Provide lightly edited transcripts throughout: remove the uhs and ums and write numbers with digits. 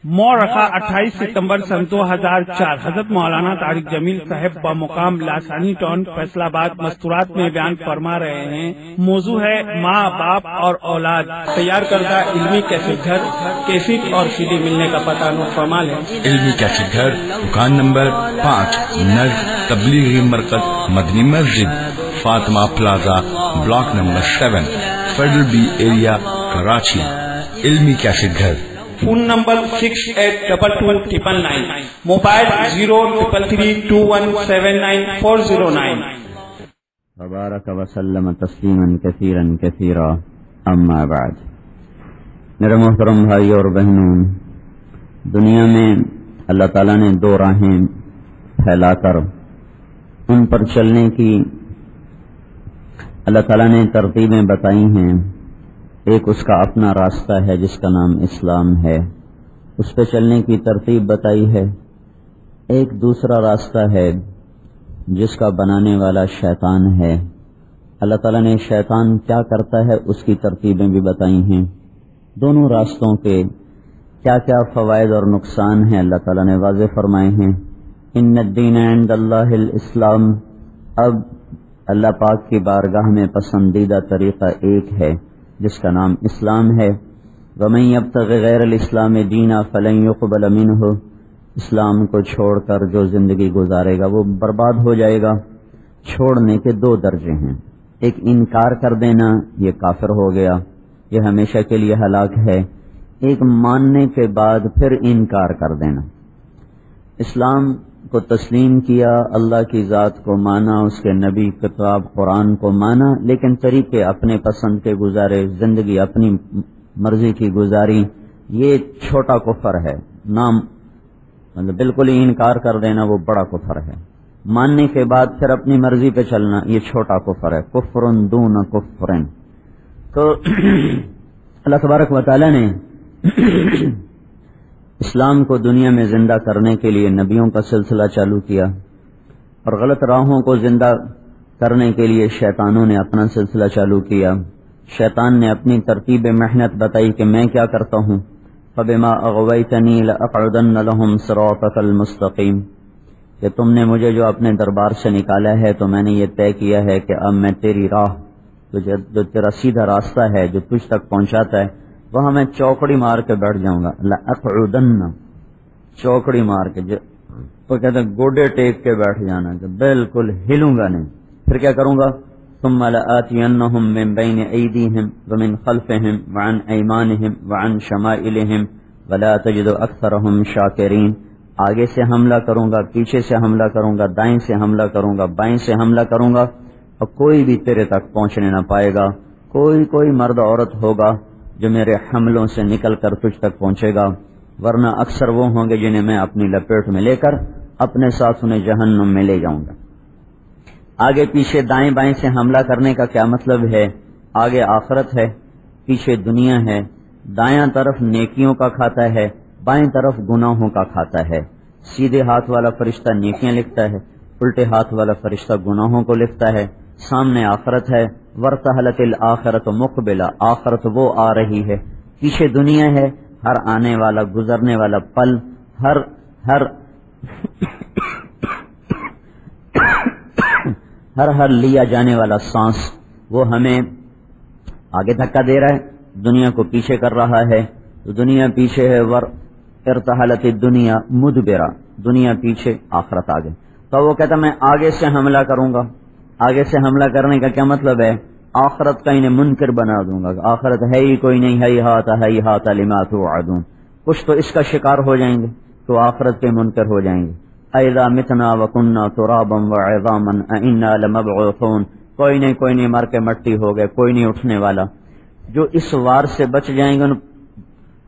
مورخہ 28 ستمبر سن 2004 حضرت مولانا طارق جمیل صاحب بمقام لاسانی ٹاؤن فیصل آباد مستورات میں بیان فرما رہے ہیں۔ موضوع ہے ماں باپ اور اولاد۔ تیار کردہ علمی کیسٹ گھر، کیسٹ اور سی ڈی ملنے کا پتہ نوٹ فرما لیں۔ علمی کیسٹ گھر، دکان نمبر 5، نرد تبلیغی مرکز مدنی مسجد، Fatima plaza, block number 7، federal be area, Karachi. علمی کیسٹ گھر۔ Phone number 68222999، mobile 0333217949۔ تبارک وسلم تسلیما کثیرا کثیرا، اما بعد۔ میرے محترم بھائی اور بہنوں، دنیا میں اللہ تعالیٰ نے 2 راہیں پھیلا کر ان پر چلنے کی اللہ تعالیٰ نے ترتیبیں بتائی ہیں۔ ایک اس کا اپنا راستہ ہے جس کا نام اسلام ہے، اس پہ چلنے کی ترتیب بتائی ہے۔ ایک دوسرا راستہ ہے جس کا بنانے والا شیطان ہے۔ اللہ تعالیٰ نے شیطان کیا کرتا ہے اس کی ترتیبیں بھی بتائی ہیں۔ دونوں راستوں کے کیا کیا فوائد اور نقصان ہیں اللہ تعالیٰ نے واضح فرمائے ہیں۔ ان الدین عند اللہ الاسلام، اب اللہ پاک کی بارگاہ میں پسندیدہ طریقہ ایک ہے جس کا نام اسلام ہے۔ وَمَن يَبْتَغِ غَيْرَ الْإِسْلَامِ دِينًا فَلَن يُقْبَلَ مِنْهُ، اسلام کو چھوڑ کر جو زندگی گزارے گا وہ برباد ہو جائے گا۔ چھوڑنے کے 2 درجے ہیں، ایک انکار کر دینا، یہ کافر ہو گیا، یہ ہمیشہ کے لیے ہلاک ہے۔ ایک ماننے کے بعد پھر انکار کر دینا۔ اسلام کو تسلیم کیا، اللہ کی ذات کو مانا، اس کے نبی کتاب قرآن کو مانا، لیکن طریقے اپنے پسند کے گزارے، زندگی اپنی مرضی کی گزاری، یہ چھوٹا کفر ہے۔ نام مطلب بالکل ہی انکار کر دینا وہ بڑا کفر ہے۔ ماننے کے بعد پھر اپنی مرضی پہ چلنا یہ چھوٹا کفر ہے، کفر دون کفر۔ تو اللہ تبارک و تعالی نے اسلام کو دنیا میں زندہ کرنے کے لیے نبیوں کا سلسلہ چالو کیا، اور غلط راہوں کو زندہ کرنے کے لیے شیطانوں نے اپنا سلسلہ چالو کیا۔ شیطان نے اپنی ترتیب محنت بتائی کہ میں کیا کرتا ہوں، فَبِمَا أَغْوَيْتَنِي لَأَقْعُدَنَّ لَهُمْ صِرَاطَكَ الْمُسْتَقِيمَ، کہ تم نے مجھے جو اپنے دربار سے نکالا ہے تو میں نے یہ طے کیا ہے کہ اب میں تیری راہ، جو تیرا سیدھا راستہ ہے جو تجھ تک پہنچاتا ہے، وہاں میں چوکڑی مار کے بیٹھ جاؤں گا۔ لَأَقْعُدَنَّ، چوکڑی مار کے، تو کہتے ہیں گوڈے ٹیک کے بیٹھ جانا، کہ بالکل ہلوں گا نہیں۔ پھر کیا کروں گا، ثُمَّ لَآتِيَنَّهُم مِّن بَيْنِ أَيْدِيهِمْ وَمِنْ خَلْفِهِمْ وَعَنْ أَيْمَانِهِمْ وَعَنْ شَمَائِلِهِمْ وَلَا تَجِدُ أَكْثَرَهُمْ شَاكِرِينَ، آگے سے حملہ کروں گا، پیچھے سے حملہ کروں گا، دائیں سے حملہ کروں گا، بائیں سے حملہ کروں گا، اور کوئی بھی تیرے تک پہنچنے نہ پائے گا۔ کوئی مرد عورت ہوگا جو میرے حملوں سے نکل کر تجھ تک پہنچے گا، ورنہ اکثر وہ ہوں گے جنہیں میں اپنی لپیٹ میں لے کر اپنے ساتھ انہیں جہنم میں لے جاؤں گا۔ آگے پیچھے دائیں بائیں سے حملہ کرنے کا کیا مطلب ہے؟ آگے آخرت ہے، پیچھے دنیا ہے، دایاں طرف نیکیوں کا کھاتا ہے، بائیں طرف گناہوں کا کھاتا ہے۔ سیدھے ہاتھ والا فرشتہ نیکیاں لکھتا ہے، الٹے ہاتھ والا فرشتہ گناہوں کو لکھتا ہے۔ سامنے آخرت ہے، وَارْتَحَلَتِ الْآخِرَةُ مُقْبِلَةً، آخرت وہ آ رہی ہے، پیچھے دنیا ہے، ہر آنے والا گزرنے والا پل، ہر لیا جانے والا سانس وہ ہمیں آگے دھکا دے رہا ہے، دنیا کو پیچھے کر رہا ہے۔ تو دنیا پیچھے ہے، ارتحلت الدنیا مدبرہ، دنیا پیچھے آخرت آگے۔ تو وہ کہتا میں آگے سے حملہ کروں گا۔ آگے سے حملہ کرنے کا کیا مطلب ہے؟ آخرت کا انہیں منکر بنا دوں گا، آخرت ہے ہی کوئی نہیں، ہے ہاتھ لما توعدون، کچھ تو اس کا شکار ہو جائیں گے تو آخرت کے منکر ہو جائیں گے۔ اذا متنا وكنا ترابا وعظاما انا لمبعوثون، کوئی نہیں مر کے مٹی ہو گئے، کوئی نہیں اٹھنے والا۔ جو اس وار سے بچ جائیں گے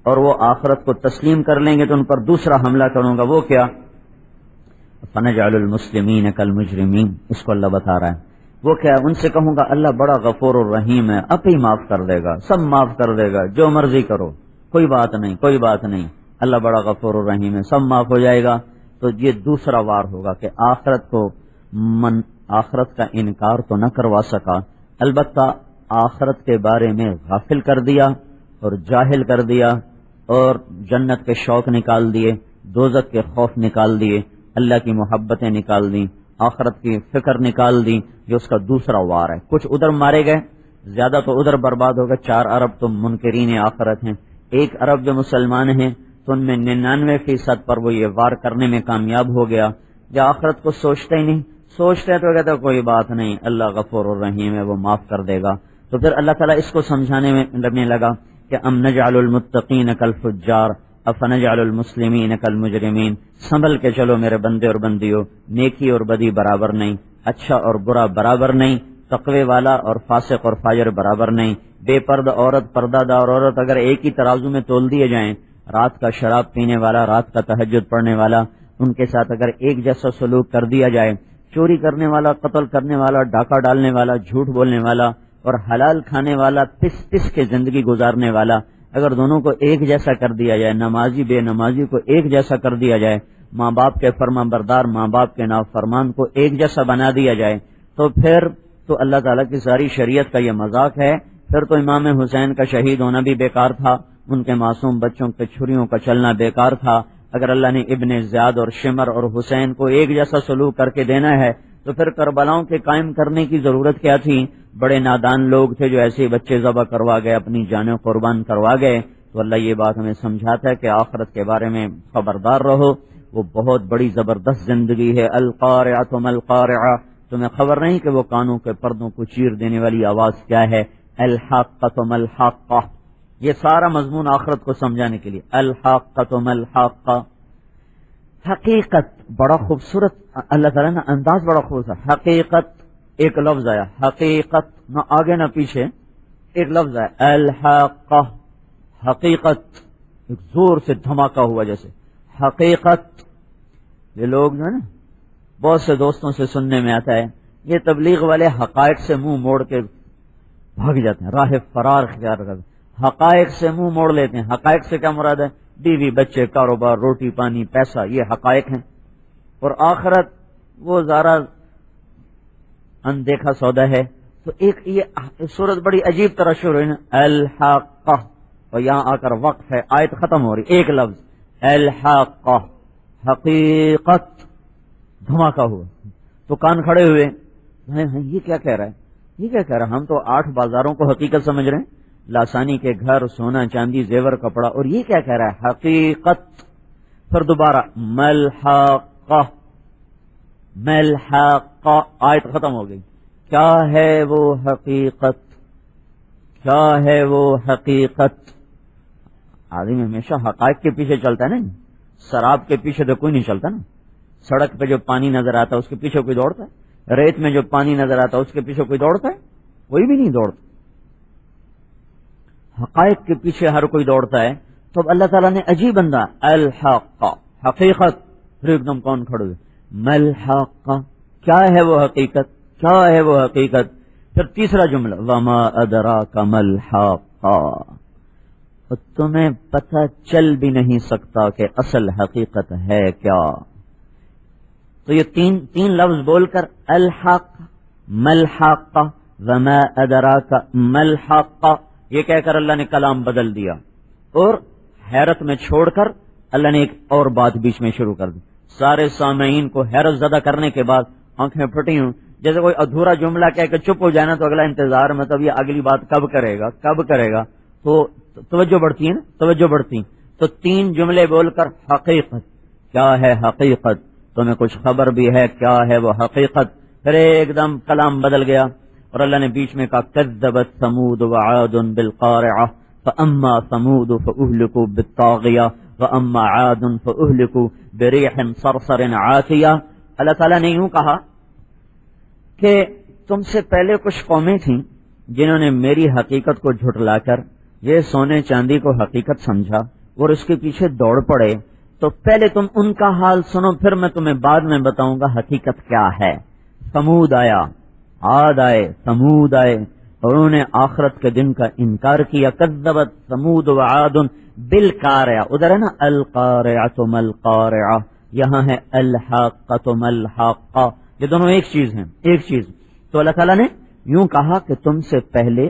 اور وہ آخرت کو تسلیم کر لیں گے تو ان پر دوسرا حملہ کروں گا، وہ کیا؟ فنجعل المسلمین کالمجرمین، اس کو اللہ بتا رہا ہے۔ وہ کیا؟ ان سے کہوں گا اللہ بڑا غفور الرحیم ہے، اب ہی معاف کر دے گا، سب معاف کر دے گا، جو مرضی کرو، کوئی بات نہیں، اللہ بڑا غفور الرحیم ہے، سب معاف ہو جائے گا۔ تو یہ دوسرا وار ہوگا کہ آخرت کا انکار تو نہ کروا سکا، البتہ آخرت کے بارے میں غافل کر دیا اور جاہل کر دیا اور جنت کے شوق نکال دیے، دوزخ کے خوف نکال دیے، اللہ کی محبتیں نکال دیں، آخرت کی فکر نکال دی، یہ اس کا دوسرا وار ہے۔ کچھ ادھر مارے گئے، زیادہ تو ادھر برباد ہو گئے۔ 4 ارب تو منکرین آخرت ہیں، 1 ارب جو مسلمان ہیں تو ان میں 99% پر وہ یہ وار کرنے میں کامیاب ہو گیا۔ یا آخرت کو سوچتے ہی نہیں، سوچتے تو کہتے کوئی بات نہیں، اللہ غفور الرحیم ہے، وہ معاف کر دے گا۔ تو پھر اللہ تعالیٰ اس کو سمجھانے میں لگنے لگا کہ ام نجعل المتقین کالفجار افنجعل المسلمین کالمجرمین، سنبھل کے چلو میرے بندے اور بندیوں، نیکی اور بدی برابر نہیں، اچھا اور برا برابر نہیں، تقوی والا اور فاسق اور فاجر برابر نہیں، بے پردہ عورت پردہ دار عورت اگر ایک ہی ترازو میں تول دیے جائیں، رات کا شراب پینے والا، رات کا تہجد پڑھنے والا، ان کے ساتھ اگر ایک جیسا سلوک کر دیا جائے، چوری کرنے والا، قتل کرنے والا، ڈاکہ ڈالنے والا، جھوٹ بولنے والا اور حلال کھانے والا، پس پس کے زندگی گزارنے والا، اگر دونوں کو ایک جیسا کر دیا جائے، نمازی بے نمازی کو ایک جیسا کر دیا جائے، ماں باپ کے فرما بردار ماں باپ کے نافرمان کو ایک جیسا بنا دیا جائے، تو پھر تو اللہ تعالیٰ کی ساری شریعت کا یہ مذاق ہے۔ پھر تو امام حسین کا شہید ہونا بھی بیکار تھا، ان کے معصوم بچوں کے چھریوں کا چلنا بیکار تھا۔ اگر اللہ نے ابن زیاد اور شمر اور حسین کو ایک جیسا سلوک کر کے دینا ہے تو پھر کربلاؤں کے قائم کرنے کی ضرورت کیا تھی؟ بڑے نادان لوگ تھے جو ایسے بچے ذبح کروا گئے، اپنی جانیں قربان کروا گئے۔ تو اللہ یہ بات ہمیں سمجھاتا ہے کہ آخرت کے بارے میں خبردار رہو، وہ بہت بڑی زبردست زندگی ہے۔ القارعۃ ما القارعۃ، تمہیں خبر نہیں کہ وہ کانوں کے پردوں کو چیر دینے والی آواز کیا ہے؟ الحاقۃ ما الحاقۃ، یہ سارا مضمون آخرت کو سمجھانے کے لیے۔ الحاقۃ ما الحاقۃ، حقیقت، بڑا خوبصورت اللہ تعالیٰ نے انداز بڑا خوبصورت۔ حقیقت ایک لفظ آیا، حقیقت نہ آگے نہ پیچھے، ایک لفظ آیا الحاقہ، حقیقت، ایک زور سے دھماکہ ہوا جیسے حقیقت۔ یہ لوگ جو ہے نا بہت سے دوستوں سے سننے میں آتا ہے، یہ تبلیغ والے حقائق سے منہ موڑ کے بھاگ جاتے ہیں، راہ فرار اختیار کرتے ہیں، حقائق سے منہ موڑ لیتے ہیں۔ حقائق سے کیا مراد ہے؟ بیوی بچے، کاروبار، روٹی پانی، پیسہ، یہ حقائق ہیں۔ اور آخرت وہ ذرا اندیکھا سودا ہے۔ تو ایک یہ صورت بڑی عجیب طرح شروع ہے نا، الحاقہ، اور یہاں آ کر وقف ہے، آیت ختم ہو رہی، ایک لفظ الحاقہ، حقیقت، دھماکہ ہوا تو کان کھڑے ہوئے، یہ کیا کہہ رہا ہے، یہ کیا کہہ رہا ہے؟ ہم تو 8 بازاروں کو حقیقت سمجھ رہے ہیں، لاسانی کے گھر، سونا چاندی زیور کپڑا، اور یہ کیا کہہ رہا ہے؟ حقیقت۔ پھر دوبارہ ملحاقہ، ملحاقہ، آیت ختم ہو گئی۔ کیا ہے وہ حقیقت؟ کیا ہے وہ حقیقت؟ آدمی ہمیشہ حقائق کے پیچھے چلتا ہے نا، شراب کے پیچھے تو کوئی نہیں چلتا نا۔ سڑک پہ جو پانی نظر آتا ہے اس کے پیچھے کوئی دوڑتا ہے؟ ریت میں جو پانی نظر آتا ہے اس کے پیچھے کوئی دوڑتا ہے؟ کوئی بھی نہیں دوڑتا۔ حقائق کے پیچھے ہر کوئی دوڑتا ہے۔ تو اب اللہ تعالیٰ نے عجیب انداز، الحاقہ، حقیقت، پھر ایک دم کون کھڑے ہوئے، ملحاقہ، کیا ہے وہ حقیقت؟ کیا ہے وہ حقیقت؟ پھر تیسرا جملہ، وما ادراک ملحاقہ، تمہیں پتہ چل بھی نہیں سکتا کہ اصل حقیقت ہے کیا۔ تو یہ تین لفظ بول کر الحاق، ملحاقہ، وما ادراک ملحاقہ، یہ کہہ کر اللہ نے کلام بدل دیا، اور حیرت میں چھوڑ کر اللہ نے ایک اور بات بیچ میں شروع کر دی۔ سارے سامعین کو حیرت زدہ کرنے کے بعد آنکھیں پھٹی ہوں، جیسے کوئی ادھورا جملہ کہہ کے چپ ہو جائے نا تو اگلا انتظار، مطلب یہ اگلی بات کب کرے گا کب کرے گا، تو توجہ بڑھتی ہے نا، توجہ بڑھتی۔ تو 3 جملے بول کر حقیقت، کیا ہے حقیقت، تمہیں کچھ خبر بھی ہے کیا ہے وہ حقیقت؟ پھر ایک دم کلام بدل گیا اور اللہ نے بیچ میں کہا کذبت ثمود وعاد بالقارعہ فاما ثمود فاہلکوا بالطاغیہ واما عاد فاہلکوا بریح صرصر عاتیہ۔ اللہ تعالیٰ نے یوں کہا کہ تم سے پہلے کچھ قومیں تھیں جنہوں نے میری حقیقت کو جھٹلا کر یہ سونے چاندی کو حقیقت سمجھا اور اس کے پیچھے دوڑ پڑے، تو پہلے تم ان کا حال سنو، پھر میں تمہیں بعد میں بتاؤں گا حقیقت کیا ہے۔ ثمود آیا، عاد آئے، ثمود آئے، اور انہوں نے آخرت کے دن کا انکار کیا۔ کذبت ثمود وعاد بالقارعہ، ادھر ہے نا القارعۃ ما القارعہ، یہاں ہے الحاقۃ ما الحاقہ، یہ دونوں ایک چیز ہیں، ایک چیز۔ تو اللہ تعالیٰ نے یوں کہا کہ تم سے پہلے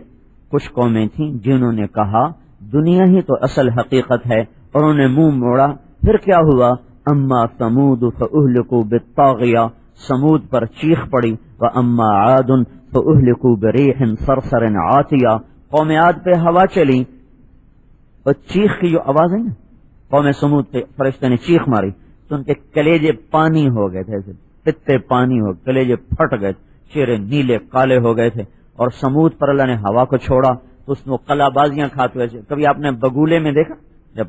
کچھ قومیں تھیں جنہوں نے کہا دنیا ہی تو اصل حقیقت ہے، اور انہوں نے منہ موڑا. پھر کیا ہوا؟ اما ثمود فاہلکوا بالطاغیہ، سمود پر چیخ پڑی. واما عاد فاہلکوا بریح صرصر عاتیہ، قوم عاد پہ ہوا چلی اور چیخ کی جو آواز ہے نا، قوم سمود پہ فرشتے نے چیخ ماری تو ان کے کلیجے پانی ہو گئے تھے، پتے پانی ہو، کلیجے پھٹ گئے، چہرے نیلے کالے ہو گئے تھے. اور سمود پر اللہ نے ہوا کو چھوڑا تو اس میں قلا بازیاں کھاتے ہوئے. کبھی آپ نے بگولے میں دیکھا جب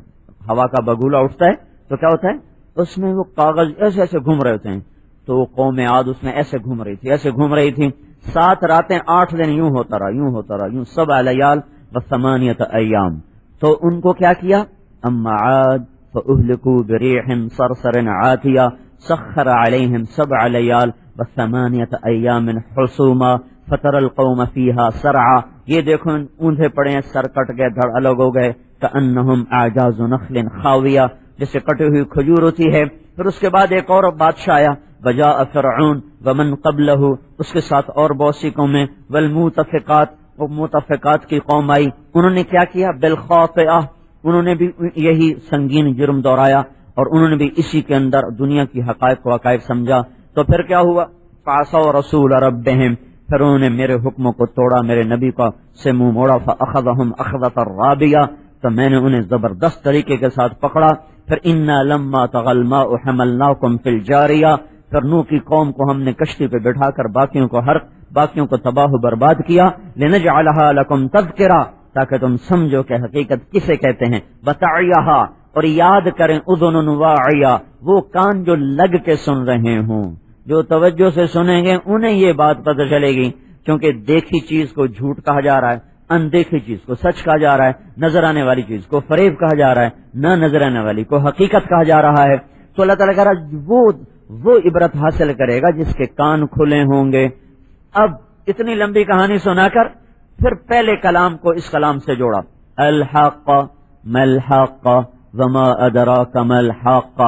ہوا کا بگولا اٹھتا ہے تو کیا ہوتا ہے؟ اس میں وہ کاغذ ایسے ایسے گھوم رہے ہوتے ہیں. تو قوم عاد اس میں ایسے گھوم رہی تھی، ایسے گھوم رہی تھی. 7 راتیں 8 دن یوں ہوتا رہا، یوں ہوتا رہا، یوں 7 لیال و8 ایام. تو ان کو کیا کیا؟ اما عاد فاہلکوا بریح صرصر عاتیہ سخر علیہم 7 لیال و8 ایام حسوما فتر القوم فیہا سرعا. یہ دیکھو اوندھے پڑے ہیں، سر کٹ گئے، دھڑ الگ ہو گئے. کأنہم اعجاز نخل خاویہ، جیسے کٹی ہوئی کھجور ہوتی ہے. پھر اس کے بعد ایک اور بادشاہ آیا، وجاء فرعون ومن قبلہ، اس کے ساتھ اور بہت سی قومیں. والمؤتفقات، وہ متفقات کی قوم آئی. انہوں نے کیا کیا؟ بالخاطئہ، انہوں نے بھی یہی سنگین جرم دہرایا اور انہوں نے بھی اسی کے اندر دنیا کی حقائق کو حقائق سمجھا. تو پھر کیا ہوا؟ فعصوا رسول ربہم، پھر انہوں نے میرے حکموں کو توڑا، میرے نبی کا سے منہ موڑا. فاخذہم اخذۃ رابیہ، تو میں نے انہیں زبردست طریقے کے ساتھ پکڑا. پھر انا لما طغى الماء حملناکم فی الجاریہ، پھر نوح کی قوم کو ہم نے کشتی پہ بٹھا کر باقیوں کو تباہ و برباد کیا. لنجعلها لکم تذکرہ، تاکہ تم سمجھو کہ حقیقت کسے کہتے ہیں. وتعیہا، اور یاد کریں، اذن واعیہ، وہ کان جو لگ کے سن رہے ہوں، جو توجہ سے سنیں گے انہیں یہ بات پتہ چلے گی. کیونکہ دیکھی چیز کو جھوٹ کہا جا رہا ہے، اندیکھی چیز کو سچ کہا جا رہا ہے، نظر آنے والی چیز کو فریب کہا جا رہا ہے، نہ نظر آنے والی کو حقیقت کہا جا رہا ہے. تو اللہ تعالیٰ کہہ رہا وہ عبرت حاصل کرے گا جس کے کان کھلے ہوں گے. اب اتنی لمبی کہانی سنا کر پھر پہلے کلام کو اس کلام سے جوڑا. الحق ما الحق وما ادراک ما الحق،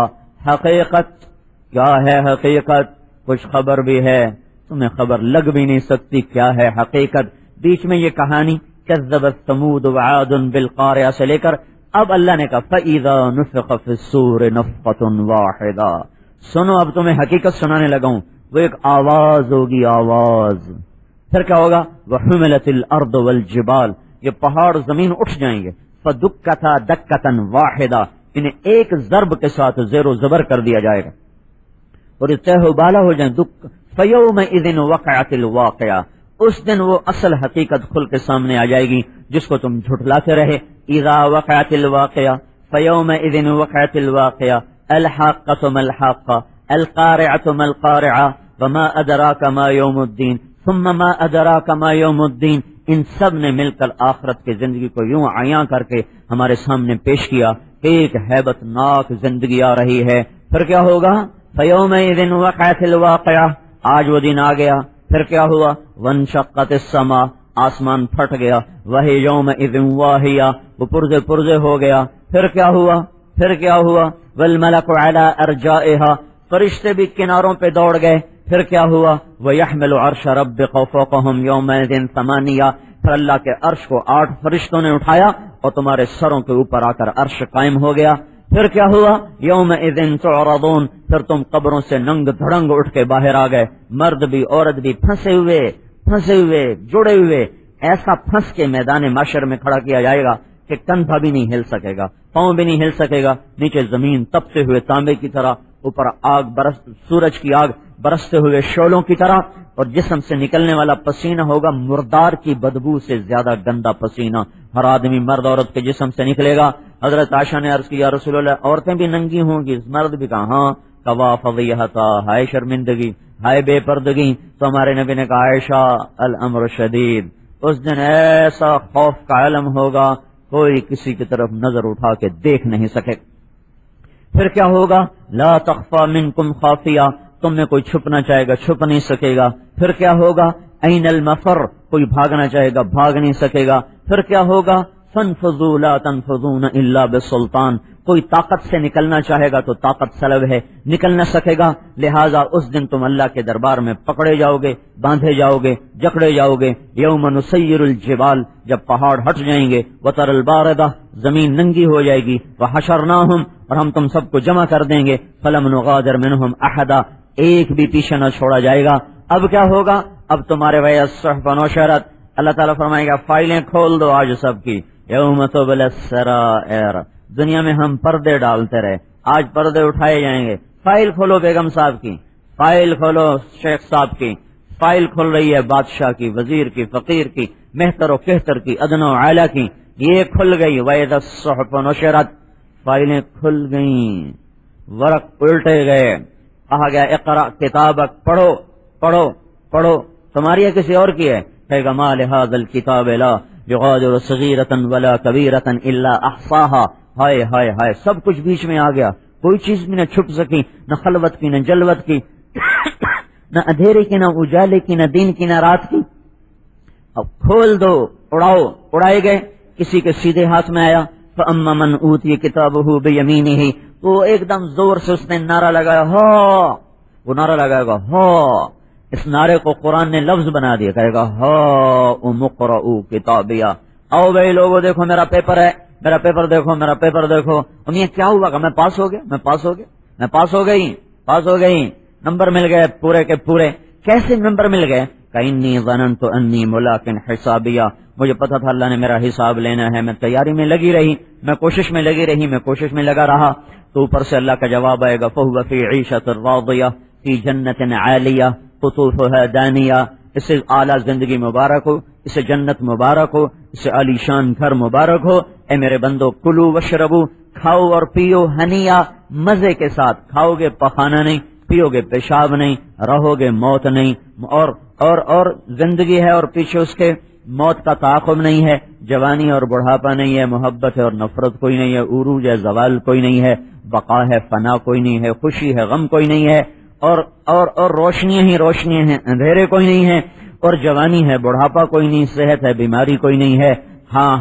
حقیقت کیا ہے؟ حقیقت کچھ خبر بھی ہے، تمہیں خبر لگ بھی نہیں سکتی کیا ہے حقیقت. بیچ میں یہ کہانی کذبت ثمود وعاد بالقارعہ سے لے کر اب اللہ نے کہا فَإِذَا نُفِخَ فِي الصُّورِ نَفْخَةٌ وَاحِدَةٌ. سنو اب تمہیں حقیقت سنانے لگا ہوں. وہ ایک آواز ہوگی، آواز. پھر کیا ہوگا؟ وَحُمِلَتِ الْأَرْضُ وَالْجِبَالُ، یہ پہاڑ زمین اٹھ جائیں گے. فَدُكَّتَا دَكَّةً وَاحِدَةً، انہیں ایک ضرب کے ساتھ زیر و زبر کر دیا جائے گا اور یہ تہ و بالا ہو جائیں. فَيَوْمَئِذٍ وَقَعَتِ الْوَاقِعَةُ، اس دن وہ اصل حقیقت کھل کے سامنے آ جائے گی جس کو تم جھٹلاتے رہے. اذا وقعت الواقعہ فیومئذ وقعت الواقعہ الحاقۃ ما الحاقۃ القارعۃ ما القارعۃ وما ادراک ما یوم الدین ثم ما ادراک ما یوم الدین. ان سب نے مل کر آخرت کی زندگی کو یوں عیاں کر کے ہمارے سامنے پیش کیا کہ ایک ہیبت ناک زندگی آ رہی ہے. پھر کیا ہوگا؟ فیومئذ وقعت الواقعہ، آج وہ دن آ گیا. پھر کیا ہوا؟ وانشقت السماء، آسمان پھٹ گیا. وہی یومئذ واہیہ، وہ پرزے ہو گیا. پھر کیا ہوا؟ والملک علی ارجائها، فرشتے بھی کناروں پہ دوڑ گئے. پھر کیا ہوا؟ ویحمل عرش ربک فوقہم یومئذ ثمانیہ، پھر اللہ کے عرش کو 8 فرشتوں نے اٹھایا اور تمہارے سروں کے اوپر آ کر عرش قائم ہو گیا. پھر کیا ہوا؟ یومئذ تعرضون، پھر تم قبروں سے ننگ دھڑنگ اٹھ کے باہر آ گئے، مرد بھی عورت بھی پھنسے ہوئے جڑے ہوئے. ایسا پھنس کے میدان معاشر میں کھڑا کیا جائے گا کہ کندھا بھی نہیں ہل سکے گا، پاؤں بھی نہیں ہل سکے گا. نیچے زمین تپتے ہوئے تانبے کی طرح، اوپر سورج کی آگ برستے ہوئے شعلوں کی طرح، اور جسم سے نکلنے والا پسینہ ہوگا مردار کی بدبو سے زیادہ گندا پسینہ ہر آدمی مرد عورت کے جسم سے نکلے گا. حضرت عائشہ نے عرض کیا رسول اللہ عورتیں بھی ننگی ہوں گی؟ مرد بھی کہا ہاں. کوا فضیحتا، ہائے شرمندگی، ہائے بے پردگی. تو ہمارے نبی نے کہا عائشہ الامر شدید، اس دن ایسا خوف کا عالم ہوگا کوئی کسی کی طرف نظر اٹھا کے دیکھ نہیں سکے. پھر کیا ہوگا؟ لا تخفى منکم خافیہ، تم میں کوئی چھپنا چاہے گا چھپ نہیں سکے گا. پھر کیا ہوگا؟ این المفر، کوئی بھاگنا چاہے گا بھاگ نہیں سکے گا. پھر کیا ہوگا؟ فانفذوا لا تنفذون الا بسلطان، کوئی طاقت سے نکلنا چاہے گا تو طاقت سلب ہے، نکل نہ سکے گا، لہذا اس دن تم اللہ کے دربار میں پکڑے جاؤ گے، باندھے جاؤ گے، جکڑے جاؤ گے۔ یوم نسیر الجبال، جب پہاڑ ہٹ جائیں گے، وتر الباردہ، زمین ننگی ہو جائے گی، وحشرناہم، اور ہم تم سب کو جمع کر دیں گے، فلم نغادر منہم احدا، ایک بھی پیچھے نہ چھوڑا جائے گا۔ اب کیا ہوگا؟ اب تمہارے الصحف نشرت، اللہ تعالیٰ فرمائے گا فائلیں کھول دو آج سب کی، یوم تبلی السرائر، دنیا میں ہم پردے ڈالتے رہے، آج پردے اٹھائے جائیں گے۔ فائل کھولو بیگم صاحب کی، فائل کھولو شیخ صاحب کی، فائل کھل رہی ہے بادشاہ کی، وزیر کی، فقیر کی، مہتر و کہتر کی، ادنی و اعلیٰ کی، یہ کھل گئی۔ وَإِذَا الصُّحُفُ نُشِرَتْ، فائلیں کھل گئیں، ورق الٹے گئے، کہا گیا اقرأ کتابک، پڑھو پڑھو پڑھو، تمہاری ہے کسی اور کی ہے؟ کہے گا ما لهذا الكتاب لا یغادر صغیرۃ ولا کبیرۃ الا احصاها، ہائے ہائے ہائے، سب کچھ بیچ میں آ گیا، کوئی چیز بھی نہ چھپ سکی، نہ خلوت کی، نہ جلوت کی، نہ اندھیرے کی، نہ اجالے کی، نہ دن کی، نہ رات کی۔ اب کھول دو، اڑاؤ، اڑائے گئے، کسی کے سیدھے ہاتھ میں آیا، فاما من اوتی کتابہ بیمینہ، تو ایک دم زور سے اس نے نعرہ لگایا، ہاں، وہ نعرہ لگائے گا ہاں، اس نعرے کو قرآن نے لفظ بنا دیا، کہے گا ہاں مقرؤ کتابیہ، آؤ بھائی لوگوں دیکھو میرا پیپر ہے، میرا پیپر دیکھو، میرا پیپر دیکھو۔ انہیں کیا ہوا کہ میں پاس ہو گیا، میں پاس ہو گیا، میں پاس ہو گئی، پاس ہو گئی، نمبر مل گئے پورے کے پورے۔ کیسے نمبر مل گئے؟ کَإِنِّي ظَنَنْتُ أَنِّي مُلَاقٍ حِسَابِيَّ، مجھے پتا تھا اللہ نے میرا حساب لینا ہے، میں تیاری میں لگی رہی، میں کوشش میں لگی رہی، میں کوشش میں لگا رہا، تو اوپر سے اللہ کا جواب آئے گا فَهُوَ فِي عِيشَةٍ رَاضِيَةٍ فِي جَنَّةٍ عَالِيَةٍ قُطُوفُهَا دَانِيَةٍ، اسے اعلیٰ زندگی مبارک ہو، اسے جنت مبارک ہو، اسے عالی شان گھر مبارک ہو۔ اے میرے بندو کلو وشربو، کھاؤ اور پیو، ہنیا، مزے کے ساتھ، کھاؤ گے پخانا نہیں، پیو گے پیشاب نہیں، رہو گے موت نہیں، اور زندگی ہے اور پیچھے اس کے موت کا تعاقب نہیں ہے، جوانی اور بڑھاپا نہیں ہے، محبت ہے اور نفرت کوئی نہیں ہے، عروج ہے زوال کوئی نہیں ہے، بقا ہے فنا کوئی نہیں ہے، خوشی ہے غم کوئی نہیں ہے، اور روشنیاں ہی روشنیاں ہیں، اندھیرے کوئی نہیں ہے، اور جوانی ہے بڑھاپا کوئی نہیں، صحت ہے بیماری کوئی نہیں ہے، ہاں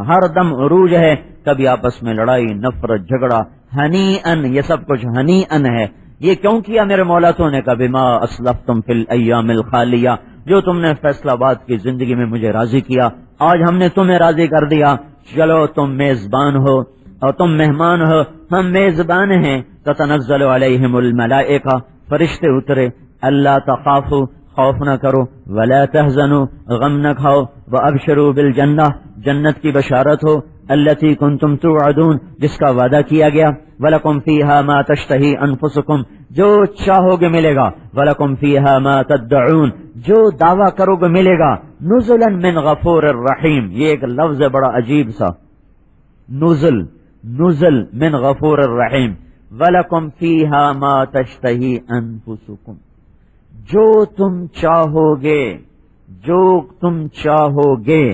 ہر دم عروج ہے، کبھی آپس میں لڑائی، نفرت، جھگڑا، ہنی ان، یہ سب کچھ ہنی ان ہے۔ یہ کیوں کیا میرے مولا تو نے کہا بما اسلفتم فی الایام الخالیہ، جو تم نے فیصلہ آباد کی زندگی میں مجھے راضی کیا، آج ہم نے تمہیں راضی کر دیا، چلو تم میزبان ہو اور تم مہمان ہو، ہم میزبان ہیں۔ تتنزل علیہم الملائکہ، فرشتے اترے، اللہ تخافوا، خوف نہ کرو، ولا تحزنوا، غم نہ کھاؤ، وابشروا بالجنہ، جنت کی بشارت ہو، التی کنتم توعدون، جس کا وعدہ کیا گیا، ولکم فیہا ما تشتہی انفسکم، جو چاہو گے ملے گا، ولکم فیہا ما تدعون، جو دعویٰ کرو گے ملے گا، نزلا من غفور الرحیم، یہ ایک لفظ ہے بڑا عجیب سا، نزل من غفور الرحیم، وَلَكُمْ فِيهَا مَا تَشْتَهِي أَنفُسُكُمْ، جو تم چاہو گے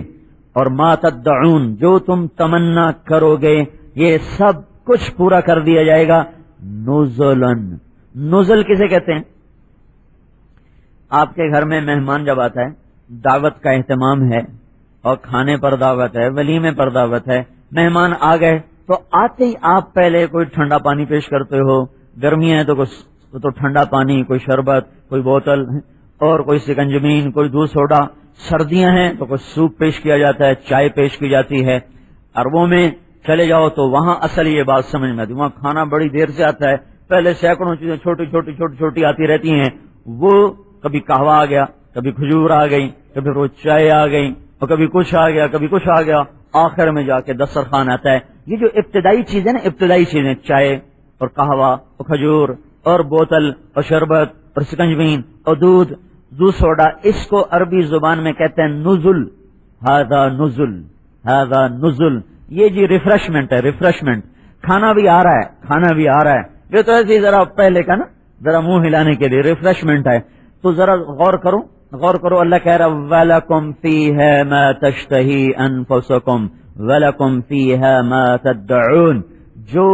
اور ما تدعون، جو تم تمنا کرو گے، یہ سب کچھ پورا کر دیا جائے گا۔ نزل کسے کہتے ہیں؟ آپ کے گھر میں مہمان جب آتا ہے، دعوت کا اہتمام ہے اور کھانے پر دعوت ہے، ولیمے پر دعوت ہے، مہمان آ گئے تو آتے ہی آپ پہلے کوئی ٹھنڈا پانی پیش کرتے ہو، گرمیاں ہیں تو ٹھنڈا پانی، کوئی شربت، کوئی بوتل اور کوئی سکنجمین، کوئی دودھ سوڈا، سردیاں ہیں تو کوئی سوپ پیش کیا جاتا ہے، چائے پیش کی جاتی ہے۔ عربوں میں چلے جاؤ تو وہاں اصل یہ بات سمجھ میں آتی، وہاں کھانا بڑی دیر سے آتا ہے، پہلے سینکڑوں چیزیں چھوٹی آتی رہتی ہیں، وہ کبھی قہوہ آ گیا، کبھی کھجور آ گئی، کبھی روز چائے آ گئی، اور کبھی کچھ آ گیا، کبھی کچھ آ گیا، آخر میں جا کے دسترخوان آتا ہے۔ یہ جو ابتدائی چیزیں نا، ابتدائی چیزیں، چائے اور قہوہ اور کھجور اور بوتل اور شربت اور سکنجبین اور دودھ سوڈا، اس کو عربی زبان میں کہتے ہیں نزل، ہذا نزل، یہ جی ریفریشمنٹ ہے، ریفریشمنٹ، کھانا بھی آ رہا ہے، یہ تو ایسے ذرا پہلے کا نا، ذرا منہ ہلانے کے لیے ریفریشمنٹ ہے۔ تو ذرا غور کرو، اللہ کہہ رہا وَلَكُمْ فِيهَا مَا تَشْتَهِي أَنفُسُكُمْ وَلَكُمْ فِيهَا مَا تَدَّعُونَ، جو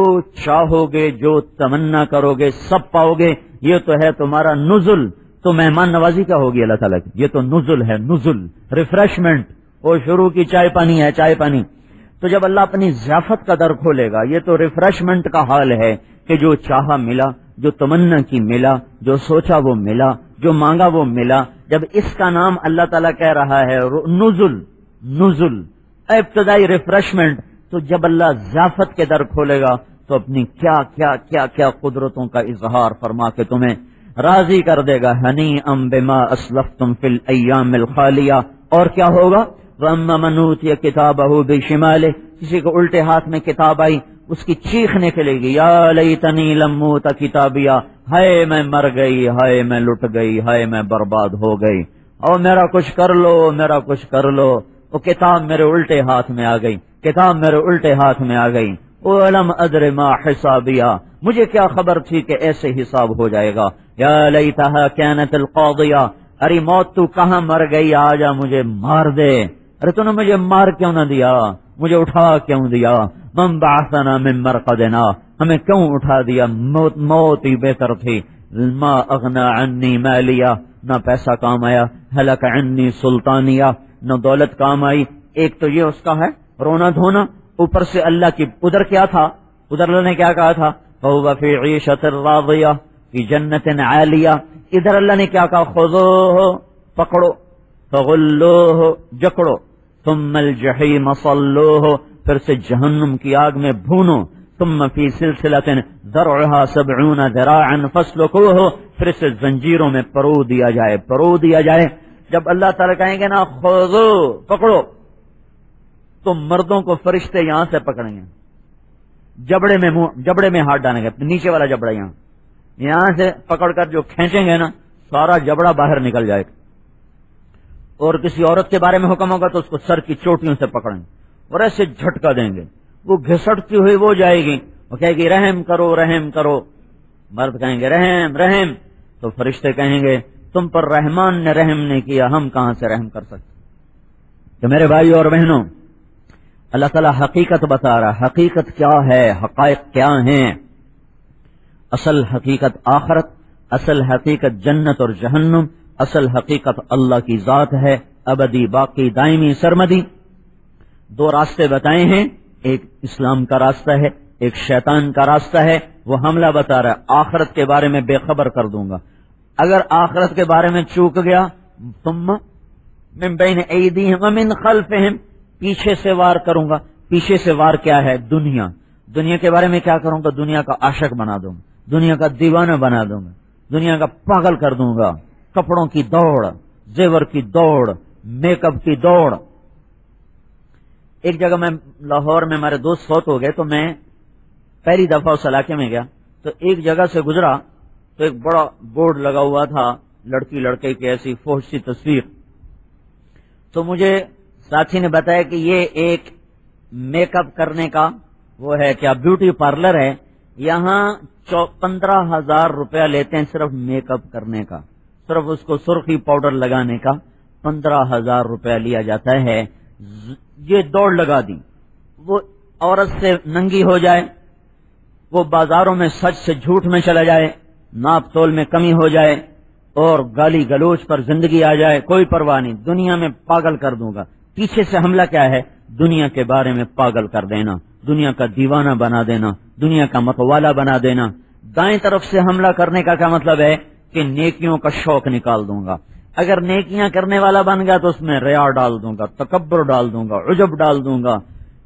چاہو گے، جو تمنا کرو گے، سب پاؤ گے، یہ تو ہے تمہارا نزل۔ تو مہمان نوازی کیا ہوگی اللہ تعالیٰ کی؟ یہ تو نزل ہے، نزل، ریفریشمنٹ، وہ شروع کی چائے پانی ہے، چائے پانی۔ تو جب اللہ اپنی ضیافت کا در کھولے گا، یہ تو ریفریشمنٹ کا حال ہے کہ جو چاہا ملا، جو تمنا کی ملا، جو سوچا وہ ملا، جو مانگا وہ ملا. جب اس کا نام اللہ تعالیٰ کہہ رہا ہے نزل ابتدائی ریفریشمنٹ، تو جب اللہ ضیافت کے در کھولے گا تو اپنی کیا کیا کیا کیا قدرتوں کا اظہار فرما کے تمہیں راضی کر دے گا. ہنیئا بما اسلفتم فی الایام الخالیہ. اور کیا ہوگا؟ وَأَمَّا مَنْ أُوتِیَ کِتَابَهُ بِشِمَالِهِ. کسی کو الٹے ہاتھ میں کتاب آئی، اس کی چیخ نکلے گی، یا لیتنی لم اوت کتابیہ، ہائے میں مر گئی، ہائے میں لٹ گئی، ہائے میں برباد ہو گئی، اور میرا کچھ کر لو، میرا کچھ کر لو. وہ کتاب میرے الٹے ہاتھ میں آ گئی، کتاب میرے الٹے ہاتھ میں آ گئی. وَلَمْ أَدْرِ مَا حِسَابِیہ، مجھے کیا خبر تھی کہ ایسے حساب ہو جائے گا. یا لیتہا کانت القاضیہ، ارے موت تو کہاں مر گئی، آجا مجھے مار دے. ارے تو نے مجھے مار کیوں نہ دیا، مجھے اٹھا کیوں دیا. من بعثنا من مرقدنا، ہمیں کیوں اٹھا دیا، موت ہی بہتر تھی. ما اغنى عنی مالیہ، نہ پیسہ کام آیا. ہلک عنی سلطانیہ، نہ دولت کام آئی. ایک تو یہ اس کا ہے رونا دھونا، اوپر سے اللہ کی ادھر کیا تھا، ادھر اللہ نے کیا کہا تھا، فهو فی عیشۃ راضیہ فی جنت عالیہ. ادھر اللہ نے کیا کہا، خذوہ پکڑو، فغلوہ جکڑو، ثم الجحیم صلوہ، پھر سے جہنم کی آگ میں بھونو. ثم فی سلسلۃ ذرعها 70 ذراعا فاسلکوہ، پھر سے زنجیروں میں پرو دیا جائے، پرو دیا جائے. جب اللہ تعالیٰ کہیں گے نا خذو پکڑو، تو مردوں کو فرشتے یہاں سے پکڑیں گے، جبڑے میں ہاتھ ڈالیں گے، نیچے والا جبڑا یہاں سے پکڑ کر جو کھینچیں گے نا، سارا جبڑا باہر نکل جائے گا. اور کسی عورت کے بارے میں حکم ہوگا تو اس کو سر کی چوٹیوں سے پکڑیں گے اور ایسے جھٹکا دیں گے، وہ گھسٹتی ہوئی وہ جائے گی، وہ کہے گی رحم کرو رحم کرو. مرد کہیں گے رحم رحم، تو فرشتے کہیں گے تم پر رحمان نے رحم نہیں کیا، ہم کہاں سے رحم کر سکتے. تو میرے بھائی اور بہنوں، اللہ تعالیٰ حقیقت بتا رہا. حقیقت کیا ہے، حقائق کیا ہیں؟ اصل حقیقت آخرت، اصل حقیقت جنت اور جہنم، اصل حقیقت اللہ کی ذات ہے، ابدی باقی دائمی سرمدی. دو راستے بتائے ہیں، ایک اسلام کا راستہ ہے، ایک شیطان کا راستہ ہے. وہ حملہ بتا رہا ہے آخرت کے بارے میں بے خبر کر دوں گا. اگر آخرت کے بارے میں چوک گیا، ثم من بین ایدیہم ومن خلفہم، پیچھے سے وار کروں گا. پیچھے سے وار کیا ہے؟ دنیا. دنیا کے بارے میں کیا کروں گا؟ دنیا کا عاشق بنا دوں گا، دنیا کا دیوانہ بنا دوں گا، دنیا کا پاگل کر دوں گا. کپڑوں کی دوڑ، زیور کی دوڑ، میک اپ کی دوڑ. ایک جگہ میں لاہور میں ہمارے دوست فوت ہو گئے، تو میں پہلی دفعہ اس علاقے میں گیا، تو ایک جگہ سے گزرا تو ایک بڑا بورڈ لگا ہوا تھا، لڑکی لڑکے کی ایسی فحش سی تصویر. تو مجھے ساتھی نے بتایا کہ یہ ایک میک اپ کرنے کا وہ ہے، کیا بیوٹی پارلر ہے، یہاں 15,000 روپیہ لیتے ہیں صرف میک اپ کرنے کا، صرف اس کو سرخی پاؤڈر لگانے کا 15,000 روپیہ لیا جاتا ہے. یہ دوڑ لگا دی، وہ عورت سے ننگی ہو جائے، وہ بازاروں میں سچ سے جھوٹ میں چلا جائے، ناپ تول میں کمی ہو جائے، اور گالی گلوچ پر زندگی آ جائے، کوئی پرواہ نہیں، دنیا میں پاگل کر دوں گا. پیچھے سے حملہ کیا ہے؟ دنیا کے بارے میں پاگل کر دینا، دنیا کا دیوانہ بنا دینا، دنیا کا متوالا بنا دینا. دائیں طرف سے حملہ کرنے کا کیا مطلب ہے؟ کہ نیکیوں کا شوق نکال دوں گا. اگر نیکیاں کرنے والا بن گیا تو اس میں ریا ڈال دوں گا، تکبر ڈال دوں گا، عجب ڈال دوں گا.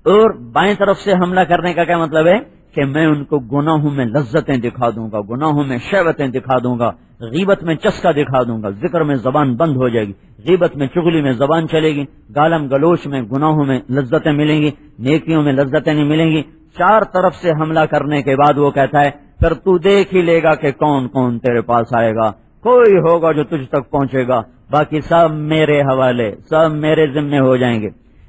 اور بائیں طرف سے حملہ کرنے کا کیا مطلب ہے؟ کہ میں ان کو گناہوں میں لذتیں دکھا دوں گا، گناہوں میں شہوتیں دکھا دوں گا، غیبت میں چسکا دکھا دوں گا، ذکر میں زبان بند ہو جائے گی، غیبت میں چغلی میں زبان چلے گی، گالم گلوچ میں گناہوں میں لذتیں ملیں گی، نیکیوں میں لذتیں نہیں ملیں گی. چار طرف سے حملہ کرنے کے بعد وہ کہتا ہے پھر تو دیکھ ہی لے گا کہ کون کون تیرے پاس آئے گا. کوئی ہوگا جو تجھ تک پہنچے گا، باقی سب میرے حوالے، سب میرے ذمے ہو جائیں گے،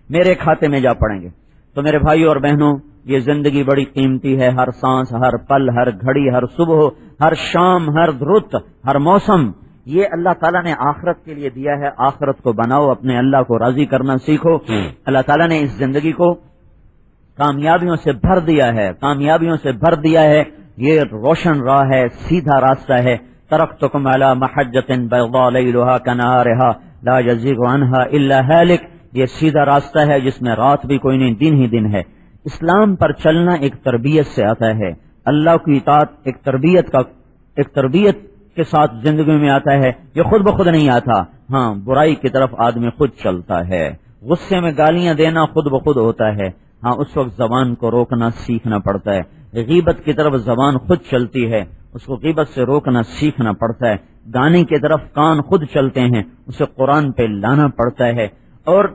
میرے کھاتے میں جا پڑیں گے. تو میرے بھائی اور بہنوں، یہ زندگی بڑی قیمتی ہے. ہر سانس، ہر پل، ہر گھڑی، ہر صبح، ہر شام، ہر رت، ہر موسم، یہ اللہ تعالیٰ نے آخرت کے لیے دیا ہے. آخرت کو بناؤ، اپنے اللہ کو راضی کرنا سیکھو. اللہ تعالیٰ نے اس زندگی کو کامیابیوں سے بھر دیا ہے، کامیابیوں سے بھر دیا ہے. یہ روشن راہ ہے، سیدھا راستہ ہے. ترکتکم علی محجۃ بیضاء لیلھا کنہارھا لا یزیغ عنھا الا ہالک. یہ سیدھا راستہ ہے جس میں رات بھی کوئی نہیں، دن ہی دن ہے۔ اسلام پر چلنا ایک تربیت سے آتا ہے، اللہ کی اطاعت ایک تربیت کے ساتھ زندگی میں آتا ہے، یہ خود بخود نہیں آتا۔ ہاں، برائی کی طرف آدمی خود چلتا ہے، غصے میں گالیاں دینا خود بخود ہوتا ہے، ہاں اس وقت زبان کو روکنا سیکھنا پڑتا ہے۔ غیبت کی طرف زبان خود چلتی ہے، اس کو غیبت سے روکنا سیکھنا پڑتا ہے۔ گانے کی طرف کان خود چلتے ہیں، اسے قرآن پہ لانا پڑتا ہے۔ اور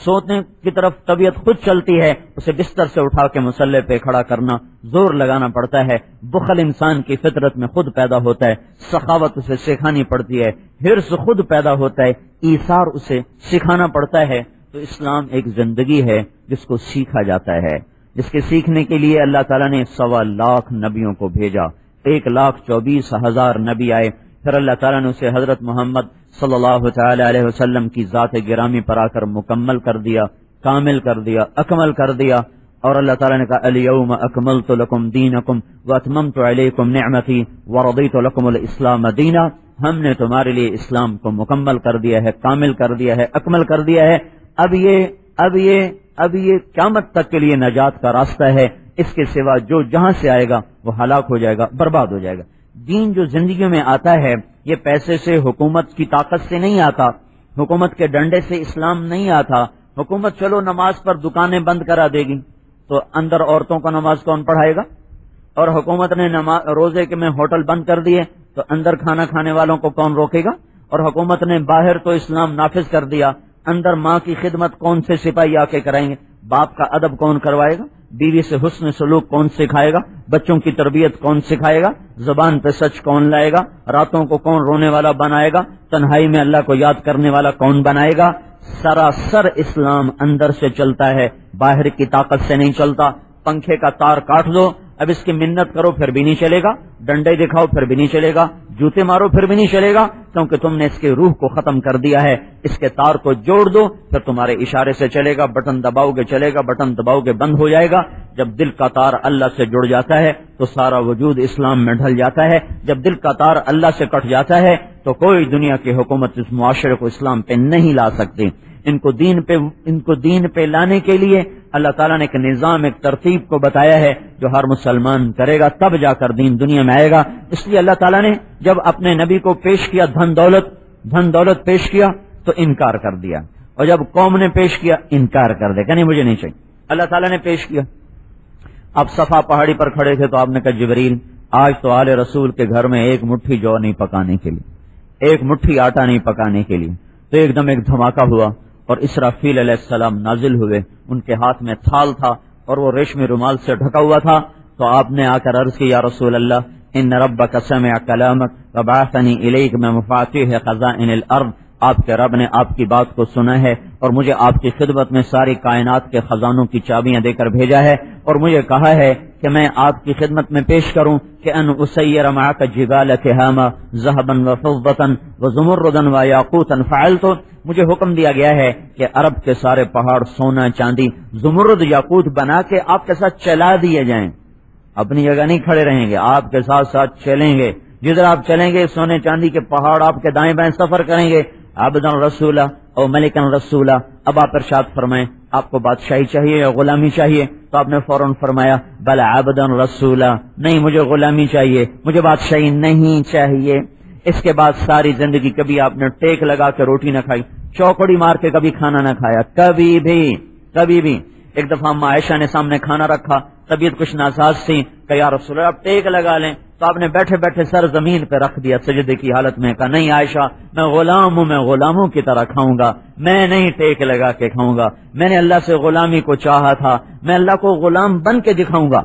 سونے کی طرف طبیعت خود چلتی ہے، اسے بستر سے اٹھا کے مصلے پہ کھڑا کرنا، زور لگانا پڑتا ہے۔ بخل انسان کی فطرت میں خود پیدا ہوتا ہے، سخاوت اسے سکھانی پڑتی ہے۔ حرص خود پیدا ہوتا ہے، ایثار اسے سکھانا پڑتا ہے۔ تو اسلام ایک زندگی ہے جس کو سیکھا جاتا ہے، جس کے سیکھنے کے لیے اللہ تعالیٰ نے 1.25 لاکھ نبیوں کو بھیجا، 1,24,000 نبی آئے، پھر اللہ تعالیٰ نے اسے حضرت محمد صلی اللہ تعالی علیہ وسلم کی ذات گرامی پر آ کر مکمل کر دیا، کامل کر دیا، اکمل کر دیا۔ اور اللہ تعالیٰ نے کہا الیوم اکملت لکم دینکم واتممت علیکم نعمتی ورضیت لکم الاسلام دینا، ہم نے تمہارے لیے اسلام کو مکمل کر دیا ہے، کامل کر دیا ہے، اکمل کر دیا ہے۔ اب یہ قیامت تک کے لیے نجات کا راستہ ہے، اس کے سوا جو جہاں سے آئے گا وہ ہلاک ہو جائے گا، برباد ہو جائے گا۔ دین جو زندگی میں آتا ہے یہ پیسے سے، حکومت کی طاقت سے نہیں آتا، حکومت کے ڈنڈے سے اسلام نہیں آتا۔ حکومت چلو نماز پر دکانیں بند کرا دے گی تو اندر عورتوں کا نماز کون پڑھائے گا؟ اور حکومت نے روزے کے میں ہوٹل بند کر دیے تو اندر کھانا کھانے والوں کو کون روکے گا؟ اور حکومت نے باہر تو اسلام نافذ کر دیا، اندر ماں کی خدمت کون سے سپاہی آ کے کرائیں گے؟ باپ کا ادب کون کروائے گا؟ بیوی سے حسن سلوک کون سکھائے گا؟ بچوں کی تربیت کون سکھائے گا؟ زبان پہ سچ کون لائے گا؟ راتوں کو کون رونے والا بنائے گا؟ تنہائی میں اللہ کو یاد کرنے والا کون بنائے گا؟ سراسر اسلام اندر سے چلتا ہے، باہر کی طاقت سے نہیں چلتا۔ پنکھے کا تار کاٹ دو، اب اس کی منت کرو پھر بھی نہیں چلے گا، ڈنڈے دکھاؤ پھر بھی نہیں چلے گا، جوتے مارو پھر بھی نہیں چلے گا، کیونکہ تم نے اس کے روح کو ختم کر دیا ہے۔ اس کے تار کو جوڑ دو پھر تمہارے اشارے سے چلے گا، بٹن دباؤ گے چلے گا، بٹن دباؤ گے بند ہو جائے گا۔ جب دل کا تار اللہ سے جڑ جاتا ہے تو سارا وجود اسلام میں ڈھل جاتا ہے۔ جب دل کا تار اللہ سے کٹ جاتا ہے تو کوئی دنیا کی حکومت اس معاشرے کو اسلام پہ نہیں لا سکتی۔ ان کو دین پہ لانے کے لیے اللہ تعالیٰ نے ایک نظام، ایک ترتیب کو بتایا ہے جو ہر مسلمان کرے گا تب جا کر دین دنیا میں آئے گا۔ اس لیے اللہ تعالیٰ نے جب اپنے نبی کو پیش کیا دھن دولت پیش کیا تو انکار کر دیا، اور جب قوم نے پیش کیا انکار کر دیا کہ نہیں مجھے نہیں چاہیے۔ اللہ تعالیٰ نے پیش کیا، اب صفا پہاڑی پر کھڑے تھے تو آپ نے کہا جبریل آج تو آل رسول کے گھر میں ایک مٹھی جو نہیں پکانے کے لیے، ایک مٹھی آٹا نہیں پکانے کے لیے۔ تو ایک دم ایک دھماکہ ہوا اور اسرافیل علیہ السلام نازل ہوئے، ان کے ہاتھ میں تھال تھا اور وہ ریشمی رومال سے ڈھکا ہوا تھا۔ تو آپ نے آ کر عرض کی یا رسول اللہ ان ربک سمع کلامک وبعثنی الیک میں مفاتیح خزائن الارض، آپ کے رب نے آپ کی بات کو سنا ہے اور مجھے آپ کی خدمت میں ساری کائنات کے خزانوں کی چابیاں دے کر بھیجا ہے، اور مجھے کہا ہے کہ میں آپ کی خدمت میں پیش کروں کہ ان اسیر معک جبال تہامہ ذهبا وفضة وزمردا ویاقوتا فعلت، مجھے حکم دیا گیا ہے کہ عرب کے سارے پہاڑ سونا چاندی زمرد یاقوت بنا کے آپ کے ساتھ چلا دیے جائیں۔ اپنی جگہ نہیں کھڑے رہیں گے، آپ کے ساتھ ساتھ چلیں گے، جدھر آپ چلیں گے سونے چاندی کے پہاڑ آپ کے دائیں بائیں سفر کریں گے۔ عبدًا رسولہ او ملکًا رسولہ، اب آپ ارشاد فرمائیں آپ کو بادشاہی چاہیے یا غلامی چاہیے؟ تو آپ نے فوراً فرمایا بل عبدًا رسولہ، نہیں مجھے غلامی چاہیے، مجھے بادشاہی نہیں چاہیے۔ اس کے بعد ساری زندگی کبھی آپ نے ٹیک لگا کے روٹی نہ کھائی، چوکڑی مار کے کبھی کھانا نہ کھایا، کبھی بھی۔ ایک دفعہ اما عائشہ نے سامنے کھانا رکھا، طبیعت کچھ ناساز تھی کہ یا رسول اللہ آپ ٹیک لگا لیں، تو آپ نے بیٹھے بیٹھے سر زمین پہ رکھ دیا سجدے کی حالت میں، کہا نہیں عائشہ میں غلام ہوں، میں غلاموں کی طرح کھاؤں گا، میں نہیں ٹیک لگا کے کھاؤں گا، میں نے اللہ سے غلامی کو چاہا تھا، میں اللہ کو غلام بن کے دکھاؤں گا۔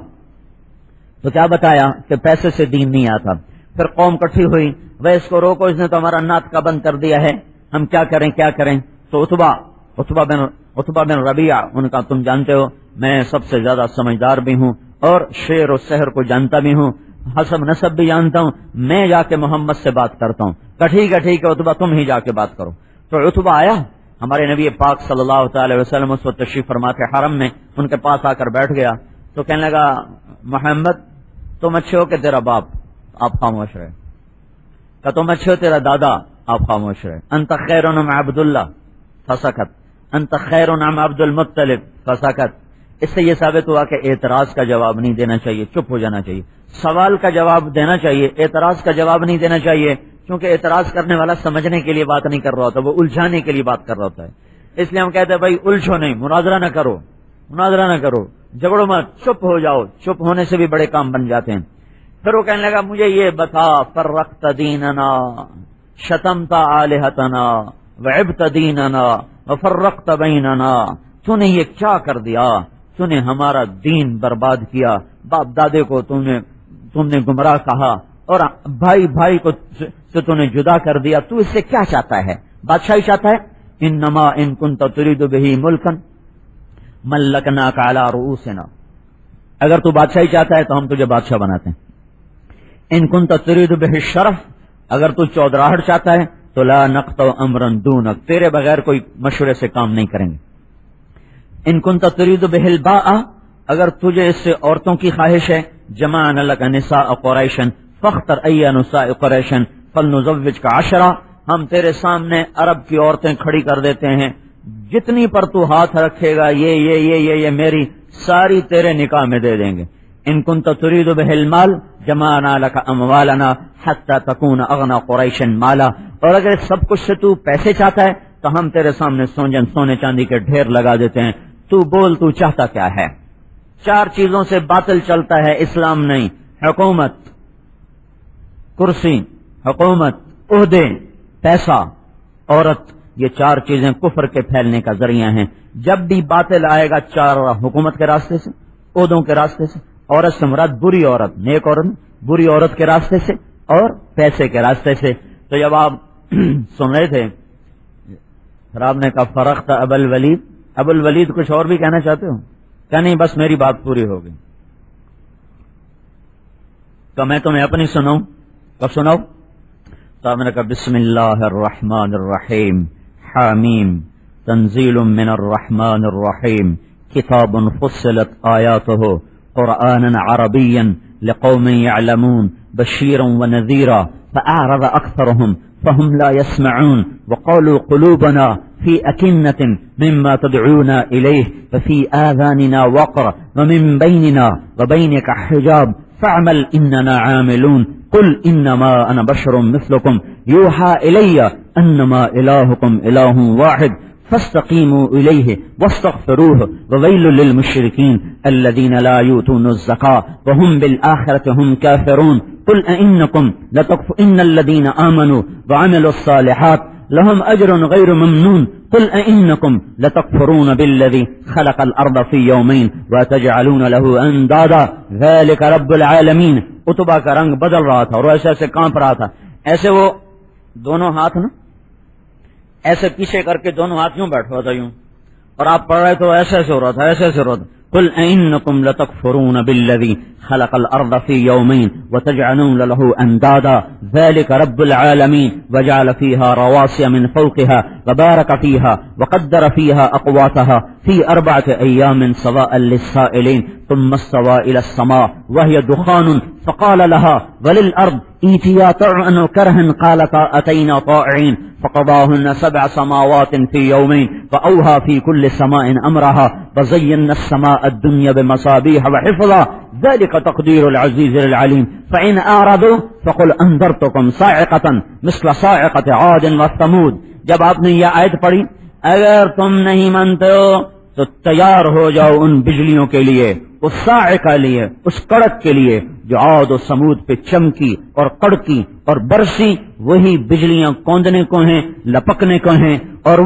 تو کیا بتایا کہ پیسے سے دین نہیں آتا۔ پھر قوم کٹھی ہوئی، وہ اس کو روکو، اس نے تو ہمارا نعت کا بند کر دیا ہے، ہم کیا کریں۔ تو عتبہ بن ربیعہ ان کا تم جانتے ہو میں سب سے زیادہ سمجھدار بھی ہوں اور شعر و سحر کو جانتا بھی ہوں، حسب نسب بھی جانتا ہوں، میں جا کے محمد سے بات کرتا ہوں۔ ٹھیک ہے عتبہ تم ہی جا کے بات کرو۔ تو عتبہ آیا، ہمارے نبی پاک صلی اللہ تعالی وسلم اس وقت تشریف فرما کے حرم میں ان کے پاس آ کر بیٹھ گیا، تو کہنے لگا محمد تم اچھے ہو کہ تیرا باپ؟ آپ خاموش رہے۔ کہ تم اچھے ہو تیرا دادا؟ آپ خاموش رہے۔ انت خیر من عبداللہ فسکت، انت خیر نعم عبد المطلب فسکت. اس سے یہ ثابت ہوا کہ اعتراض کا جواب نہیں دینا چاہیے، چپ ہو جانا چاہیے. سوال کا جواب دینا چاہیے، اعتراض کا جواب نہیں دینا چاہیے، کیونکہ اعتراض کرنے والا سمجھنے کے لیے بات نہیں کر رہا ہوتا، وہ الجھانے کے لیے بات کر رہا ہوتا ہے. اس لیے ہم کہتے ہیں بھائی الجھو نہیں، مناظرہ نہ کرو، مناظرہ نہ کرو، جھگڑو مت، چپ ہو جاؤ. چپ ہونے سے بھی بڑے کام بن جاتے ہیں. پھر وہ کہنے لگا مجھے یہ بتا، فرقت دیننا شتمت آلہتنا وعبت دیننا وفرقت بیننا، تو نے یہ کیا کر دیا؟ تو نے ہمارا دین برباد کیا، باپ دادے کو تم نے گمراہ کہا، اور بھائی بھائی کو تو نے جدا کر دیا. تو اس سے کیا چاہتا ہے؟ بادشاہی چاہتا ہے؟ انما ان کنت تريد به ملکا ملکناک علی رؤوسنا، اگر تو بادشاہی چاہتا ہے تو ہم تجھے بادشاہ بناتے ہیں. ان کنت تريد به الشرف، اگر تو چودراہٹ چاہتا ہے تو لا نقطع امرا دونک، تیرے بغیر کوئی مشورے سے کام نہیں کریں گے. ان کنت تريد به الباء، اگر تجھے اس سے عورتوں کی خواہش ہے، جمعنا لك نساء قریش فاختر ای نساء قریش فلنزوجک 10، ہم تیرے سامنے عرب کی عورتیں کھڑی کر دیتے ہیں، جتنی پر تو ہاتھ رکھے گا یہ میری ساری تیرے نکاح میں دے دیں گے. ان کنت تريد به المال جمعنا لك اموالنا حتى تكون اغنى قریش مالا، اور اگر سب کچھ سے تو پیسے چاہتا ہے تو ہم تیرے سامنے سونے چاندی کے ڈھیر لگا دیتے ہیں. تو بول تو چاہتا کیا ہے؟ 4 چیزوں سے باطل چلتا ہے، اسلام نہیں. حکومت، کرسی، حکومت، عہدے، پیسہ، عورت، یہ 4 چیزیں کفر کے پھیلنے کا ذریعہ ہیں. جب بھی باطل آئے گا 4، حکومت کے راستے سے، عہدوں کے راستے سے، عورت سے مراد بری عورت، نیک عورت، بری عورت کے راستے سے، اور پیسے کے راستے سے. تو جب آپ سن رہے تھے پھر آپ نے کہا فرقت ابو الولید، ابو الولید کچھ اور بھی کہنا چاہتے ہو؟ کہ نہیں بس میری بات پوری ہو گئی؟ تو میں تمہیں اپنی سناؤں؟ کب سناؤں؟ تو آپ نے کہا بسم اللہ الرحمن الرحیم، حامیم تنزیل من الرحمن الرحیم، کتاب فصلت آیاتہ قرآنا عربیا لقوم يعلمون بشیرا ونذیرا فأعرض أكثرهم فهم لا يسمعون وقالوا قلوبنا في أكنة مما تدعونا إليه ففي آذاننا وقر ومن بيننا وبينك حجاب فاعمل إننا عاملون قل إنما أنا بشر مثلكم يوحى إلي أنما إلهكم إله واحد فاستقيموا إليه واستغفروه وويل للمشركين الذين لا يؤتون الزكاة وهم بالآخرة هم كافرون قل أئنكم إن الذين آمنوا وعملوا الصالحات لهم أجر غير ممنون قل أئنكم لتكفرون بالذي خلق الأرض في يومين وتجعلون له أندادا ذلك رب العالمين. اتبا کا رنگ بدل رہا تھا اور ایسے کانپ رہا تھا. ایسے وہ دونوں ہاتھ نا ایسے پیچھے کر کے دونوں ہاتھ یوں بیٹھا تھا یوں، اور آپ پڑھ رہے تو ایسے ہو رہا تھا، ایسے ہو رہا تھا. قل إنكم لتكفرون بالذي خلق الأرض في يومين وتجعلون له أندادا ذلك رب العالمين وجعل فيها رواسي من فوقها وبارك فيها وقدر فيها أقواتها في 4 أيام سواء للسائلين ثم استوى إلى السماء وهي دخان فقال لها وللأرض ائتيا طوعا كرها قالتا أتينا طائعين فقضاهن 7 سماوات في يومين فأوحى في كل سماء أمرها وزينا السماء الدنيا بمصابيح وحفظا ذلك تقدير العزيز العليم فإن أعرضوا فقل أنذرتكم صاعقة مثل صاعقة عاد وثمود. جب آپ نے یہ آیت پڑھی اگر تم نہیں مانتے ہو تو تیار ہو جاؤ ان بجلیوں کے لیے، اس صاعقہ لیے، اس کڑک کے لیے جو عاد و سمود پہ چمکی اور کڑکی اور برسی. وہی بجلیاں کوندنے کو ہیں، لپکنے کو ہیں، اور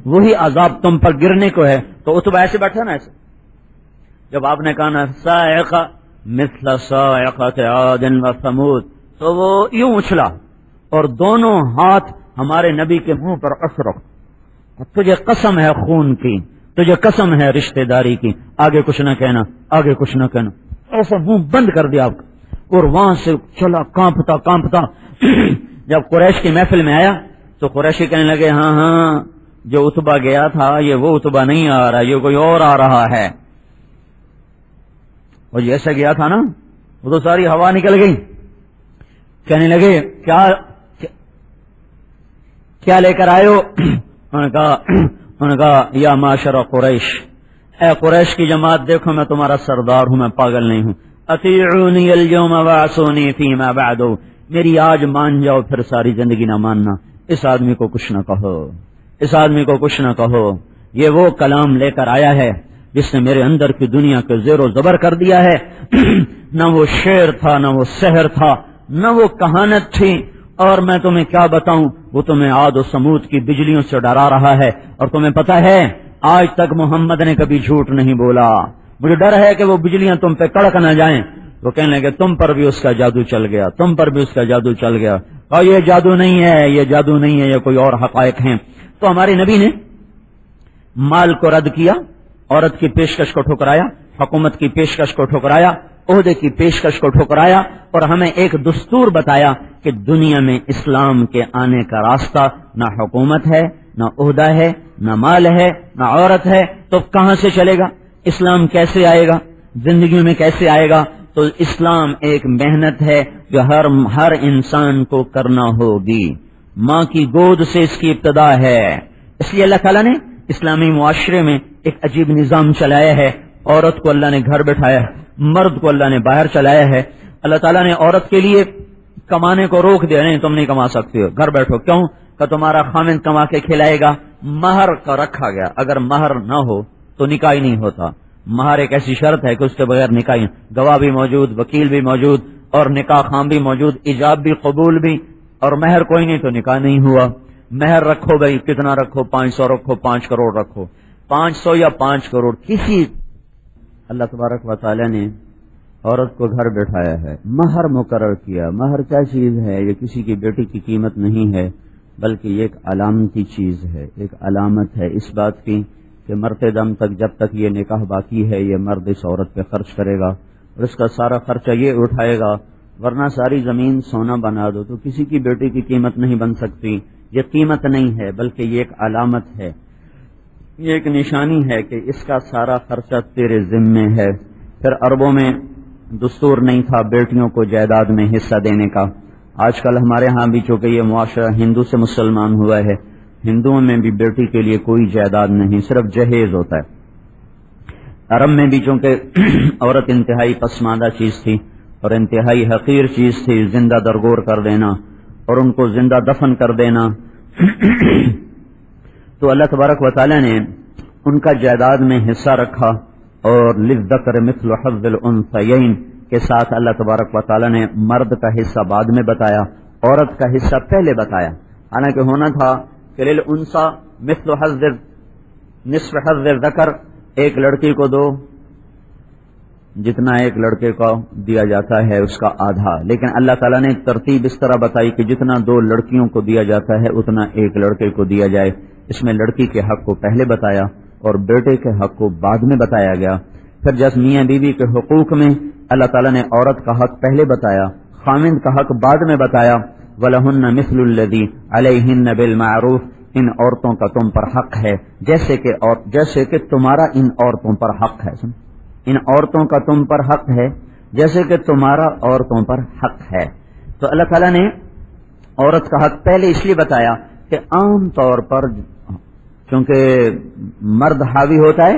وہی عذاب تم پر گرنے کو ہے. تو اتبا ایسے بیٹھا نا، ایسے جب آپ نے کہا نا صاعقہ مثل صاعقۃ عاد و ثمود تو وہ یوں اچھلا اور دونوں ہاتھ ہمارے نبی کے منہ پر اشرف. تجھے قسم ہے خون کی، تجھے قسم ہے رشتہ داری کی، آگے کچھ نہ کہنا، آگے کچھ نہ کہنا. ایسا منہ بند کر دیا آپ کا، اور وہاں سے چلا کانپتا. جب قریش کی محفل میں آیا تو قریشی کہنے لگے ہاں جو اتبا گیا تھا یہ وہ اتبا نہیں آ رہا، یہ کوئی اور آ رہا ہے. اور جیسا گیا تھا نا وہ تو ساری ہوا نکل گئی. کہنے لگے کیا لے کر آئے ہو؟ انہوں نے کہا انہوں نے کہا یا معاشر قریش، اے قریش کی جماعت دیکھو میں تمہارا سردار ہوں، میں پاگل نہیں ہوں، اطیعونی اليوم وعصونی فیما بعد، میری آج مان جاؤ پھر ساری زندگی نہ ماننا، اس آدمی کو کچھ نہ کہو، اس آدمی کو کچھ نہ کہو، یہ وہ کلام لے کر آیا ہے جس نے میرے اندر کی دنیا کے زیر و زبر کر دیا ہے نہ وہ شعر تھا، نہ وہ سحر تھا، نہ وہ کہانت تھی، اور میں تمہیں کیا بتاؤں، وہ تمہیں عاد و سمود کی بجلیوں سے ڈرا رہا ہے، اور تمہیں پتا ہے آج تک محمد نے کبھی جھوٹ نہیں بولا، مجھے ڈر ہے کہ وہ بجلیاں تم پہ کڑک نہ جائیں، وہ کہنے لگے تم پر بھی اس کا جادو چل گیا، تم پر بھی اس کا جادو چل گیا، اور یہ جادو نہیں ہے، یہ جادو نہیں ہے، یہ کوئی اور حقائق ہیں۔ تو ہمارے نبی نے مال کو رد کیا، عورت کی پیشکش کو ٹھکرایا، حکومت کی پیشکش کو ٹھکرایا، عہدے کی پیشکش کو ٹھکرایا، اور ہمیں ایک دستور بتایا کہ دنیا میں اسلام کے آنے کا راستہ نہ حکومت ہے، نہ عہدہ ہے، نہ مال ہے، نہ عورت ہے، تو کہاں سے چلے گا اسلام؟ کیسے آئے گا زندگی میں؟ کیسے آئے گا؟ تو اسلام ایک محنت ہے جو ہر انسان کو کرنا ہوگی، ماں کی گود سے اس کی ابتدا ہے۔ اس لیے اللہ تعالیٰ نے اسلامی معاشرے میں ایک عجیب نظام چلایا ہے، عورت کو اللہ نے گھر بٹھایا ہے، مرد کو اللہ نے باہر چلایا ہے۔ اللہ تعالیٰ نے عورت کے لیے کمانے کو روک دیا، نہیں تم نہیں کما سکتی ہو، گھر بیٹھو، کیوں کہ تمہارا خامند کما کے کھلائے گا۔ مہر کا رکھا گیا، اگر مہر نہ ہو تو نکاح نہیں ہوتا، مہر ایک ایسی شرط ہے کہ اس کے بغیر نکاح، گواہ بھی موجود، وکیل بھی موجود، اور نکاح خام بھی موجود، ایجاب بھی قبول بھی، اور مہر کوئی نہیں تو نکاح نہیں ہوا۔ مہر رکھو بھائی، کتنا رکھو، 500 رکھو، 5 کروڑ رکھو، 500 یا 5 کروڑ، کسی اللہ تبارک و تعالی نے عورت کو گھر بٹھایا ہے، مہر مقرر کیا۔ مہر کیا چیز ہے؟ یہ کسی کی بیٹی کی قیمت نہیں ہے، بلکہ یہ ایک علامتی چیز ہے، ایک علامت ہے اس بات کی کہ مرتے دم تک جب تک یہ نکاح باقی ہے یہ مرد اس عورت پہ خرچ کرے گا، اور اس کا سارا خرچہ یہ اٹھائے گا، ورنہ ساری زمین سونا بنا دو تو کسی کی بیٹی کی قیمت نہیں بن سکتی۔ یہ قیمت نہیں ہے بلکہ یہ ایک علامت ہے، یہ ایک نشانی ہے کہ اس کا سارا خرچہ تیرے ذمے ہے۔ پھر عربوں میں دستور نہیں تھا بیٹیوں کو جائیداد میں حصہ دینے کا۔ آج کل ہمارے ہاں بھی چونکہ یہ معاشرہ ہندو سے مسلمان ہوا ہے، ہندوؤں میں بھی بیٹی کے لیے کوئی جائیداد نہیں، صرف جہیز ہوتا ہے۔ عرب میں بھی چونکہ عورت انتہائی پسماندہ چیز تھی اور انتہائی حقیر چیز تھی، زندہ درگور کر دینا اور ان کو زندہ دفن کر دینا، تو اللہ تبارک و تعالی نے ان کا جائیداد میں حصہ رکھا، اور للذکر مثل حظ الانثیین کے ساتھ اللہ تبارک و تعالی نے مرد کا حصہ بعد میں بتایا، عورت کا حصہ پہلے بتایا۔ حالانکہ ہونا تھا کہ للانثی مثل حظ نصف حظ الذکر، ایک لڑکی کو دو جتنا ایک لڑکے کو دیا جاتا ہے اس کا آدھا، لیکن اللہ تعالیٰ نے ترتیب اس طرح بتائی کہ جتنا 2 لڑکیوں کو دیا جاتا ہے اتنا ایک لڑکے کو دیا جائے۔ اس میں لڑکی کے حق کو پہلے بتایا اور بیٹے کے حق کو بعد میں بتایا گیا۔ پھر جس میاں بیوی کے حقوق میں اللہ تعالیٰ نے عورت کا حق پہلے بتایا، خامند کا حق بعد میں بتایا۔ وَلَهُنَّ مِثْلُ الَّذِي عَلَيْهِنَّ بِالْمَعْرُوفِ، ان عورتوں کا تم پر حق ہے جیسے کہ تمہارا ان عورتوں پر حق ہے، ان عورتوں کا تم پر حق ہے جیسے کہ تمہارا عورتوں پر حق ہے۔ تو اللہ تعالیٰ نے عورت کا حق پہلے اس لیے بتایا کہ عام طور پر چونکہ مرد حاوی ہوتا ہے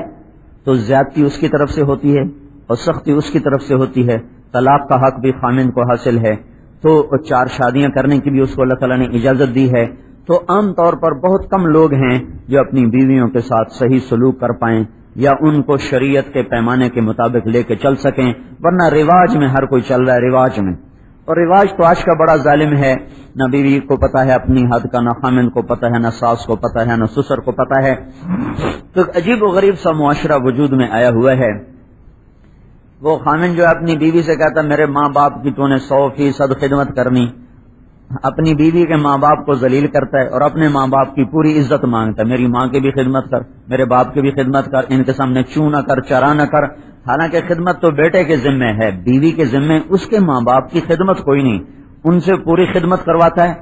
تو زیادتی اس کی طرف سے ہوتی ہے اور سختی اس کی طرف سے ہوتی ہے، طلاق کا حق بھی خامند کو حاصل ہے، تو 4 شادیاں کرنے کی بھی اس کو اللہ تعالیٰ نے اجازت دی ہے۔ تو عام طور پر بہت کم لوگ ہیں جو اپنی بیویوں کے ساتھ صحیح سلوک کر پائیں یا ان کو شریعت کے پیمانے کے مطابق لے کے چل سکیں، ورنہ رواج میں ہر کوئی چل رہا ہے، رواج میں، اور رواج تو آج کا بڑا ظالم ہے، نہ بیوی کو پتہ ہے اپنی حد کا، نہ خامند کو پتہ ہے، نہ ساس کو پتہ ہے، نہ سسر کو پتہ ہے۔ تو عجیب و غریب سا معاشرہ وجود میں آیا ہوا ہے۔ وہ خامند جو اپنی بیوی سے کہتا میرے ماں باپ کی تو نے 100% خدمت کرنی، اپنی بیوی کے ماں باپ کو ذلیل کرتا ہے اور اپنے ماں باپ کی پوری عزت مانگتا ہے، میری ماں کی بھی خدمت کر، میرے باپ کی بھی خدمت کر، ان کے سامنے چوں نہ کر، چرا نہ کر۔ حالانکہ خدمت تو بیٹے کے ذمے ہے، بیوی کے ذمے اس کے ماں باپ کی خدمت کوئی نہیں، ان سے پوری خدمت کرواتا ہے،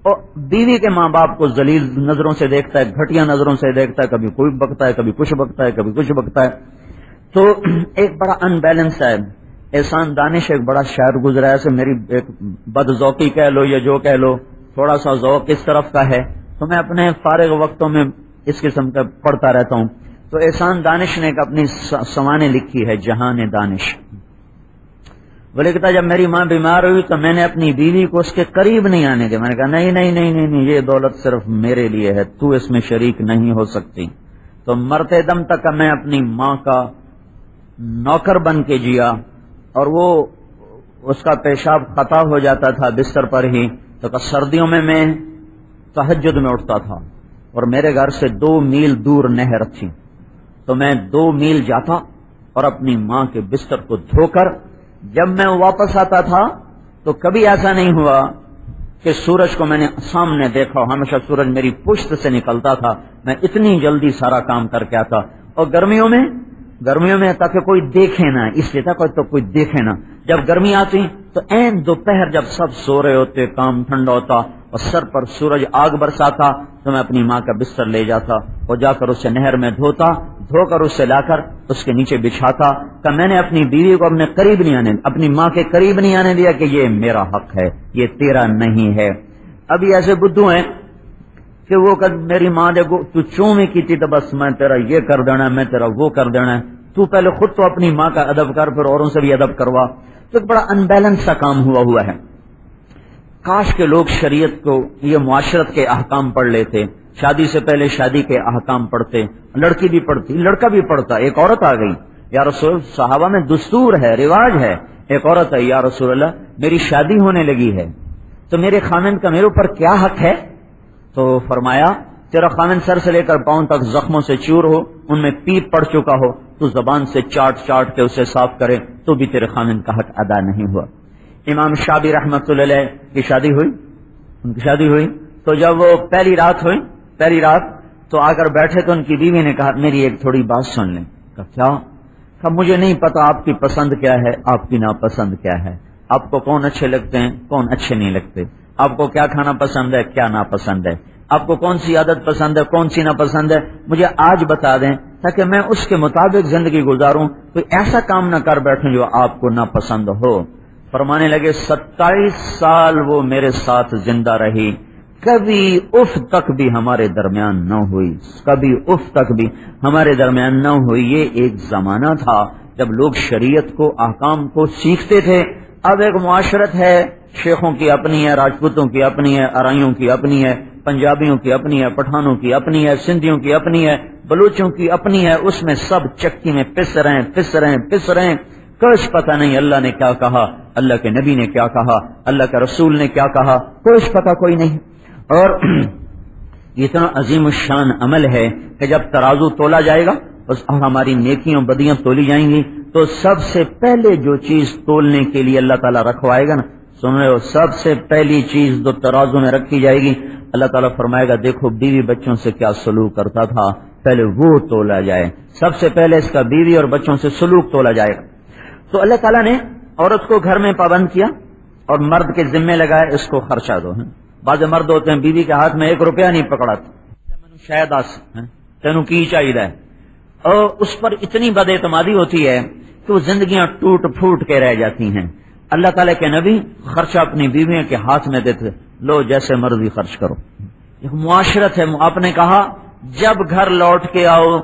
اور بیوی کے ماں باپ کو ذلیل نظروں سے دیکھتا ہے، گھٹیا نظروں سے دیکھتا ہے، کبھی کوئی بکتا ہے، کبھی کچھ بکتا ہے، کبھی کچھ بکتا ہے۔ تو ایک بڑا ان بیلنس ہے۔ احسان دانش ایک بڑا شاعر گزرا ہے، میری ایک بد ذوقی کہہ لو یا جو کہہ لو، تھوڑا سا ذوق اس طرف کا ہے، تو میں اپنے فارغ وقتوں میں اس قسم کا پڑھتا رہتا ہوں. تو احسان دانش نے ایک اپنی سوانح لکھی ہے جہان دانش. وہ لکھتا جب میری ماں بیمار ہوئی تو میں نے اپنی بیوی کو اس کے قریب نہیں آنے دیا. میں نے کہا نہیں نہیں نہیں نہیں نہیں، یہ دولت صرف میرے لیے ہے، تو اس میں شریک نہیں ہو سکتی. تو مرتے دم تک میں اپنی ماں کا نوکر بن کے جیا، اور وہ اس کا پیشاب خطا ہو جاتا تھا بستر پر ہی. تو سردیوں میں تہجد میں اٹھتا تھا، اور میرے گھر سے 2 میل دور نہر تھی، تو میں 2 میل جاتا اور اپنی ماں کے بستر کو دھو کر جب میں واپس آتا تھا تو کبھی ایسا نہیں ہوا کہ سورج کو میں نے سامنے دیکھا. ہمیشہ سورج میری پشت سے نکلتا تھا. میں اتنی جلدی سارا کام کر کے آتا. اور گرمیوں میں تاکہ کوئی دیکھے نہ، اس لیے تھا تو کوئی دیکھے نہ. جب گرمی آتی تو این دوپہر جب سب سو رہے ہوتے، کام ٹھنڈا ہوتا اور سر پر سورج آگ برساتا، تو میں اپنی ماں کا بستر لے جاتا اور جا کر اسے نہر میں دھو کر اسے لا کر اس کے نیچے بچھاتا. کہ میں نے اپنی بیوی کو اپنے قریب نہیں آنے، اپنی ماں کے قریب نہیں آنے دیا کہ یہ میرا حق ہے، یہ تیرا نہیں ہے. ابھی ایسے بدھو ہیں کہ وہ میری ماں نے تو چومی کی تھی تو بس میں تیرا یہ کر دینا، میں تیرا وہ کر دینا. تو پہلے خود تو اپنی ماں کا ادب کر، پھر اوروں سے بھی ادب کروا. تو ایک بڑا ان بیلنس سا کام ہوا ہے. کاش کے لوگ شریعت کو، یہ معاشرت کے احکام پڑھ لیتے. شادی سے پہلے شادی کے احکام پڑھتے، لڑکی بھی پڑھتی، لڑکا بھی پڑھتا. ایک عورت آ گئی، یا رسول، صحابہ میں دستور ہے، رواج ہے. ایک عورت ہے، یا رسول اللہ میری شادی ہونے لگی ہے تو میرے خامن کا میرے اوپر کیا حق ہے؟ تو فرمایا تیرا خامن سر سے لے کر پاؤں تک زخموں سے چور ہو، ان میں پیپ پڑ چکا ہو، تو زبان سے چاٹ کے اسے صاف کرے تو بھی تیرے خامن کا حق ادا نہیں ہوا. امام شابی رحمت اللہ علیہ کی شادی ہوئی، ان کی شادی ہوئی تو جب وہ پہلی رات تو آ کر بیٹھے تو ان کی بیوی نے کہا میری ایک تھوڑی بات سن لیں. کہا کیا؟ کہا مجھے نہیں پتا آپ کی پسند کیا ہے، آپ کی ناپسند کیا ہے، آپ کو کون اچھے لگتے ہیں، کون اچھے نہیں لگتے، آپ کو کیا کھانا پسند ہے، کیا ناپسند ہے، آپ کو کون سی عادت پسند ہے، کون سی ناپسند ہے، مجھے آج بتا دیں تاکہ میں اس کے مطابق زندگی گزاروں، کوئی ایسا کام نہ کر بیٹھوں جو آپ کو ناپسند ہو. فرمانے لگے 27 سال وہ میرے ساتھ زندہ رہی، کبھی اف تک بھی ہمارے درمیان نہ ہوئی، کبھی اف تک بھی ہمارے درمیان نہ ہوئی. یہ ایک زمانہ تھا جب لوگ شریعت کو، احکام کو سیکھتے تھے. اب ایک معاشرت ہے، شیخوں کی اپنی ہے، راجپوتوں کی اپنی ہے، ارائیوں کی اپنی ہے، پنجابیوں کی اپنی ہے، پٹھانوں کی اپنی ہے، سندھیوں کی اپنی ہے، بلوچوں کی اپنی ہے. اس میں سب چکی میں پس رہے ہیں. کچھ پتہ نہیں اللہ نے کیا کہا، اللہ کے نبی نے کیا کہا، اللہ کے رسول نے کیا کہا، کچھ پتہ کوئی نہیں. اور اتنا عظیم الشان عمل ہے کہ جب ترازو تولا جائے گا اور ہماری نیکیاں بدیاں تولی جائیں گی تو سب سے پہلے جو چیز تولنے کے لیے اللہ تعالیٰ رکھوائے گا نا، سن رہے ہو، سب سے پہلی چیز جو ترازو میں رکھی جائے گی، اللہ تعالیٰ فرمائے گا دیکھو بیوی بچوں سے کیا سلوک کرتا تھا، پہلے وہ تولا جائے. سب سے پہلے اس کا بیوی اور بچوں سے سلوک تولا جائے گا. تو اللہ تعالیٰ نے عورت کو گھر میں پابند کیا اور مرد کے ذمے لگائے اس کو خرچہ دو. بعض مرد ہوتے ہیں بیوی کے ہاتھ میں 1 روپیہ نہیں پکڑا شاید تینوں کی چاہیے، اور اس پر اتنی بد اعتمادی ہوتی ہے کہ وہ زندگیاں ٹوٹ پھوٹ کے رہ جاتی ہیں. اللہ تعالیٰ کے نبی خرچہ اپنی بیویوں کے ہاتھ میں دیتے، لو جیسے مرضی خرچ کرو. ایک معاشرت ہے. آپ نے کہا جب گھر لوٹ کے آؤ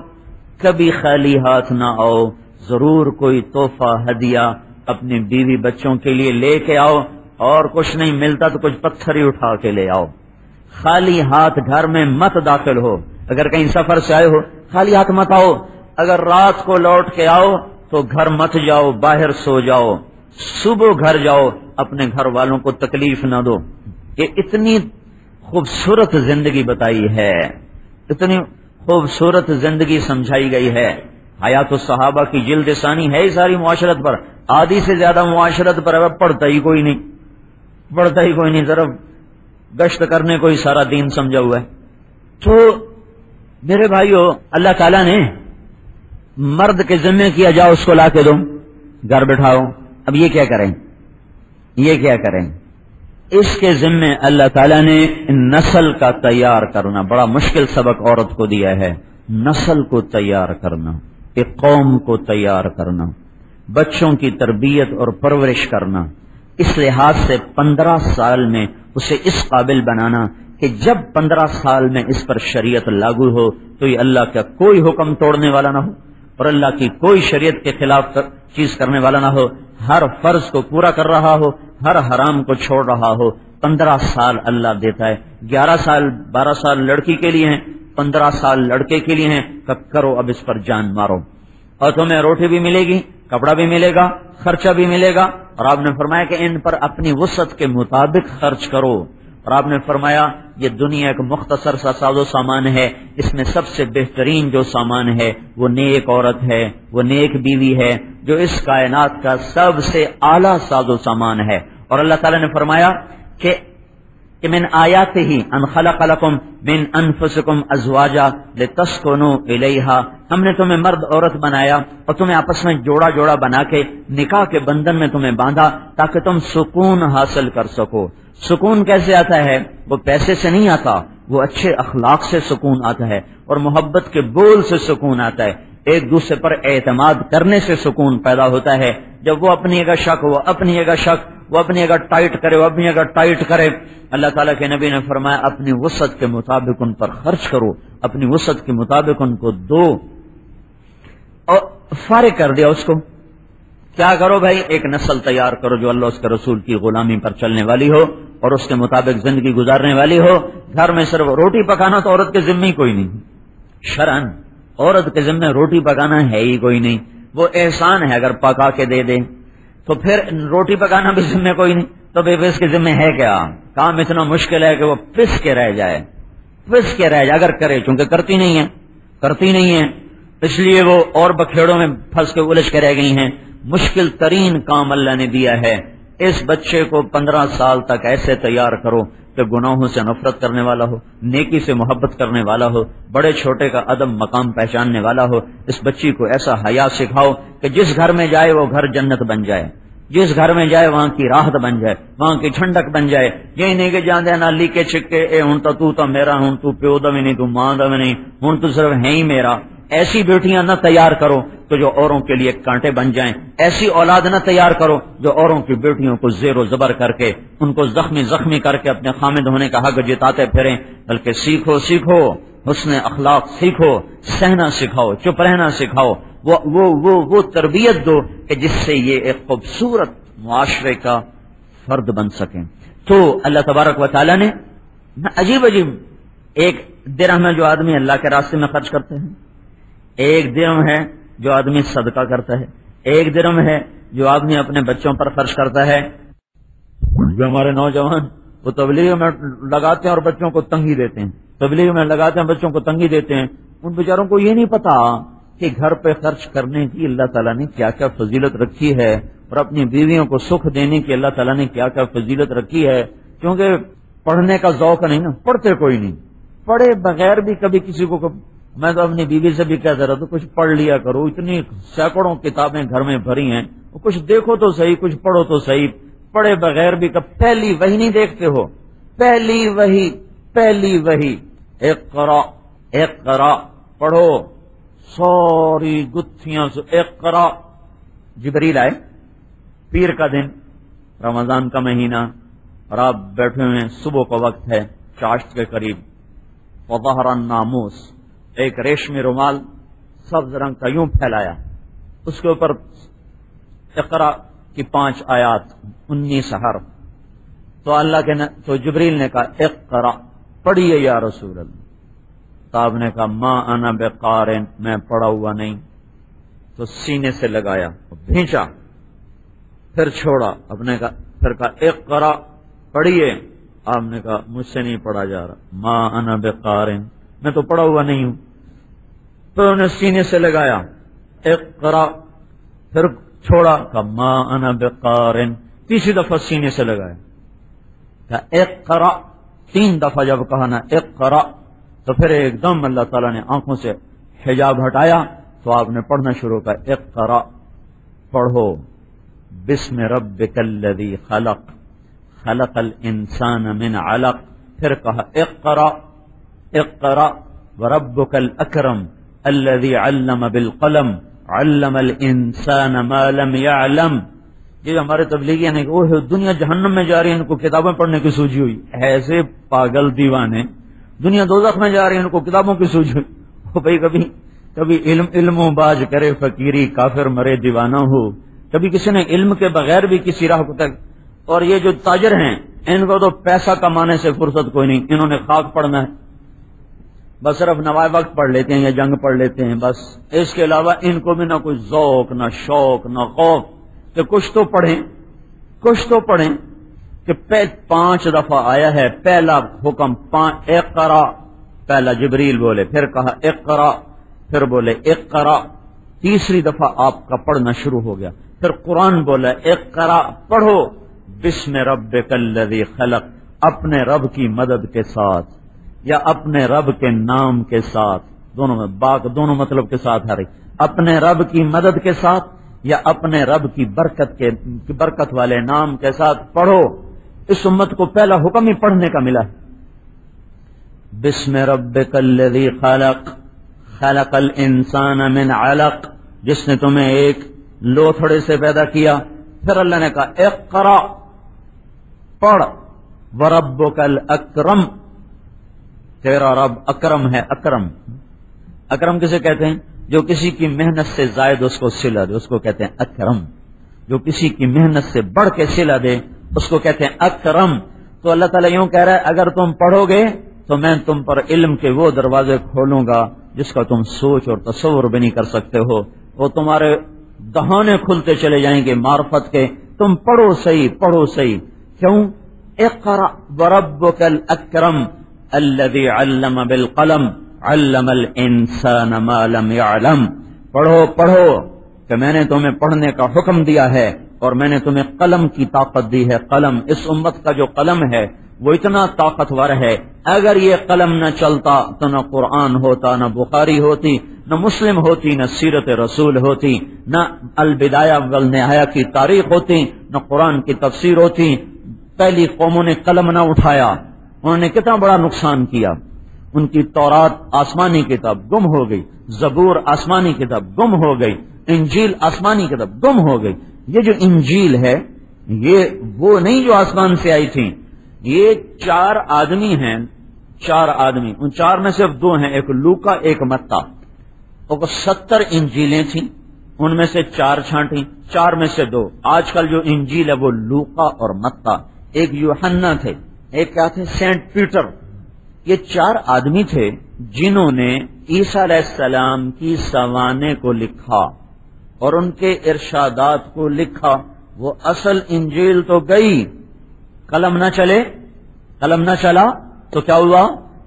کبھی خالی ہاتھ نہ آؤ، ضرور کوئی تحفہ ہدیہ اپنی بیوی بچوں کے لیے لے کے آؤ، اور کچھ نہیں ملتا تو کچھ پتھر ہی اٹھا کے لے آؤ. خالی ہاتھ گھر میں مت داخل ہو. اگر کہیں سفر سے آئے ہو خالی ہاتھ مت آؤ. اگر رات کو لوٹ کے آؤ تو گھر مت جاؤ، باہر سو جاؤ. صبح گھر جاؤ، اپنے گھر والوں کو تکلیف نہ دو. یہ اتنی خوبصورت زندگی بتائی ہے، اتنی خوبصورت زندگی سمجھائی گئی ہے. حیات الصحابہ کی جلد ثانی ہے ہی ساری معاشرت پر. آدھی سے زیادہ معاشرت پر پڑھتا ہی کوئی نہیں، ذرا گشت کرنے کو ہی سارا دین سمجھا ہوا ہے. تو میرے بھائیو، اللہ تعالیٰ نے مرد کے ذمے کیا جاؤ اس کو لا کے دو، گھر بٹھاؤ. اب یہ کیا کریں؟ اس کے ذمے اللہ تعالیٰ نے نسل کا تیار کرنا، بڑا مشکل سبق عورت کو دیا ہے. نسل کو تیار کرنا، ایک قوم کو تیار کرنا، بچوں کی تربیت اور پرورش کرنا. اس لحاظ سے 15 سال میں اسے اس قابل بنانا کہ جب 15 سال میں اس پر شریعت لاگو ہو تو یہ اللہ کا کوئی حکم توڑنے والا نہ ہو اور اللہ کی کوئی شریعت کے خلاف چیز کرنے والا نہ ہو، ہر فرض کو پورا کر رہا ہو، ہر حرام کو چھوڑ رہا ہو۔ 15 سال اللہ دیتا ہے، 11 سال 12 سال لڑکی کے لیے ہیں، 15 سال لڑکے کے لیے ہیں، کرو اب اس پر جان مارو، اور تمہیں روٹی بھی ملے گی، کپڑا بھی ملے گا، خرچہ بھی ملے گا، اور آپ نے فرمایا کہ ان پر اپنی وسعت کے مطابق خرچ کرو، اور آپ نے فرمایا یہ دنیا ایک مختصر سا ساز و سامان ہے، اس میں سب سے بہترین جو سامان ہے وہ نیک عورت ہے، وہ نیک بیوی ہے، جو اس کائنات کا سب سے اعلیٰ ساز و سامان ہے۔ اور اللہ تعالیٰ نے فرمایا کہ من آیاتہ ان خلق لکم من انفسکم ازواجا لتسکنوا الیہا، ہم نے تمہیں مرد عورت بنایا اور تمہیں آپس میں جوڑا جوڑا بنا کے نکاح کے بندھن میں تمہیں باندھا تاکہ تم سکون حاصل کر سکو۔ سکون کیسے آتا ہے؟ وہ پیسے سے نہیں آتا، وہ اچھے اخلاق سے سکون آتا ہے، اور محبت کے بول سے سکون آتا ہے، ایک دوسرے پر اعتماد کرنے سے سکون پیدا ہوتا ہے۔ جب وہ اپنی جگہ شک، وہ اپنی جگہ شک، وہ اپنی جگہ ٹائٹ کرے، وہ اپنی جگہ ٹائٹ کرے، اللہ تعالیٰ کے نبی نے فرمایا اپنی وسعت کے مطابق ان پر خرچ کرو، اپنی وسعت کے مطابق ان کو دو، اور فارغ کر دیا اس کو۔ کیا کرو بھائی؟ ایک نسل تیار کرو جو اللہ اس کے رسول کی غلامی پر چلنے والی ہو اور اس کے مطابق زندگی گزارنے والی ہو۔ گھر میں صرف روٹی پکانا تو عورت کے ذمہ ہی کوئی نہیں، شرعن عورت کے ذمہ روٹی پکانا ہے ہی کوئی نہیں، وہ احسان ہے اگر پکا کے دے دے، تو پھر روٹی پکانا بھی ذمہ کوئی نہیں، تو بے اس کے ذمہ ہے کیا؟ کام اتنا مشکل ہے کہ وہ پس کے رہ جائے، پس کے رہ جائے، اگر کرے، چونکہ کرتی نہیں ہے، اس لیے وہ اور بکھیڑوں میں پھنس کے الجھ کے رہ گئی ہیں۔ مشکل ترین کام اللہ نے دیا ہے، اس بچے کو 15 سال تک ایسے تیار کرو کہ گناہوں سے نفرت کرنے والا ہو، نیکی سے محبت کرنے والا ہو، بڑے چھوٹے کا ادب مقام پہچاننے والا ہو۔ اس بچی کو ایسا حیا سکھاؤ کہ جس گھر میں جائے وہ گھر جنت بن جائے، جس گھر میں جائے وہاں کی راحت بن جائے، وہاں کی ٹھنڈک بن جائے۔ یہ نہیں کہ جان دے نا لیکے چھکے اے ہن تو میرا، ہن تو پیو دا بھی نہیں، تو ماں دا بھی نہیں، ہن تو صرف ہے ہی میرا۔ ایسی بیٹیاں نہ تیار کرو تو جو اوروں کے لیے کانٹے بن جائیں، ایسی اولاد نہ تیار کرو جو اوروں کی بیٹیوں کو زیر و زبر کر کے، ان کو زخمی کر کے اپنے خامد ہونے کا حق جتاتے پھریں، بلکہ سیکھو حسن اخلاق سیکھو، سہنا سکھاؤ، چپ رہنا سکھاؤ، وہ تربیت دو کہ جس سے یہ ایک خوبصورت معاشرے کا فرد بن سکیں۔ تو اللہ تبارک و تعالیٰ نے عجیب ایک درہم ہے جو آدمی اللہ کے راستے میں خرچ کرتے ہیں، ایک درہم ہے جو آدمی صدقہ کرتا ہے، ایک درہم ہے جو آدمی اپنے بچوں پر خرچ کرتا ہے۔ جو ہمارے نوجوان وہ تبلیغ میں لگاتے ہیں اور بچوں کو تنگی دیتے ہیں، تبلیغ میں لگاتے ہیں بچوں کو تنگی دیتے ہیں، ان بیچاروں کو یہ نہیں پتا کہ گھر پہ خرچ کرنے کی اللہ تعالیٰ نے کیا کیا فضیلت رکھی ہے، اور اپنی بیویوں کو سکھ دینے کی اللہ تعالیٰ نے کیا کیا فضیلت رکھی ہے۔ کیونکہ پڑھنے کا ذوق نہیں نا، پڑھتے کوئی نہیں، پڑھے بغیر بھی کبھی کسی کو، میں تو اپنی بیوی سے بھی کہتا رہا تو کچھ پڑھ لیا کرو، اتنی سینکڑوں کتابیں گھر میں بھری ہیں، کچھ دیکھو تو صحیح، کچھ پڑھو تو صحیح۔ پڑھے بغیر بھی پہلی وحی نہیں دیکھتے ہو، پہلی وحی اقرا پڑھو، ساری گتھیاں سے اقرا۔ جبریل آئے، پیر کا دن، رمضان کا مہینہ، اور آپ بیٹھے ہوئے ہیں، صبح کا وقت ہے، چاشت کے قریب، وظہر الناموس، ایک ریشمی رومال سبز رنگ کا یوں پھیلایا، اس کے اوپر اقرا کی 5 آیات، 19 حرف۔ تو اللہ کے تو جبریل نے کہا اقرا، پڑھیے یا رسول اللہ۔ تو آپ نے کہا ما انا بقارن، میں پڑھا ہوا نہیں۔ تو سینے سے لگایا، بھینچا، پھر چھوڑا، اپنے کا پھر کہا اقرا، پڑھیے۔ آپ نے کہا مجھ سے نہیں پڑھا جا رہا، ما انا بقارن، میں تو پڑھا ہوا نہیں ہوں۔ پھر انہوں نے سینے سے لگایا اقرا، پھر چھوڑا، کہا ما انا بقارن، تیسری دفعہ سینے سے لگایا، کہا اقرا، 3 دفعہ جب کہا نا اقرا، تو پھر ایک دم اللہ تعالیٰ نے آنکھوں سے حجاب ہٹایا، تو آپ نے پڑھنا شروع کیا، اقرا، پڑھو، بسم ربک الذی خلق، خلق الانسان من علق، پھر کہا اقرا اقرا وربک الاکرم الذی علم بالقلم علم الانسان ما لم يعلم۔ یہ جو ہمارے تبلیغی ہیں کہ وہ دنیا جہنم میں جا رہی ہے، ان کو کتابیں پڑھنے کی سوجی ہوئی، ایسے پاگل دیوانے، دنیا دوزخ میں جا رہی ہے، ان کو کتابوں کی سوجی ہوئی. وہ بھائی کبھی علم و باز کرے فقیری، کافر مرے دیوانہ ہو. کبھی کسی نے علم کے بغیر بھی کسی راہ کو تک. اور یہ جو تاجر ہیں ان کو تو پیسہ کمانے سے فرصت کوئی نہیں، انہوں نے خاک پڑھنا ہے، بس صرف نوائے وقت پڑھ لیتے ہیں یا جنگ پڑھ لیتے ہیں بس. اس کے علاوہ ان کو بھی نہ کوئی ذوق، نہ شوق، نہ خوف کہ کچھ تو پڑھیں کہ 5 دفعہ آیا ہے پہلا حکم اقرا، پہلا جبریل بولے، پھر کہا اقرا، پھر بولے اقرا، تیسری دفعہ آپ کا پڑھنا شروع ہو گیا. پھر قرآن بولا اقرا، پڑھو بسم ربک الذی خلق، اپنے رب کی مدد کے ساتھ یا اپنے رب کے نام کے ساتھ، دونوں میں دونوں مطلب کے ساتھ آ رہی، اپنے رب کی مدد کے ساتھ یا اپنے رب کی برکت والے نام کے ساتھ پڑھو. اس امت کو پہلا حکم ہی پڑھنے کا ملا ہے. بسم ربک الذی خلق، خلق الانسان من علق، جس نے تمہیں ایک لوتھڑے سے پیدا کیا. پھر اللہ نے کہا اقرا، پڑھ، وربک الاکرم، تیرا رب اکرم ہے. اکرم کسے کہتے ہیں؟ جو کسی کی محنت سے زائد اس کو صلہ دے، اس کو کہتے ہیں اکرم. جو کسی کی محنت سے بڑھ کے صلہ دے اس کو کہتے ہیں اکرم. تو اللہ تعالیٰ یوں کہہ رہا ہے اگر تم پڑھو گے تو میں تم پر علم کے وہ دروازے کھولوں گا جس کا تم سوچ اور تصور بھی نہیں کر سکتے ہو. وہ تمہارے دہانے کھلتے چلے جائیں گے معرفت کے. تم پڑھو صحیح. کیوں؟ اقرا وربک الاکرم الذی علم بالقلم علم الانسان ما لم يعلم. پڑھو کہ میں نے تمہیں پڑھنے کا حکم دیا ہے اور میں نے تمہیں قلم کی طاقت دی ہے. قلم، اس امت کا جو قلم ہے وہ اتنا طاقتور ہے، اگر یہ قلم نہ چلتا تو نہ قرآن ہوتا، نہ بخاری ہوتی، نہ مسلم ہوتی، نہ سیرت رسول ہوتی، نہ البدایہ والنہایہ کی تاریخ ہوتی، نہ قرآن کی تفسیر ہوتی. پہلی قوموں نے قلم نہ اٹھایا، انہوں نے کتنا بڑا نقصان کیا. ان کی تورات آسمانی کتاب گم ہو گئی، زبور آسمانی کتاب گم ہو گئی، انجیل آسمانی کتاب گم ہو گئی. یہ جو انجیل ہے یہ وہ نہیں جو آسمان سے آئی تھی، یہ 4 آدمی ہیں، 4 آدمی، ان 4 میں صرف 2 ہیں، ایک لوکا ایک متا. اور 70 انجیلیں تھیں، ان میں سے 4 چھانٹی، 4 میں سے 2. آج کل جو انجیل ہے وہ لوکا اور متا. ایک یوحنا تھے، ایک کیا تھے؟ Saint Peter. یہ 4 آدمی تھے جنہوں نے عیسیٰ علیہ السلام کی سوانے کو لکھا اور ان کے ارشادات کو لکھا. وہ اصل انجیل تو گئی، قلم نہ چلا تو کیا ہوا؟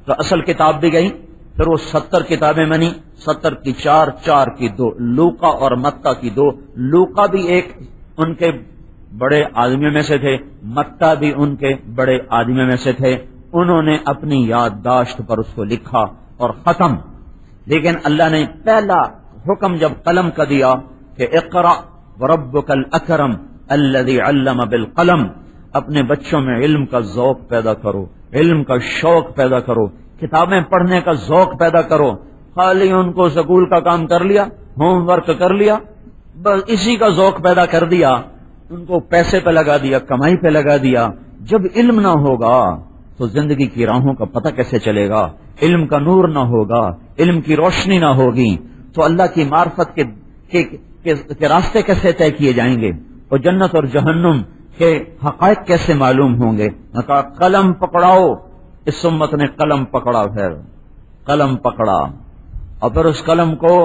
تو اصل کتاب بھی گئی. پھر وہ 70 کتابیں بنی، 70 کی 4 کی 2، لوکا اور متا کی 2. لوکا بھی ایک ان کے بڑے آدمیوں میں سے تھے، متا بھی ان کے بڑے آدمیوں میں سے تھے. انہوں نے اپنی یادداشت پر اس کو لکھا اور ختم. لیکن اللہ نے پہلا حکم جب قلم کا دیا کہ اقرا وربک الاکرم الذی علم بالقلم، اپنے بچوں میں علم کا ذوق پیدا کرو، علم کا شوق پیدا کرو، کتابیں پڑھنے کا ذوق پیدا کرو. خالی ان کو سکول کا کام کر لیا، ہوم ورک کر لیا، بس اسی کا ذوق پیدا کر دیا، ان کو پیسے پہ لگا دیا، کمائی پہ لگا دیا. جب علم نہ ہوگا تو زندگی کی راہوں کا پتہ کیسے چلے گا؟ علم کا نور نہ ہوگا، علم کی روشنی نہ ہوگی تو اللہ کی معرفت کے راستے کیسے طے کیے جائیں گے اور جنت اور جہنم کے حقائق کیسے معلوم ہوں گے؟ قلم پکڑاؤ. اس امت نے قلم پکڑا، پھر قلم پکڑا اور پھر اس قلم کو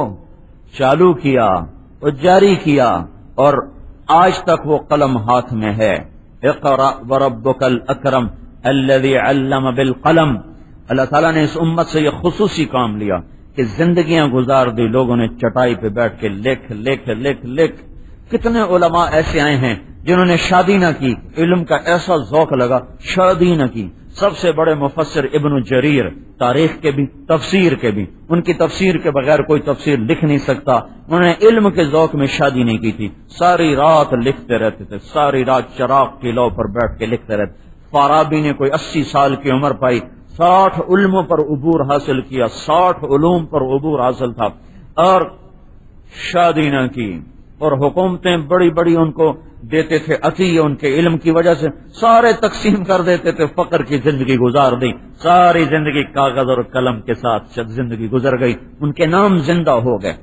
چالو کیا اور جاری کیا اور آج تک وہ قلم ہاتھ میں ہے. اقرا وربک الاکرم الذی علم بالقلم. اللہ تعالیٰ نے اس امت سے یہ خصوصی کام لیا کہ زندگیاں گزار دی لوگوں نے چٹائی پہ بیٹھ کے لکھ. کتنے علماء ایسے آئے ہیں جنہوں نے شادی نہ کی، علم کا ایسا ذوق لگا، شادی نہ کی. سب سے بڑے مفسر ابن جریر، تاریخ کے بھی تفسیر کے بھی، ان کی تفسیر کے بغیر کوئی تفسیر لکھ نہیں سکتا. انہوں نے علم کے ذوق میں شادی نہیں کی تھی، ساری رات لکھتے رہتے تھے، ساری رات چراغ کی لو پر بیٹھ کے لکھتے رہتے. فارابی نے کوئی 80 سال کی عمر پائی، 60 علموں پر عبور حاصل کیا، 60 علوم پر عبور حاصل تھا اور شادی نہ کی. اور حکومتیں بڑی بڑی ان کو دیتے تھے عطیہ ان کے علم کی وجہ سے، سارے تقسیم کر دیتے تھے، فقر کی زندگی گزار دی، ساری زندگی کاغذ اور قلم کے ساتھ زندگی گزر گئی، ان کے نام زندہ ہو گئے۔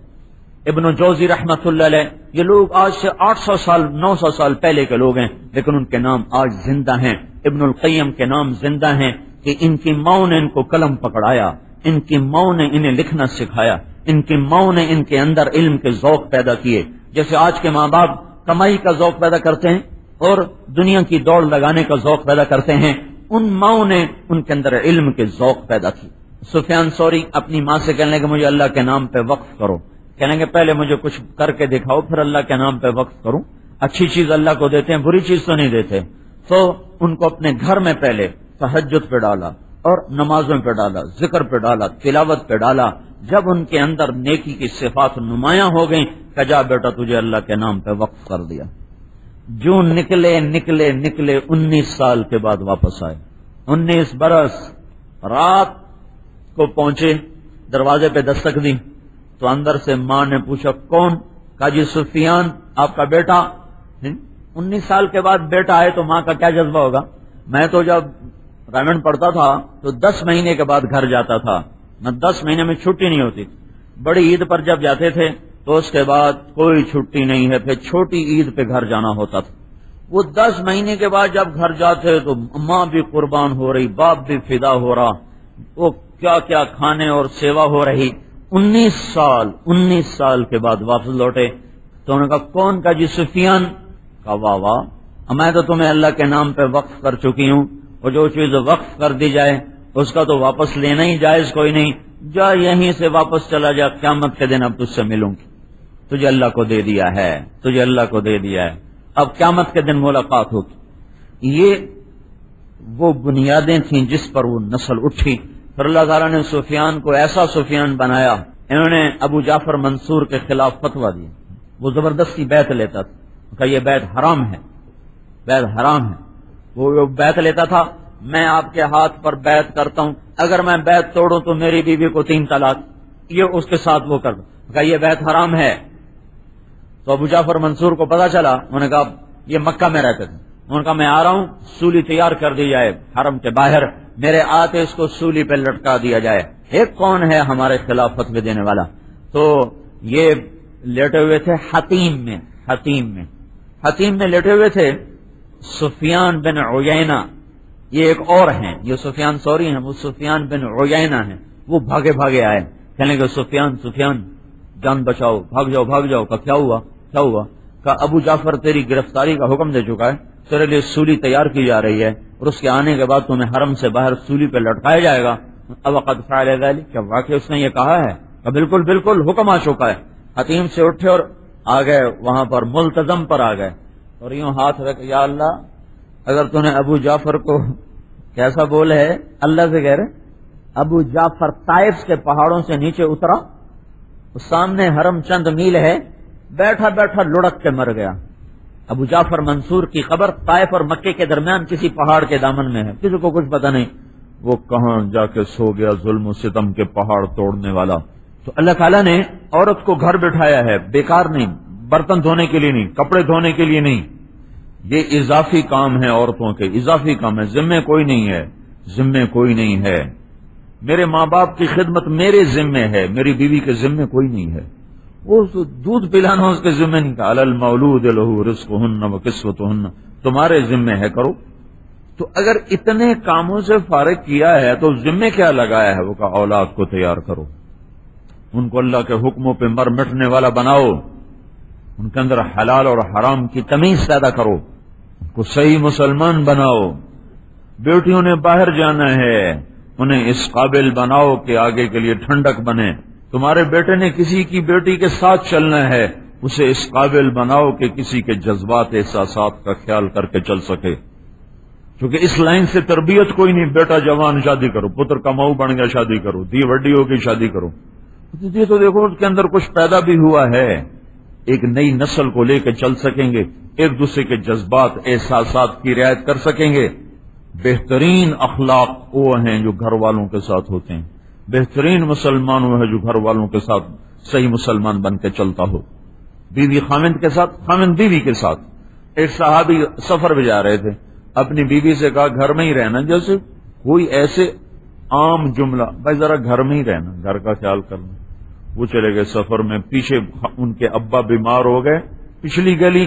ابن جوزی رحمت اللہ علیہ، یہ لوگ آج سے 800 سال 900 سال پہلے کے لوگ ہیں، لیکن ان کے نام آج زندہ ہیں۔ ابن القیم کے نام زندہ ہیں کہ ان کی ماں نے ان کو قلم پکڑایا، ان کی ماں نے انہیں لکھنا سکھایا، ان کی ماں نے ان کے اندر علم کے ذوق پیدا کیے۔ جیسے آج کے ماں باپ کمائی کا ذوق پیدا کرتے ہیں اور دنیا کی دوڑ لگانے کا ذوق پیدا کرتے ہیں، ان ماں نے ان کے اندر علم کے ذوق پیدا کی۔ سفیان ثوری اپنی ماں سے کہنے لگے مجھے اللہ کے نام پہ وقف کرو، کہنے گے پہلے مجھے کچھ کر کے دکھاؤ پھر اللہ کے نام پہ وقف کروں۔ اچھی چیز اللہ کو دیتے ہیں، بری چیز تو نہیں دیتے۔ تو ان کو اپنے گھر میں پہلے تہجد پہ ڈالا اور نمازوں پہ ڈالا، ذکر پہ ڈالا، تلاوت پہ ڈالا۔ جب ان کے اندر نیکی کی صفات نمایاں ہو گئیں کہ جا بیٹا تجھے اللہ کے نام پہ وقف کر دیا۔ جو نکلے 19 سال کے بعد واپس آئے، 19 برس۔ رات کو پہنچے، دروازے پہ دستک دی تو اندر سے ماں نے پوچھا کون؟ کہا جی سفیان آپ کا بیٹا۔ 19 سال کے بعد بیٹا آئے تو ماں کا کیا جذبہ ہوگا؟ میں تو جب رائمنڈ پڑھتا تھا تو 10 مہینے کے بعد گھر جاتا تھا، میں 10 مہینے میں چھٹی نہیں ہوتی، بڑی عید پر جب جاتے تھے تو اس کے بعد کوئی چھٹی نہیں ہے، پھر چھوٹی عید پہ گھر جانا ہوتا تھا۔ وہ 10 مہینے کے بعد جب گھر جاتے تو ماں بھی قربان ہو رہی، باپ بھی فدا ہو رہا، وہ کیا کیا کھانے اور سیوا ہو رہی۔ 19 سال کے بعد واپس لوٹے تو انہوں نے کہا کون؟ کا جی سفیان۔ کہا واہ واہ، میں تو تمہیں اللہ کے نام پہ وقف کر چکی ہوں، اور جو چیز وقف کر دی جائے اس کا تو واپس لینا ہی جائز کوئی نہیں، جا یہیں سے واپس چلا جا، قیامت کے دن اب تجھ سے ملوں گی، تجھے اللہ کو دے دیا ہے، تجھے اللہ کو دے دیا ہے، اب قیامت کے دن ملاقات ہوگی۔ یہ وہ بنیادیں تھیں جس پر وہ نسل اٹھی۔ پھر اللہ تعالیٰ نے سفیان کو ایسا سفیان بنایا، انہوں نے ابو جعفر منصور کے خلاف فتویٰ دیا، وہ زبردستی بیعت لیتا تھا کہ یہ بیعت حرام ہے، بیعت حرام ہے۔ وہ بیعت لیتا تھا میں آپ کے ہاتھ پر بیعت کرتا ہوں، اگر میں بیعت توڑوں تو میری بیوی کو 3 طلاق، یہ اس کے ساتھ وہ کر دو، یہ بیعت حرام ہے۔ تو ابو جعفر منصور کو پتا چلا، انہوں نے کہا یہ مکہ میں رہتے تھے، انہوں نے کہا میں آ رہا ہوں، سولی تیار کر دی جائے حرم کے باہر، میرے آتے اس کو سولی پہ لٹکا دیا جائے، ایک کون ہے ہمارے خلاف فتوی دینے والا؟ تو یہ لیٹے ہوئے تھے حتیم میں لیٹے ہوئے تھے سفیان بن عیینہ، یہ ایک اور ہیں، یہ سفیان ثوری ہیں، وہ سفیان بن عیینہ ہیں، وہ بھاگے آئے، کہنے کہ سفیان جان بچاؤ، بھاگ جاؤ۔ کہ کیا ہوا؟ کہ ابو جعفر تیری گرفتاری کا حکم دے چکا ہے، تیرے لیے سولی تیار کی جا رہی ہے اور اس کے آنے کے بعد تمہیں حرم سے باہر سولی پہ لٹکایا جائے گا۔ اب قد فعل ذلک، کیا واقعی اس نے یہ کہا ہے؟ کہ بالکل حکم آ چکا ہے۔ حتیم سے اٹھے اور آ گئے وہاں پر، ملتزم پر آ گئے اور یوں ہاتھ رکھ، یا اللہ اگر تو نے ابو جعفر کو کیسا بول ہے، اللہ سے کہہ رہے ابو جعفر طائف کے پہاڑوں سے نیچے اترا، سامنے حرم چند میل ہے، بیٹھا لڑک کے مر گیا۔ ابو جعفر منصور کی قبر طائف اور مکے کے درمیان کسی پہاڑ کے دامن میں ہے، کسی کو کچھ پتہ نہیں وہ کہاں جا کے سو گیا، ظلم و ستم کے پہاڑ توڑنے والا۔ تو اللہ تعالیٰ نے عورت کو گھر بٹھایا ہے، بیکار نہیں، برتن دھونے کے لیے نہیں، کپڑے دھونے کے لیے نہیں، یہ اضافی کام ہے، عورتوں کے اضافی کام ہے، ذمے کوئی نہیں ہے۔ میرے ماں باپ کی خدمت میرے ذمے ہے، میری بیوی کے ذمے کوئی نہیں ہے، وہ دودھ پلانا اس کے ذمے نہیں، کہ علی المولود لہ رزقہن و کسوتہن، تمہارے ذمے ہے، کرو۔ تو اگر اتنے کاموں سے فارغ کیا ہے تو ذمے کیا لگایا ہے؟ وہ کہ اولاد کو تیار کرو، ان کو اللہ کے حکموں پہ مر مٹنے والا بناؤ، ان کے اندر حلال اور حرام کی تمیز پیدا کرو، ان کو صحیح مسلمان بناؤ۔ بیٹیوں نے باہر جانا ہے، انہیں اس قابل بناؤ کہ آگے کے لیے ٹھنڈک بنے۔ تمہارے بیٹے نے کسی کی بیٹی کے ساتھ چلنا ہے، اسے اس قابل بناؤ کہ کسی کے جذبات احساسات کا خیال کر کے چل سکے، کیونکہ اس لائن سے تربیت کوئی نہیں، بیٹا جوان شادی کرو، پتر کماؤ بن گیا شادی کرو، دی وڈی ہو گئی شادی کرو۔ یہ تو دیکھو اس کے اندر کچھ پیدا بھی ہوا ہے، ایک نئی نسل کو لے کے چل سکیں گے، ایک دوسرے کے جذبات احساسات کی رعایت کر سکیں گے۔ بہترین اخلاق وہ ہیں جو گھر والوں کے ساتھ ہوتے ہیں، بہترین مسلمان وہ ہے جو گھر والوں کے ساتھ صحیح مسلمان بن کے چلتا ہو، بیوی خاوند کے ساتھ، خاوند بیوی کے ساتھ، ایک صحابی سفر پہ جا رہے تھے، اپنی بیوی سے کہا گھر میں ہی رہنا، جیسے کوئی ایسے عام جملہ، بھائی ذرا گھر میں ہی رہنا، گھر کا خیال کرنا۔ وہ چلے گئے سفر میں، پیچھے ان کے ابا بیمار ہو گئے پچھلی گلی،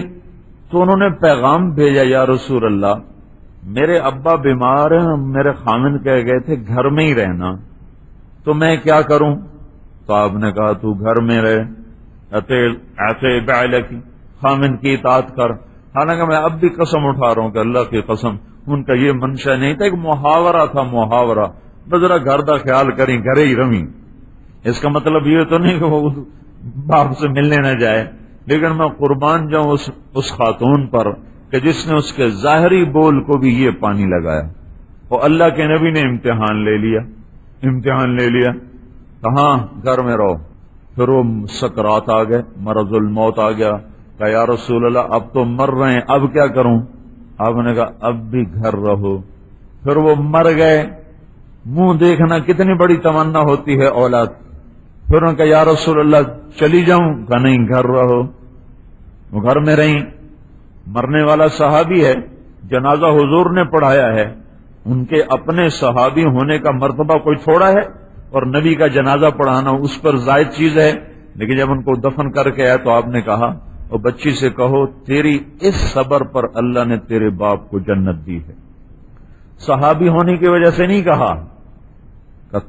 تو انہوں نے پیغام بھیجا، یا رسول اللہ میرے ابا بیمار ہیں، میرے خامند کہہ گئے تھے گھر میں ہی رہنا، تو میں کیا کروں؟ تو آپ نے کہا تو گھر میں رہے، ایسے بعلکی، خامند کی اطاعت کر۔ حالانکہ میں اب بھی قسم اٹھا رہا ہوں کہ اللہ کی قسم ان کا یہ منشا نہیں تھا، ایک محاورہ تھا، محاورہ، بس ذرا گھر کا خیال کریں، گھر ہی رہیں۔ اس کا مطلب یہ تو نہیں کہ وہ باپ سے ملنے نہ جائے، لیکن میں قربان جاؤں اس خاتون پر کہ جس نے اس کے ظاہری بول کو بھی یہ پانی لگایا، اور اللہ کے نبی نے امتحان لے لیا، کہاں گھر میں رہو۔ پھر وہ سکرات آ گئے، مرض الموت آ گیا، کہا یا رسول اللہ اب تو مر رہے ہیں، اب کیا کروں؟ آپ نے کہا اب بھی گھر رہو۔ پھر وہ مر گئے، منہ دیکھنا کتنی بڑی تمنا ہوتی ہے اولاد۔ پھر انہوں نے کہا یا رسول اللہ چلی جاؤں؟ کہا نہیں، گھر رہو۔ وہ گھر میں رہیں۔ مرنے والا صحابی ہے، جنازہ حضور نے پڑھایا ہے، ان کے اپنے صحابی ہونے کا مرتبہ کوئی تھوڑا ہے، اور نبی کا جنازہ پڑھانا اس پر زائد چیز ہے۔ لیکن جب ان کو دفن کر کے آیا تو آپ نے کہا، اور بچی سے کہو تیری اس صبر پر اللہ نے تیرے باپ کو جنت دی ہے۔ صحابی ہونے کی وجہ سے نہیں کہا کہ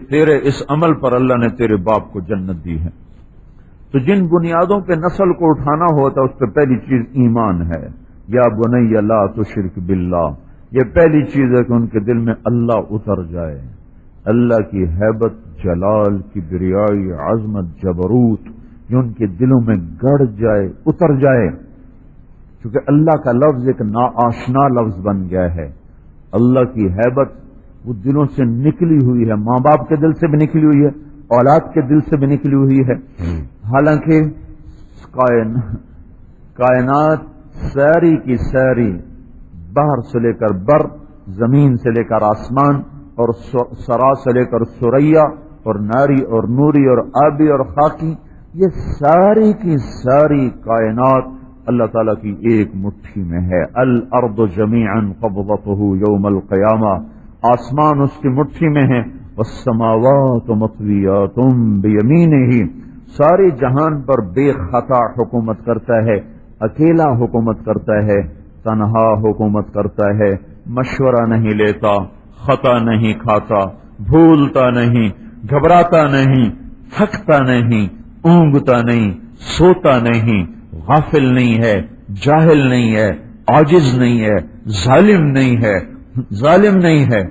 تیرے اس عمل پر اللہ نے تیرے باپ کو جنت دی ہے۔ تو جن بنیادوں پہ نسل کو اٹھانا ہوتا ہے اس پہ پہلی چیز ایمان ہے۔ یا بنی لا تشرک باللہ، یہ پہلی چیز ہے کہ ان کے دل میں اللہ اتر جائے، اللہ کی ہیبت، جلال، کبریائی، عظمت، جبروت جو ان کے دلوں میں گڑ جائے، اتر جائے۔ کیونکہ اللہ کا لفظ ایک ناآشنا لفظ بن گیا ہے۔ اللہ کی ہیبت وہ دلوں سے نکلی ہوئی ہے، ماں باپ کے دل سے بھی نکلی ہوئی ہے، اولاد کے دل سے بھی نکلی ہوئی ہے۔ حالانکہ کائنات ساری کی ساری، باہر سے لے کر بر، زمین سے لے کر آسمان، اور سرا سے لے کر سریا، اور ناری اور نوری اور آبی اور خاکی، یہ ساری کی ساری کائنات اللہ تعالیٰ کی ایک مٹھی میں ہے۔ الارض جمیعا قبضتہ یوم القیامہ، آسمان اس کی مٹھی میں ہے، والسماوات مطویات بیمینہ، سارے جہان پر بے خطا حکومت کرتا ہے، اکیلا حکومت کرتا ہے، تنہا حکومت کرتا ہے، مشورہ نہیں لیتا، خطا نہیں کھاتا، بھولتا نہیں، گھبراتا نہیں، تھکتا نہیں، اونگتا نہیں، سوتا نہیں، غافل نہیں ہے، جاہل نہیں ہے، عاجز نہیں ہے، ظالم نہیں ہے،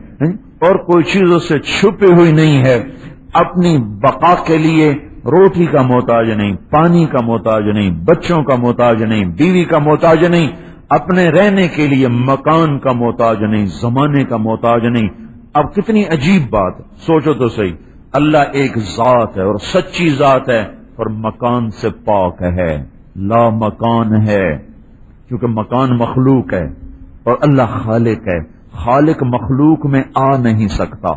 اور کوئی چیز اس سے چھپی ہوئی نہیں ہے۔ اپنی بقا کے لیے روٹی کا محتاج نہیں، پانی کا محتاج نہیں، بچوں کا محتاج نہیں، بیوی کا محتاج نہیں، اپنے رہنے کے لیے مکان کا محتاج نہیں، زمانے کا محتاج نہیں۔ اب کتنی عجیب بات، سوچو تو صحیح، اللہ ایک ذات ہے اور سچی ذات ہے، اور مکان سے پاک ہے، لا مکان ہے، کیونکہ مکان مخلوق ہے اور اللہ خالق ہے۔ خالق مخلوق میں آ نہیں سکتا،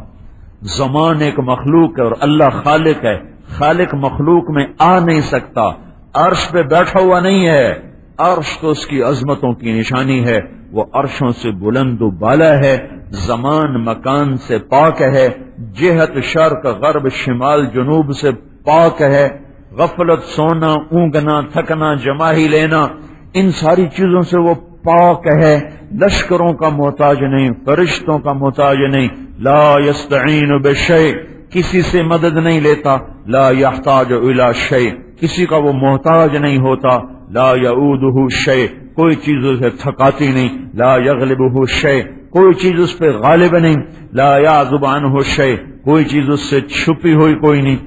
زمان ایک مخلوق ہے اور اللہ خالق ہے، خالق مخلوق میں آ نہیں سکتا، عرش پہ بیٹھا ہوا نہیں ہے، عرش تو اس کی عظمتوں کی نشانی ہے، وہ عرشوں سے بلند و بالا ہے، زمان مکان سے پاک ہے، جہت شرق غرب شمال جنوب سے پاک ہے، غفلت، سونا، اونگنا، تھکنا، جماہی لینا، ان ساری چیزوں سے وہ پاک ہے، لشکروں کا محتاج نہیں، فرشتوں کا محتاج نہیں، لا یستعین بشیء، کسی سے مدد نہیں لیتا، لا یحتاج الی شیء، کسی کا وہ محتاج نہیں ہوتا، لا یعودہ شیء، کوئی چیز اسے تھکاتی نہیں، لا یغلبہ شیء، کوئی چیز اس پہ غالب نہیں، لا یعزب عنہ شیء، کوئی چیز اس سے چھپی ہوئی کوئی نہیں،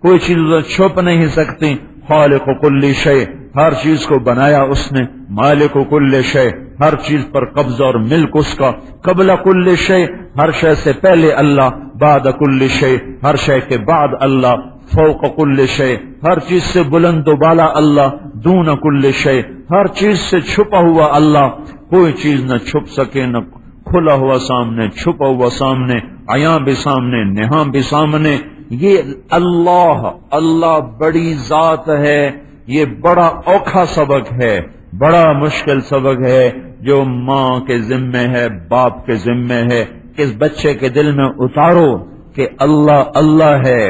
کوئی چیز اسے چھپ نہیں سکتی، خالق کل شیء، ہر چیز کو بنایا اس نے، مالک کل شیء، ہر چیز پر قبضہ اور ملک اس کا، قبل کل شیء، ہر شے سے پہلے اللہ، بعد کل شیء، ہر شے کے بعد اللہ، فوق کل شیء، ہر چیز سے بلند و بالا اللہ، دون کل شیء، ہر چیز سے چھپا ہوا اللہ، کوئی چیز نہ چھپ سکے، نہ کھلا ہوا سامنے، چھپا ہوا سامنے، عیاں بھی سامنے، نہاں بھی سامنے، یہ اللہ بڑی ذات ہے، یہ بڑا اوکھا سبق ہے، بڑا مشکل سبق ہے جو ماں کے ذمے ہے، باپ کے ذمے ہے کہ اس بچے کے دل میں اتارو کہ اللہ اللہ ہے،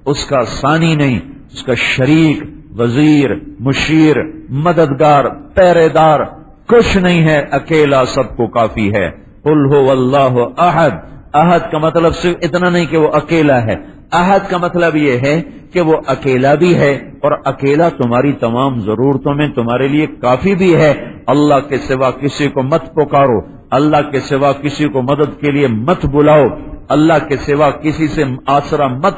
اس کا ثانی نہیں، اس کا شریک، وزیر، مشیر، مددگار، پہرے دار کچھ نہیں ہے، اکیلا سب کو کافی ہے۔ قل هو اللہ احد، احد کا مطلب صرف اتنا نہیں کہ وہ اکیلا ہے، احد کا مطلب یہ ہے کہ وہ اکیلا بھی ہے اور اکیلا تمہاری تمام ضرورتوں میں تمہارے لیے کافی بھی ہے۔ اللہ کے سوا کسی کو مت پکارو، اللہ کے سوا کسی کو مدد کے لیے مت بلاؤ، اللہ کے سوا کسی سے آسرا مت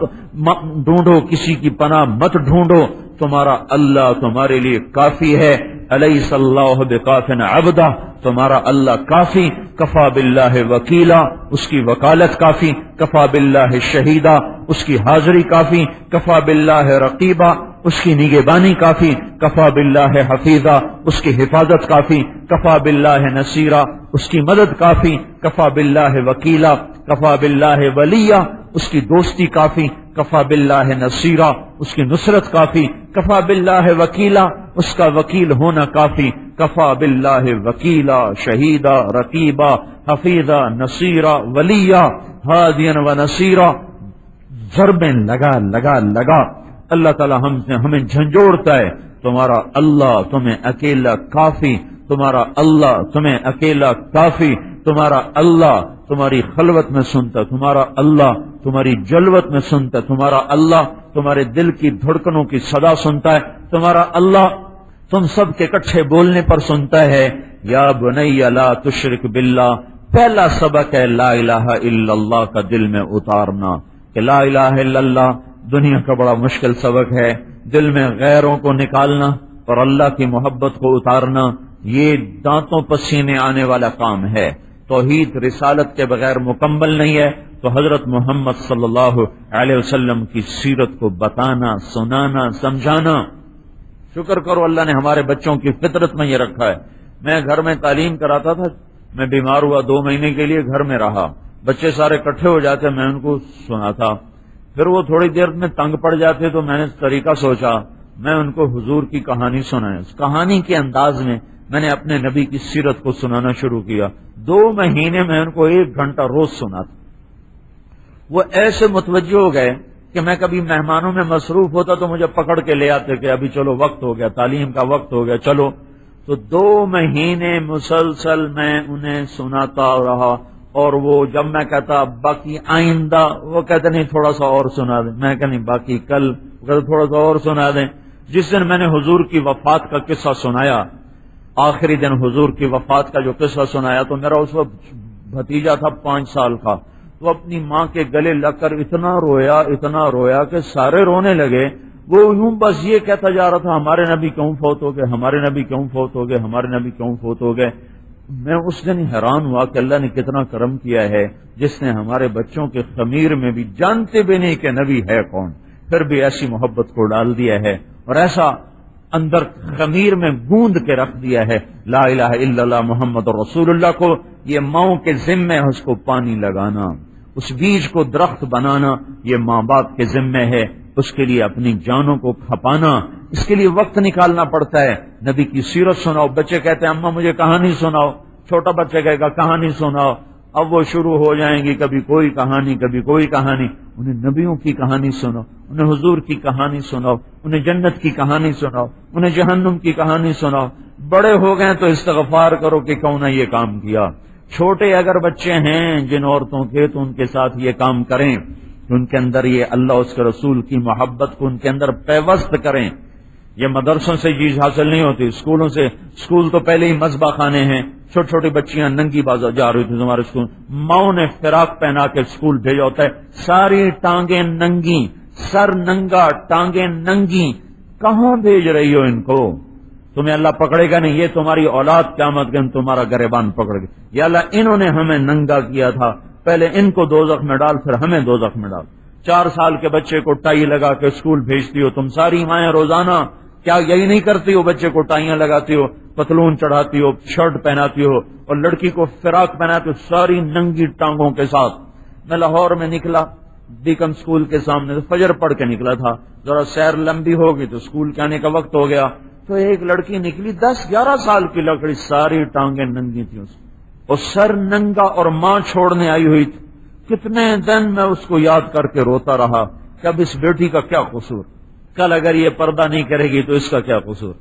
ڈھونڈو، کسی کی پناہ مت ڈھونڈو، تمہارا اللہ تمہارے لیے کافی ہے۔ الیس اللہ بکاف عبدہ، تمہارا اللہ کافی، کفا باللہ وکیلا، اس کی وکالت کافی، کفا باللہ شہیدہ، اس کی حاضری کافی، کفا باللہ رقیبہ، اس کی نگہبانی کافی، کفا باللہ حفیظہ، اس کی حفاظت کافی، کفا باللہ نصیرہ، اس کی مدد کافی، کفا باللہ وکیلا، کفا باللہ ولیہ، اس کی دوستی کافی، کفا باللہ نصیرہ، اس کی نصرت کافی، کفا باللہ وکیلا، اس کا وکیل ہونا کافی، کفا باللہ وکیلا، شہیدہ، رقیبہ، حفیظہ، نصیرہ، ولیہ، ہادیا و نصیرہ، ضربیں لگا لگا لگا اللہ تعالی ہمیں جھنجھوڑتا ہے، تمہارا اللہ تمہیں اکیلا کافی، تمہارا اللہ تمہیں اکیلا کافی، تمہارا اللہ تمہاری خلوت میں سنتا، تمہارا اللہ تمہاری جلوت میں سنتا، تمہارا اللہ تمہارے دل کی دھڑکنوں کی صدا سنتا ہے، تمہارا اللہ تم سب کے اکٹھے بولنے پر سنتا ہے۔ یا بنی لا تشرک باللہ، پہلا سبق ہے لا الہ الا اللہ کا دل میں اتارنا، کہ لا الہ الا اللہ دنیا کا بڑا مشکل سبق ہے، دل میں غیروں کو نکالنا اور اللہ کی محبت کو اتارنا، یہ دانتوں پسینے آنے والا کام ہے۔ توحید رسالت کے بغیر مکمل نہیں ہے، تو حضرت محمد صلی اللہ علیہ وسلم کی سیرت کو بتانا، سنانا، سمجھانا۔ شکر کرو اللہ نے ہمارے بچوں کی فطرت میں یہ رکھا ہے۔ میں گھر میں تعلیم کراتا تھا، میں بیمار ہوا 2 مہینے کے لیے گھر میں رہا، بچے سارے اکٹھے ہو جاتے، میں ان کو سناتا، پھر وہ تھوڑی دیر میں تنگ پڑ جاتے تو میں نے طریقہ سوچا، میں ان کو حضور کی کہانی سنایا، اس کہانی کے انداز میں نے اپنے نبی کی سیرت کو سنانا شروع کیا۔ 2 مہینے میں ان کو 1 گھنٹہ روز سناتا، وہ ایسے متوجہ ہو گئے کہ میں کبھی مہمانوں میں مصروف ہوتا تو مجھے پکڑ کے لے آتے کہ ابھی چلو وقت ہو گیا، تعلیم کا وقت ہو گیا، چلو۔ تو 2 مہینے مسلسل میں انہیں سناتا رہا، اور وہ جب میں کہتا باقی آئندہ، وہ کہتے نہیں تھوڑا سا اور سنا دیں، میں کہتا نہیں باقی کل، وہ کہتے تھوڑا سا اور سنا دیں۔ جس دن میں نے حضور کی وفات کا قصہ سنایا، آخری دن حضور کی وفات کا جو قصہ سنایا، تو میرا اس وقت بھتیجا تھا 5 سال کا، وہ اپنی ماں کے گلے لگ کر اتنا رویا کہ سارے رونے لگے۔ وہ یوں بس یہ کہتا جا رہا تھا ہمارے نبی کیوں فوت ہو گئے، ہمارے نبی کیوں فوت ہو گئے، ہمارے نبی کیوں فوت ہو گئے۔ میں اس دن حیران ہوا کہ اللہ نے کتنا کرم کیا ہے، جس نے ہمارے بچوں کے خمیر میں بھی، جانتے بھی نہیں کہ نبی ہے کون، پھر بھی ایسی محبت کو ڈال دیا ہے اور ایسا اندر خمیر میں گوند کے رکھ دیا ہے لا الہ الا اللہ محمد رسول اللہ کو۔ یہ ماؤں کے ذمے ہے اس کو پانی لگانا، اس بیج کو درخت بنانا، یہ ماں باپ کے ذمے ہے، اس کے لیے اپنی جانوں کو کھپانا، اس کے لیے وقت نکالنا پڑتا ہے۔ نبی کی سیرت سناؤ، بچے کہتے ہیں اماں مجھے کہانی سناؤ، چھوٹا بچہ کہے گا کہانی سناؤ، اب وہ شروع ہو جائیں گی کبھی کوئی کہانی کبھی کوئی کہانی۔ انہیں نبیوں کی کہانی سناؤ، انہیں حضور کی کہانی سناؤ، انہیں جنت کی کہانی سناؤ، انہیں جہنم کی کہانی سناؤ۔ بڑے ہو گئے تو استغفار کرو کہ کیوں نہ یہ کام کیا۔ چھوٹے اگر بچے ہیں جن عورتوں کے، تو ان کے ساتھ یہ کام کریں، ان کے اندر یہ اللہ اس کے رسول کی محبت کو ان کے اندر پیوست کریں۔ یہ مدرسوں سے چیز حاصل نہیں ہوتی، اسکولوں سے، اسکول تو پہلے ہی مذبح خانے ہیں، چھوٹی چھوٹی بچیاں ننگی بازار جا رہی تھی ہمارے اسکول، ماؤں نے فراق پہنا کے اسکول بھیجا ہوتا ہے، ساری ٹانگیں ننگی، سر ننگا، ٹانگیں ننگی، کہاں بھیج رہی ہو ان کو؟ تمہیں اللہ پکڑے گا نہیں، یہ تمہاری اولاد قیامت کے دن تمہارا گریبان پکڑ گے۔ یا اللہ انہوں نے ہمیں ننگا کیا تھا، پہلے ان کو دوزخ میں ڈال پھر ہمیں دوزخ میں ڈال۔ 4 سال کے بچے کو ٹائی لگا کے اسکول بھیجتی ہو تم ساری مائیں روزانہ، کیا یہی نہیں کرتی ہو؟ بچے کو ٹائیاں لگاتی ہو، پتلون چڑھاتی ہو، شرٹ پہناتی ہو، اور لڑکی کو فراق پہناتی ہو ساری ننگی ٹانگوں کے ساتھ۔ میں لاہور میں نکلا ڈیکن اسکول کے سامنے، فجر پڑھ کے نکلا تھا، ذرا سیر لمبی ہوگی تو اسکول کے آنے کا وقت ہو گیا، تو ایک لڑکی نکلی 10-11 سال کی لکڑی، ساری ٹانگیں ننگی تھیں اس اور سر ننگا، اور ماں چھوڑنے آئی ہوئی تھی. کتنے دن میں اس کو یاد کر کے روتا رہا کہ اب اس بیٹی کا کیا قصور، کل اگر یہ پردہ نہیں کرے گی تو اس کا کیا قصور،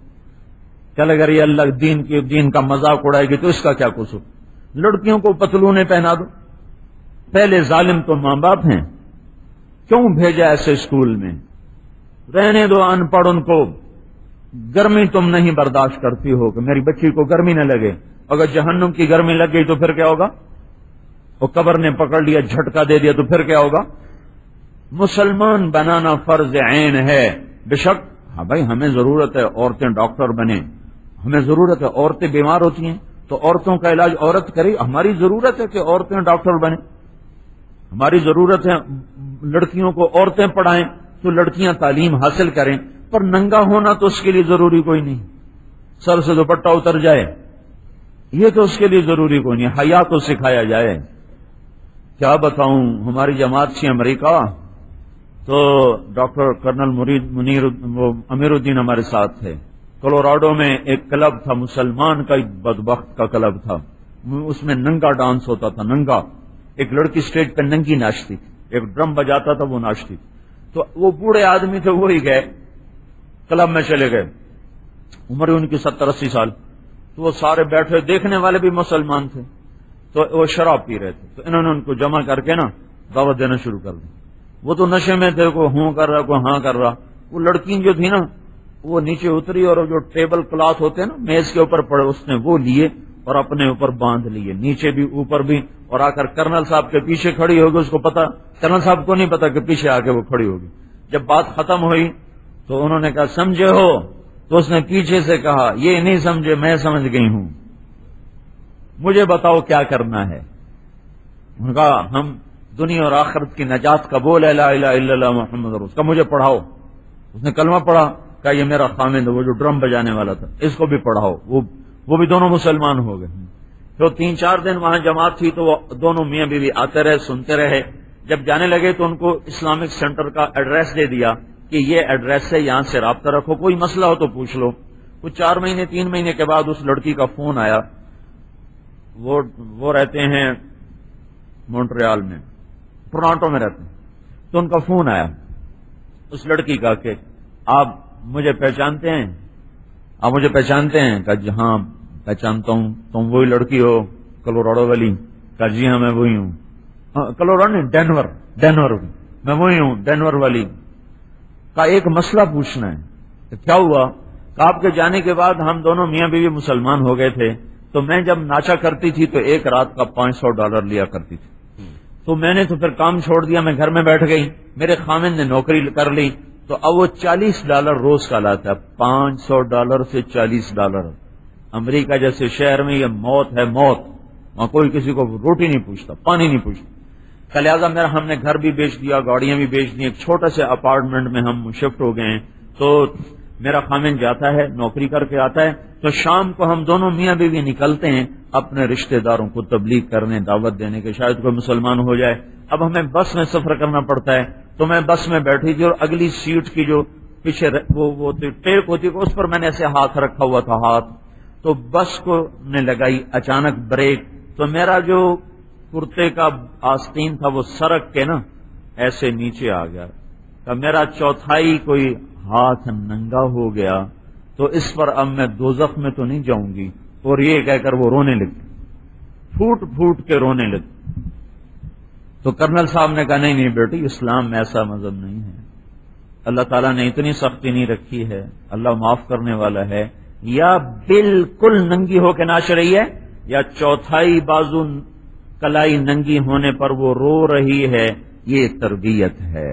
کل اگر یہ اللہ دین کا مذاق اڑائے گی تو اس کا کیا قصور. لڑکیوں کو پتلونے پہنا دو. پہلے ظالم تو ماں باپ ہیں، کیوں بھیجا ایسے اسکول میں؟ رہنے دو ان پڑھ ان کو. گرمی تم نہیں برداشت کرتی ہو کہ میری بچی کو گرمی نہ لگے، اگر جہنم کی گرمی لگ گئی تو پھر کیا ہوگا؟ وہ قبر نے پکڑ لیا، جھٹکا دے دیا تو پھر کیا ہوگا؟ مسلمان بنانا فرض عین ہے. بے شک ہاں بھائی، ہمیں ضرورت ہے عورتیں ڈاکٹر بنے، ہمیں ضرورت ہے عورتیں بیمار ہوتی ہیں تو عورتوں کا علاج عورت کرے. ہماری ضرورت ہے کہ عورتیں ڈاکٹر بنے، ہماری ضرورت ہے لڑکیوں کو عورتیں پڑھائیں تو لڑکیاں تعلیم حاصل کریں. پر ننگا ہونا تو اس کے لیے ضروری کوئی نہیں، سر سے دوپٹہ اتر جائے یہ تو اس کے لیے ضروری کوئی نہیں. حیا تو سکھایا جائے. کیا بتاؤں، ہماری جماعت تھی امریکہ، تو ڈاکٹر کرنل امیر الدین ہمارے ساتھ تھے. کولوراڈو میں ایک کلب تھا، مسلمان کا ایک بدبخت کا کلب تھا، اس میں ننگا ڈانس ہوتا تھا. ننگا ایک لڑکی اسٹیج پہ ننگی ناچتی تھی، ایک ڈرم بجاتا تھا وہ ناچتی تھی. تو وہ بوڑھے آدمی تھے، وہی گئے کلب میں چلے گئے، عمر ان کی 70-80 سال. تو وہ سارے بیٹھے، دیکھنے والے بھی مسلمان تھے، تو وہ شراب پی رہے تھے. تو انہوں نے ان کو جمع کر کے نا دعوت دینا شروع کر دی. وہ تو نشے میں تھے، کوئی ہوں کر رہا کوئی ہاں کر رہا. وہ لڑکی جو تھی نا وہ نیچے اتری اور جو ٹیبل کلاتھ ہوتے ہیں نا میز کے اوپر پڑے، اس نے وہ لیے اور اپنے اوپر باندھ لیے، نیچے بھی اوپر بھی. اور آ کر کرنل صاحب کے پیچھے کھڑی ہوگی. اس کو پتا، کرنل صاحب کو نہیں پتا کہ پیچھے آ کے وہ کھڑی ہوگی. جب بات ختم ہوئی تو انہوں نے کہا سمجھے ہو؟ تو اس نے پیچھے سے کہا یہ نہیں سمجھے، میں سمجھ گئی ہوں، مجھے بتاؤ کیا کرنا ہے. انہوں نے کہا ہم دنیا اور آخرت کی نجات کا بول ہے لا الہ الا اللہ محمد رسول کا، مجھے پڑھاؤ. اس نے کلمہ پڑھا، کہا یہ میرا خامند ہے وہ جو ڈرم بجانے والا تھا، اس کو بھی پڑھاؤ. وہ بھی دونوں مسلمان ہو گئے. تو 3-4 دن وہاں جماعت تھی تو وہ دونوں میاں بیوی آتے رہے، سنتے رہے. جب جانے لگے تو ان کو اسلامک سینٹر کا ایڈریس دے دیا کہ یہ ایڈریس ہے، یہاں سے رابطہ رکھو، کوئی مسئلہ ہو تو پوچھ لو. کچھ 4 مہینے 3 مہینے کے بعد اس لڑکی کا فون آیا. وہ رہتے ہیں مونٹریال میں، ٹورانٹو میں رہتے ہیں. تو ان کا فون آیا اس لڑکی کا کہ آپ مجھے پہچانتے ہیں، آپ مجھے پہچانتے ہیں؟ کہا جی ہاں پہچانتا ہوں. تم وہی لڑکی ہو کولوراڈو والی؟ کہا جی ہاں میں وہی ہوں. کولوراڈو نہیں، ڈینور میں وہی ہوں، ڈینور والی. کا ایک مسئلہ پوچھنا ہے. کہ کیا ہوا؟ کہ آپ کے جانے کے بعد ہم دونوں میاں بیوی مسلمان ہو گئے تھے، تو میں جب ناچا کرتی تھی تو ایک رات کا $500 لیا کرتی تھی. تو میں نے تو پھر کام چھوڑ دیا، میں گھر میں بیٹھ گئی. میرے خامن نے نوکری کر لی، تو اب وہ $40 روز کا لاتا ہے. $500 سے $40. امریکہ جیسے شہر میں یہ موت ہے، موت. وہاں کوئی کسی کو روٹی نہیں پوچھتا، پانی نہیں پوچھتا. لہٰذا ہم نے گھر بھی بیچ دیا، گاڑیاں بھی بیچ دی. ایک چھوٹے سے اپارٹمنٹ میں ہم شفٹ ہو گئے ہیں. تو میرا خامن جاتا ہے، نوکری کر کے آتا ہے، تو شام کو ہم دونوں میاں بیوی نکلتے ہیں اپنے رشتہ داروں کو تبلیغ کرنے، دعوت دینے کے، شاید کوئی مسلمان ہو جائے. اب ہمیں بس میں سفر کرنا پڑتا ہے. تو میں بس میں بیٹھی تھی اور اگلی سیٹ کی جو پیچھے وہ ٹیپ ہوتی ہے اس پر میں نے ایسے ہاتھ رکھا ہوا تھا، ہاتھ. تو بس کو نے لگائی اچانک بریک، تو میرا جو کرتے کا آستین تھا وہ سرک کے نا ایسے نیچے آ گیا. تو میرا چوتھائی کوئی ہاتھ ننگا ہو گیا. تو اس پر اب میں دوزخ میں تو نہیں جاؤں گی. اور یہ کہہ کر وہ رونے لگی، پھوٹ پھوٹ کے رونے لگی. تو کرنل صاحب نے کہا نہیں بیٹی، اسلام میں ایسا مذہب نہیں ہے، اللہ تعالیٰ نے اتنی سختی نہیں رکھی ہے، اللہ معاف کرنے والا ہے. یا بالکل ننگی ہو کے ناچ رہی ہے، یا چوتھائی بازو کلائی ننگی ہونے پر وہ رو رہی ہے. یہ تربیت ہے،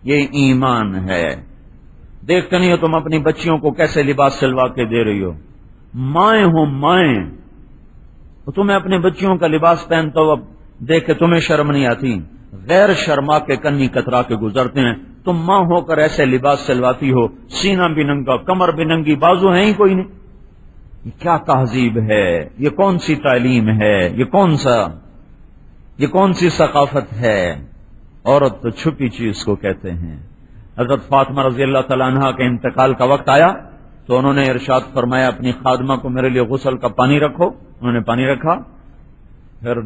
یہ ایمان ہے. دیکھتے نہیں ہو تم اپنی بچیوں کو کیسے لباس سلوا کے دے رہی ہو؟ مائیں ہو مائیں، تمہیں اپنے بچیوں کا لباس پہنتا ہو دیکھ کے تمہیں شرم نہیں آتی؟ غیر شرما کے کنی کترا کے گزرتے ہیں. تم ماں ہو کر ایسے لباس سلواتی ہو، سینہ بھی ننگا، کمر بھی ننگی، بازو ہیں ہی کوئی نہیں. یہ کیا تہذیب ہے؟ یہ کون سی تعلیم ہے؟ یہ کون سی ثقافت ہے؟ عورت تو چھپی چیز کو کہتے ہیں. حضرت فاطمہ رضی اللہ تعالیٰ عنہ کے انتقال کا وقت آیا تو انہوں نے ارشاد فرمایا اپنی خادمہ کو میرے لیے غسل کا پانی رکھو. انہوں نے پانی رکھا. پھر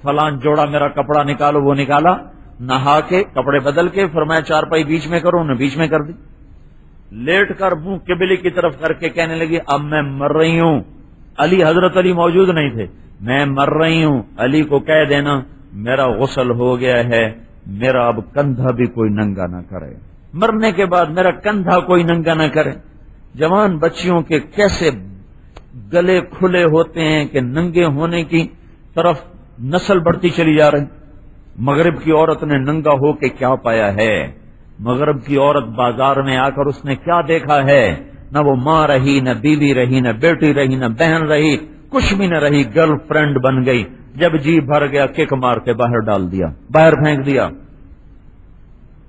فلاں جوڑا میرا کپڑا نکالو، وہ نکالا. نہا کے کپڑے بدل کے فرمایا چارپائی بیچ میں کرو. انہوں نے بیچ میں کر دی. لیٹ کر منہ قبلے کی طرف کر کے کہنے لگی اب میں مر رہی ہوں. حضرت علی موجود نہیں تھے. میں مر رہی ہوں، علی کو کہہ دینا میرا غسل ہو گیا ہے، میرا اب کندھا بھی کوئی ننگا نہ کرے. مرنے کے بعد میرا کندھا کوئی ننگا نہ کرے. جوان بچیوں کے کیسے گلے کھلے ہوتے ہیں کہ ننگے ہونے کی طرف نسل بڑھتی چلی جا رہی. مغرب کی عورت نے ننگا ہو کے کیا پایا ہے؟ مغرب کی عورت بازار میں آ کر اس نے کیا دیکھا ہے؟ نہ وہ ماں رہی، نہ بیوی رہی، نہ بیٹی رہی، نہ بہن رہی، کچھ بھی نہ رہی. گرل فرینڈ بن گئی. جب جی بھر گیا کک مار کے باہر ڈال دیا، باہر پھینک دیا.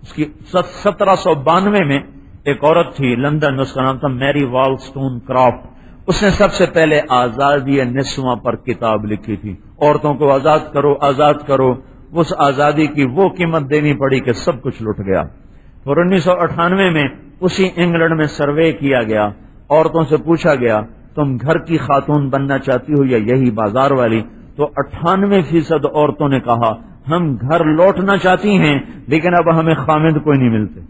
اس کی 1792 میں ایک عورت تھی لندن، اس کا نام تھا میری والسٹون کرافٹ. اس نے سب سے پہلے آزادی نسواں پر کتاب لکھی تھی. عورتوں کو آزاد کرو، آزاد کرو. اس آزادی کی وہ قیمت دینی پڑی کہ سب کچھ لٹ گیا. اور 1998 میں اسی انگلینڈ میں سروے کیا گیا. عورتوں سے پوچھا گیا تم گھر کی خاتون بننا چاہتی ہو یا یہی بازار والی؟ تو 98% عورتوں نے کہا ہم گھر لوٹنا چاہتی ہیں لیکن اب ہمیں خامد کوئی نہیں ملتے.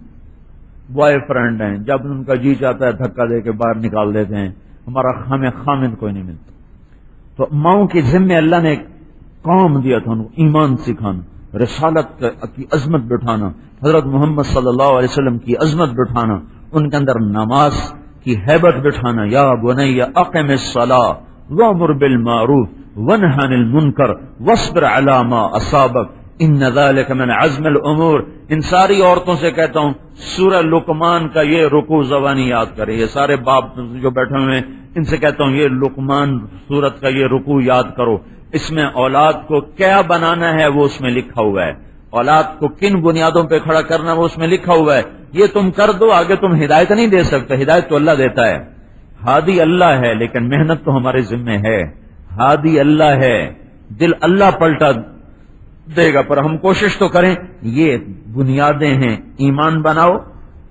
بوائے فرینڈ ہیں، جب ان کا جی چاہتا ہے دھکا دے کے باہر نکال دیتے ہیں. ہمیں خامد کوئی نہیں ملتا. تو ماؤں کے ذمے اللہ نے کام دیا تھا ان کو ایمان سکھانا، رسالت کی عظمت بٹھانا، حضرت محمد صلی اللہ علیہ وسلم کی عظمت بٹھانا، ان کے اندر نماز کی ہیبت بٹھانا. یا بنی اقم الصلاۃ وامر بالمعروف وانہ عن المنکر واصبر علی ما اصابک ان ذلک من عزم الامور. ان ساری عورتوں سے کہتا ہوں سورہ لقمان کا یہ رکوع زبانی یاد کرے. یہ سارے باپ جو بیٹھے ہوئے ہیں ان سے کہتا ہوں یہ لقمان سورت کا یہ رکوع یاد کرو. اس میں اولاد کو کیا بنانا ہے وہ اس میں لکھا ہوا ہے. اولاد کو کن بنیادوں پہ کھڑا کرنا وہ اس میں لکھا ہوا ہے. یہ تم کر دو، آگے تم ہدایت نہیں دے سکتے. ہدایت تو اللہ دیتا ہے. ہادی اللہ ہے لیکن محنت تو ہمارے ذمہ ہے. ہادی اللہ ہے، دل اللہ پلٹا دے گا، پر ہم کوشش تو کریں. یہ بنیادیں ہیں. ایمان بناؤ.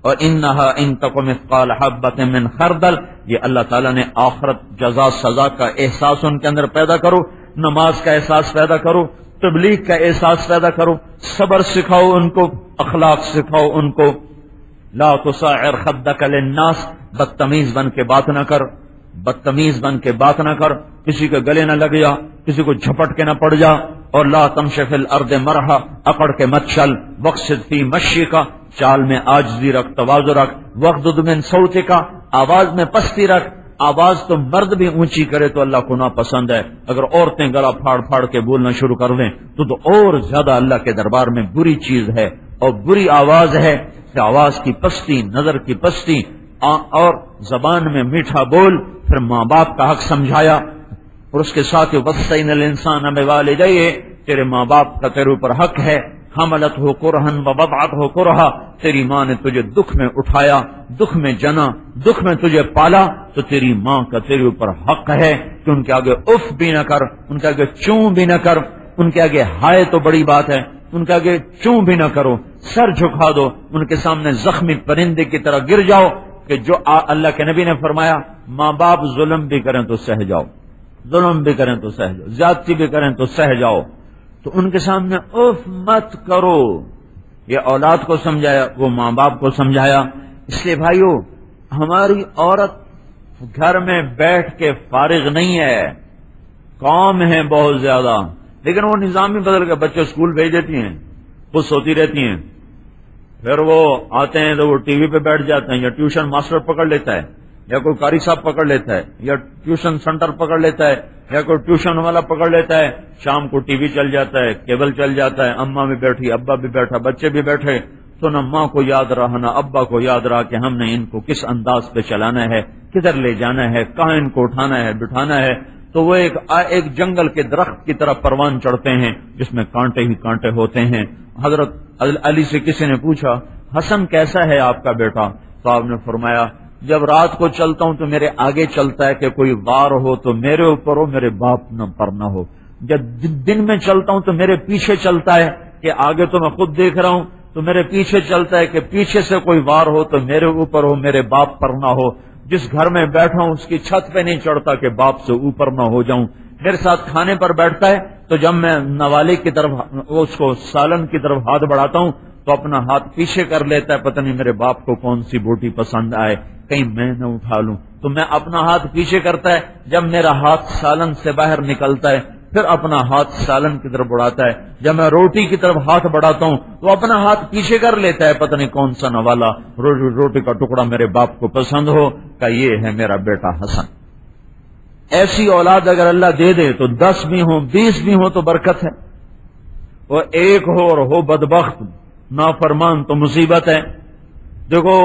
اور انہا ان تک مثقال حبۃ من خردل، یہ اللہ تعالیٰ نے آخرت جزا سزا کا احساس ان کے اندر پیدا کرو. نماز کا احساس پیدا کرو، تبلیغ کا احساس پیدا کرو، صبر سکھاؤ ان کو، اخلاق سکھاؤ ان کو. لا تصعر خدک للناس، بدتمیز بن کے بات نہ کر، بدتمیز بن کے بات نہ کر. کسی کے گلے نہ لگ جا، کسی کو جھپٹ کے نہ پڑ جا. اور لا تمشی فی الارض مرحا، اکڑ کے مت چل. واقصد فی مشی کا، چال میں عاجزی رکھ، تواضع رکھ. واغضض من صوتک، آواز میں پستی رکھ. آواز تو مرد بھی اونچی کرے تو اللہ کو ناپسند ہے. اگر عورتیں گلا پھاڑ پھاڑ کے بولنا شروع کر دیں تو اور زیادہ اللہ کے دربار میں بری چیز ہے اور بری آواز ہے. کہ آواز کی پستی، نظر کی پستی اور زبان میں میٹھا بول. پھر ماں باپ کا حق سمجھایا اور اس کے ساتھ وصینا الانسان بوالدیہ، تیرے ماں باپ کا تیرے اوپر حق ہے. حملت ہو کرہن ووضعت ہو کرہا، تیری ماں نے تجھے دکھ میں اٹھایا، دکھ میں جنا، دکھ میں تجھے پالا، تو تیری ماں کا تیرے اوپر حق ہے کہ ان کے آگے اف بھی نہ کر، ان کے آگے چوں بھی نہ کر. ان کے آگے ہائے تو بڑی بات ہے، ان کے آگے چوں بھی نہ کرو. سر جھکا دو، ان کے سامنے زخمی پرندے کی طرح گر جاؤ. کہ جو اللہ کے نبی نے فرمایا ماں باپ ظلم بھی کریں تو سہ جاؤ، ظلم بھی کریں تو سہ جاؤ، زیادتی بھی کریں تو سہ جاؤ. تو ان کے سامنے اف مت کرو. یہ اولاد کو سمجھایا، وہ ماں باپ کو سمجھایا. اس لیے بھائیو، ہماری عورت گھر میں بیٹھ کے فارغ نہیں ہے، کام ہے بہت زیادہ. لیکن وہ نظام ہی بدل گیا. بچے اسکول بھیج دیتی ہیں، خوش ہوتی رہتی ہیں. پھر وہ آتے ہیں تو وہ ٹی وی پہ بیٹھ جاتے ہیں، یا ٹیوشن ماسٹر پکڑ لیتا ہے، یا کوئی قاری صاحب پکڑ لیتا ہے، یا ٹیوشن سینٹر پکڑ لیتا ہے، یا کوئی ٹیوشن والا پکڑ لیتا ہے. شام کو ٹی وی چل جاتا ہے، کیبل چل جاتا ہے. اماں بھی بیٹھی، ابا بھی بیٹھا، بچے بھی بیٹھے. تو نہ ماں کو یاد رہا نہ ابا کو یاد رہا کہ ہم نے ان کو کس انداز پہ چلانا ہے، کدھر لے جانا ہے، کہاں ان کو اٹھانا ہے، بٹھانا ہے. تو وہ ایک جنگل کے درخت کی طرح پروان چڑھتے ہیں جس میں کانٹے ہی کانٹے ہوتے ہیں. حضرت علی سے کسی نے پوچھا حسن کیسا ہے آپ کا بیٹا؟ تو آپ نے فرمایا جب رات کو چلتا ہوں تو میرے آگے چلتا ہے کہ کوئی وار ہو تو میرے اوپر ہو، میرے باپ پر نہ ہو. جب دن میں چلتا ہوں تو میرے پیچھے چلتا ہے کہ آگے تو میں خود دیکھ رہا ہوں، تو میرے پیچھے چلتا ہے کہ پیچھے سے کوئی وار ہو تو میرے اوپر ہو، میرے باپ پر نہ ہو. جس گھر میں بیٹھا ہوں اس کی چھت پہ نہیں چڑھتا کہ باپ سے اوپر نہ ہو جاؤں. میرے ساتھ کھانے پر بیٹھتا ہے تو جب میں نوالے کی طرف اس کو سالن کی طرف ہاتھ بڑھاتا ہوں تو اپنا ہاتھ پیچھے کر لیتا ہے, پتہ نہیں میرے باپ کو کون سی بوٹی پسند آئے, کہیں میں نہ اٹھا لوں. تو میں اپنا ہاتھ پیچھے کرتا ہے, جب میرا ہاتھ سالن سے باہر نکلتا ہے پھر اپنا ہاتھ سالن کی طرف بڑھاتا ہے. جب میں روٹی کی طرف ہاتھ بڑھاتا ہوں تو اپنا ہاتھ پیچھے کر لیتا ہے, پتہ نہیں کون سا نوالا روٹی کا ٹکڑا میرے باپ کو پسند ہو, کہ یہ ہے میرا بیٹا حسن. ایسی اولاد اگر اللہ دے دے تو 10 بھی ہوں 20 بھی ہوں تو برکت ہے, اور ایک ہو اور ہو بدبخت نافرمان تو مصیبت ہے. دیکھو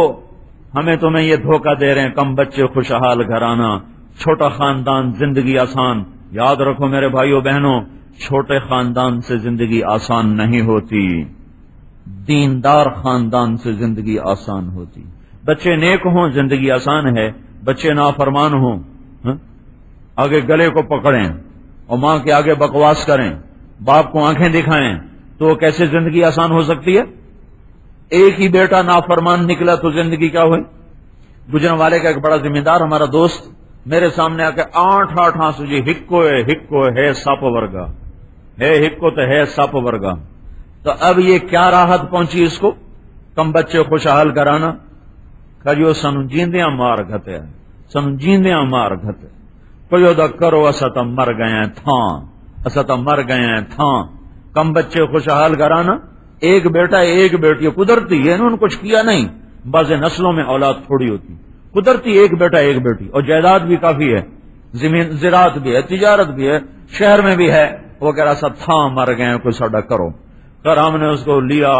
ہمیں تمہیں یہ دھوکہ دے رہے ہیں, کم بچے خوشحال گھرانہ, چھوٹا خاندان زندگی آسان. یاد رکھو میرے بھائیو بہنوں, چھوٹے خاندان سے زندگی آسان نہیں ہوتی, دیندار خاندان سے زندگی آسان ہوتی. بچے نیک ہوں زندگی آسان ہے, بچے نافرمان ہوں آگے گلے کو پکڑیں اور ماں کے آگے بکواس کریں, باپ کو آنکھیں دکھائیں, تو کیسے زندگی آسان ہو سکتی ہے؟ ایک ہی بیٹا نافرمان نکلا تو زندگی کیا ہوئی؟ گجران والے کا ایک بڑا ذمہ دار ہمارا دوست میرے سامنے آ کے 8 ہانسو, جی ہکو ہے سپ ورگا ہے, ہکو تو ہے سپ ورگا. تو اب یہ کیا راحت پہنچی اس کو, کم بچے خوشحال کرانا. کجو سن جیندیاں مار گھتے, سن جیندیاں مار گھتے, کجو دا کرو اسا تا مر گئے تھاں, اسا تا مر گئے تھاں. کم بچے خوشحال کرانا, ایک بیٹا ایک بیٹی قدرتی ہے, انہوں نے کچھ کیا نہیں. بعض نسلوں میں اولاد تھوڑی ہوتی, قدرتی ایک بیٹا ایک بیٹی, اور جائیداد بھی کافی ہے, زمین زراعت بھی ہے, تجارت بھی ہے, شہر میں بھی ہے. وہ کہہ رہا سب تھاں مر گئے کوئی ساڈا کرو. پھر ہم نے اس کو لیا,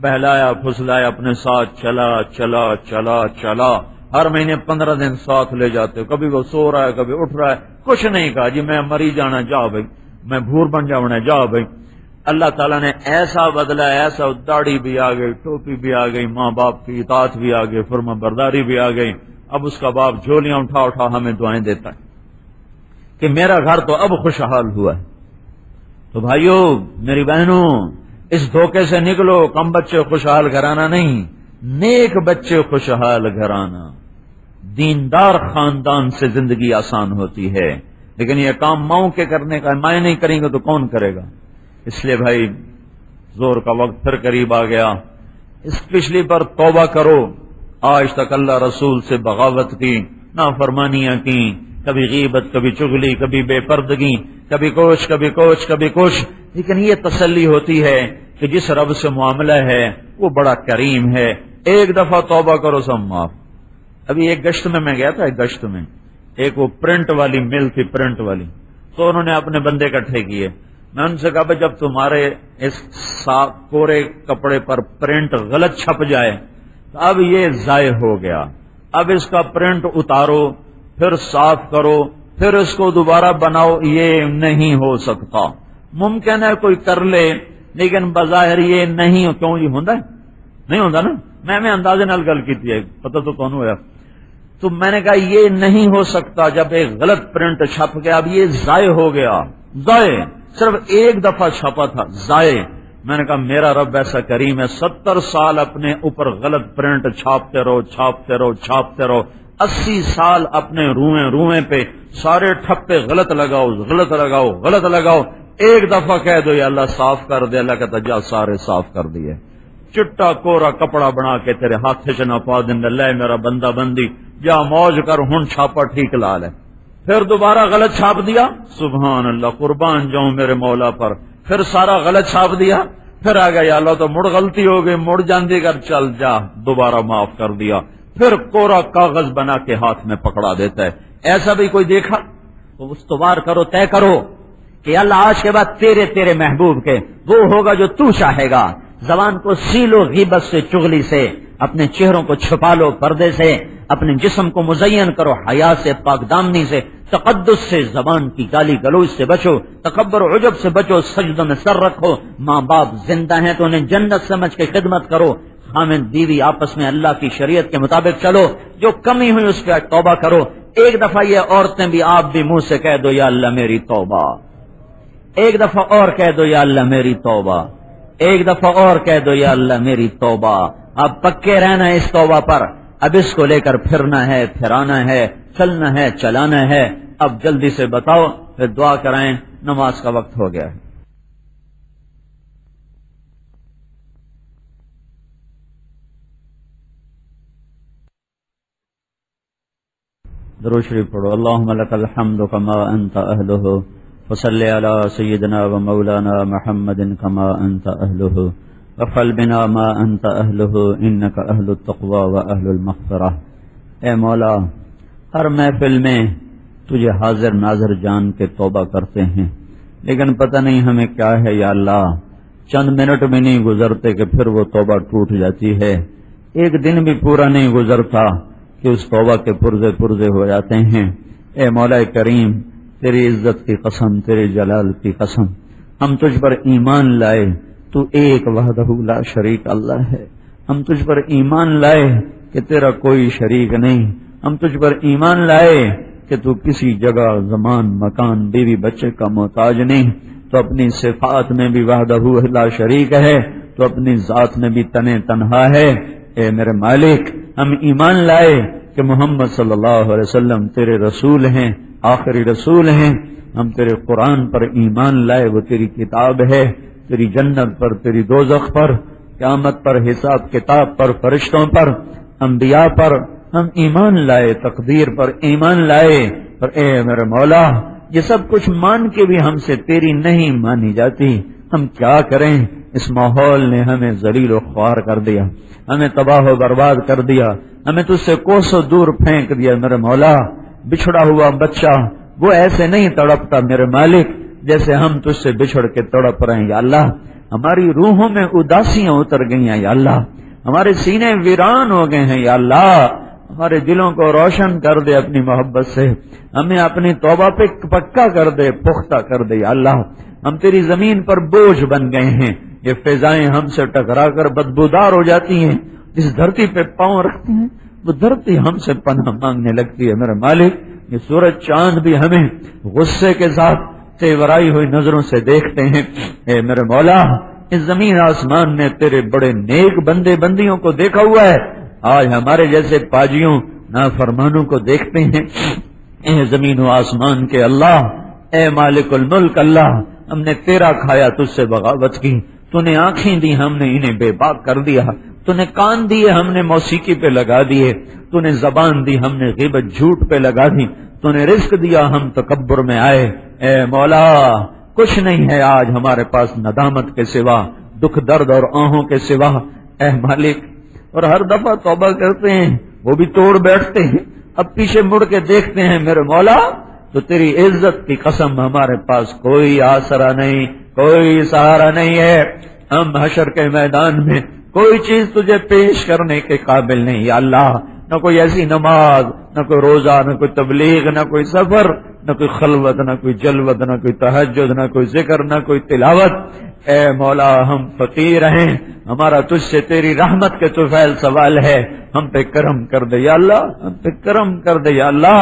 بہلایا پھسلایا, اپنے ساتھ چلا چلا چلا چلا. ہر مہینے 15 دن ساتھ لے جاتے, کبھی وہ سو رہا ہے کبھی اٹھ رہا ہے, کچھ نہیں کہا جی میں مری جانا, جا بھائی میں بھور بن جاؤں, جا بھائی. اللہ تعالیٰ نے ایسا بدلا, ایسا داڑھی بھی آ گئی, ٹوپی بھی آ گئی, ماں باپ کی اطاعت بھی آ گئی, فرما برداری بھی آ گئی. اب اس کا باپ جھولیاں اٹھا اٹھا ہمیں دعائیں دیتا ہے کہ میرا گھر تو اب خوشحال ہوا ہے. تو بھائیو میری بہنوں, اس دھوکے سے نکلو, کم بچے خوشحال گھرانا نہیں, نیک بچے خوشحال گھرانا. دیندار خاندان سے زندگی آسان ہوتی ہے, لیکن یہ کام ماؤں کے کرنے کا مائیں نہیں کریں گے تو کون کرے گا؟ اس لیے بھائی زور کا وقت پھر قریب آ گیا, اس پچھلی پر توبہ کرو. آج تک اللہ رسول سے بغاوت کی, نافرمانیاں کی, کبھی غیبت کبھی چغلی کبھی بے پردگی, کبھی کوش کبھی کوش کبھی کوش. لیکن یہ تسلی ہوتی ہے کہ جس رب سے معاملہ ہے وہ بڑا کریم ہے. ایک دفعہ توبہ کرو سب معاف. ابھی ایک گشت میں گیا تھا, ایک گشت میں ایک وہ پرنٹ والی مل تھی, پرنٹ والی, تو انہوں نے اپنے بندے اکٹھے کیے. میں ان سے کہا بھائی جب تمہارے اس کورے کپڑے پر پرنٹ غلط چھپ جائے تو اب یہ ضائع ہو گیا, اب اس کا پرنٹ اتارو, پھر صاف کرو, پھر اس کو دوبارہ بناؤ, یہ نہیں ہو سکتا. ممکن ہے کوئی کر لے لیکن بظاہر یہ نہیں. کیوں یہ ہوتا ہے؟ نہیں ہوتا نا. میں اندازے نال گل کی تھی, پتہ تو کون ہوا. تو میں نے کہا یہ نہیں ہو سکتا, جب ایک غلط پرنٹ چھپ گیا اب یہ ضائع ہو گیا. ضائع صرف ایک دفعہ چھپا تھا, ضائع. میں نے کہا میرا رب ایسا کریم ہے, 70 سال اپنے اوپر غلط پرنٹ چھاپتے رہو چھاپتے رہو چھاپتے رہو, 80 سال اپنے روئیں پہ سارے ٹھپے غلط لگاؤ غلط لگاؤ غلط لگاؤ. ایک دفعہ کہہ دو یا اللہ صاف کر دے, اللہ کہتا جا سارے صاف کر دیے. چٹا کورا کپڑا بنا کے تیرے ہاتھ سے نہ پا دیں, لے میرا بندہ بندی جا موج کر, ہن چھاپا ٹھیک لال ہے. پھر دوبارہ غلط چھاپ دیا, سبحان اللہ, قربان جاؤں میرے مولا پر. پھر سارا غلط چھاپ دیا, پھر آ گیا یا اللہ تو مڑ غلطی ہو گئی, مڑ جاندی کر, چل جا دوبارہ معاف کر دیا. پھر کورا کاغذ بنا کے ہاتھ میں پکڑا دیتا ہے. ایسا بھی کوئی دیکھا؟ تو استوار کرو, طے کرو کہ اللہ آج کے بعد تیرے محبوب کے وہ ہوگا جو تو چاہے گا. زبان کو سیلو غیبت سے, چغلی سے, اپنے چہروں کو چھپا لو پردے سے, اپنے جسم کو مزین کرو حیا سے, پاک دامنی سے, تقدس سے, زبان کی گالی گلوچ سے بچو, تکبر و عجب سے بچو, سجدوں میں سر رکھو. ماں باپ زندہ ہیں تو انہیں جنت سمجھ کے خدمت کرو. خامد بیوی آپس میں اللہ کی شریعت کے مطابق چلو. جو کمی ہوئی اس پہ توبہ کرو. ایک دفعہ یہ عورتیں بھی آپ بھی منہ سے کہہ دو یا اللہ میری توبہ. ایک دفعہ اور کہہ دو یا اللہ میری توبہ. ایک دفعہ اور کہہ دو یا اللہ میری توبہ. اب پکے رہنا اس توبہ پر. اب اس کو لے کر پھرنا ہے، پھرانا ہے، چلنا ہے، چلانا ہے. اب جلدی سے بتاؤ، پھر دعا کرائیں، نماز کا وقت ہو گیا ہے. درود شریف پڑھو. اللهم لك الحمد كما انت اهله وصل على سيدنا ومولانا محمد كما انت اهله وفعل بنا ما انت اهله انك اهل التقوى واهل المغفرة. اے مولا، ہر محفل میں تجھے حاضر ناظر جان کے توبہ کرتے ہیں، لیکن پتہ نہیں ہمیں کیا ہے یا اللہ، چند منٹ بھی نہیں گزرتے کہ پھر وہ توبہ ٹوٹ جاتی ہے. ایک دن بھی پورا نہیں گزرتا کہ اس توبہ کے پرزے ہو جاتے ہیں. اے مولا کریم، تیری عزت کی قسم، تیرے جلال کی قسم، ہم تجھ پر ایمان لائے تو ایک وحدہ لا شریک اللہ ہے. ہم تجھ پر ایمان لائے کہ تیرا کوئی شریک نہیں. ہم تجھ پر ایمان لائے کہ تو کسی جگہ، زمان، مکان، بیوی بچے کا محتاج نہیں. تو اپنی صفات میں بھی وحدہ لا شریک ہے، تو اپنی ذات میں بھی تنہا ہے. اے میرے مالک، ہم ایمان لائے کہ محمد صلی اللہ علیہ وسلم تیرے رسول ہیں، آخری رسول ہیں. ہم تیرے قرآن پر ایمان لائے، وہ تیری کتاب ہے. تیری جنت پر، تیری دوزخ پر، قیامت پر، حساب کتاب پر، فرشتوں پر، انبیاء پر ہم ایمان لائے، تقدیر پر ایمان لائے. اور اے میرے مولا، یہ سب کچھ مان کے بھی ہم سے تیری نہیں مانی جاتی. ہم کیا کریں؟ اس ماحول نے ہمیں ذلیل و خوار کر دیا، ہمیں تباہ و برباد کر دیا، ہمیں تجھ سے کوسوں دور پھینک دیا. میرے مولا، بچھڑا ہوا بچہ وہ ایسے نہیں تڑپتا میرے مالک جیسے ہم تجھ سے بچھڑ کے تڑپ رہے ہیں. یا اللہ، ہماری روحوں میں اداسیاں اتر گئی ہیں. یا اللہ، ہمارے سینے ویران ہو گئے ہیں. یا اللہ، ہمارے دلوں کو روشن کر دے اپنی محبت سے، ہمیں اپنی توبہ پہ پکا کر دے، پختہ کر دے. یا اللہ، ہم تیری زمین پر بوجھ بن گئے ہیں. یہ فضائیں ہم سے ٹکرا کر بدبودار ہو جاتی ہیں. جس دھرتی پہ پاؤں رکھتے ہیں وہ دھرتی ہم سے پناہ مانگنے لگتی ہے. میرے مالک، یہ سورج چاند بھی ہمیں غصے کے ساتھ تیورائی ہوئی نظروں سے دیکھتے ہیں. اے میرے مولا، اس زمین آسمان نے تیرے بڑے نیک بندے بندیوں کو دیکھا ہوا ہے، آج ہمارے جیسے پاجیوں نافرمانوں کو دیکھتے ہیں. اے زمین و آسمان کے اللہ، اے مالک الملک اللہ، ہم نے تیرا کھایا، تجھ سے بغاوت کی. تو نے آنکھیں دی، ہم نے انہیں بے باک کر دیا. تو نے کان دیے، ہم نے موسیقی پہ لگا دیے. تو نے زبان دی، ہم نے غیبت جھوٹ پہ لگا دی. تو نے رزق دیا، ہم تکبر میں آئے. اے مولا، کچھ نہیں ہے آج ہمارے پاس ندامت کے سوا، دکھ درد اور آہوں کے سوا. اے مالک، اور ہر دفعہ توبہ کرتے ہیں وہ بھی توڑ بیٹھتے ہیں. اب پیچھے مڑ کے دیکھتے ہیں میرے مولا تو تیری عزت کی قسم ہمارے پاس کوئی آسرا نہیں، کوئی سہارا نہیں ہے. ہم حشر کے میدان میں کوئی چیز تجھے پیش کرنے کے قابل نہیں. یا اللہ، نہ کوئی ایسی نماز، نہ کوئی روزہ، نہ کوئی تبلیغ، نہ کوئی سفر، نہ کوئی خلوت، نہ کوئی جلوت، نہ کوئی تہجد، نہ کوئی ذکر، نہ کوئی تلاوت. اے مولا، ہم فقیر ہیں، ہمارا تجھ سے تیری رحمت کے طفیل سوال ہے. ہم پہ کرم کر دے یا اللہ، ہم پہ کرم کر دے یا اللہ.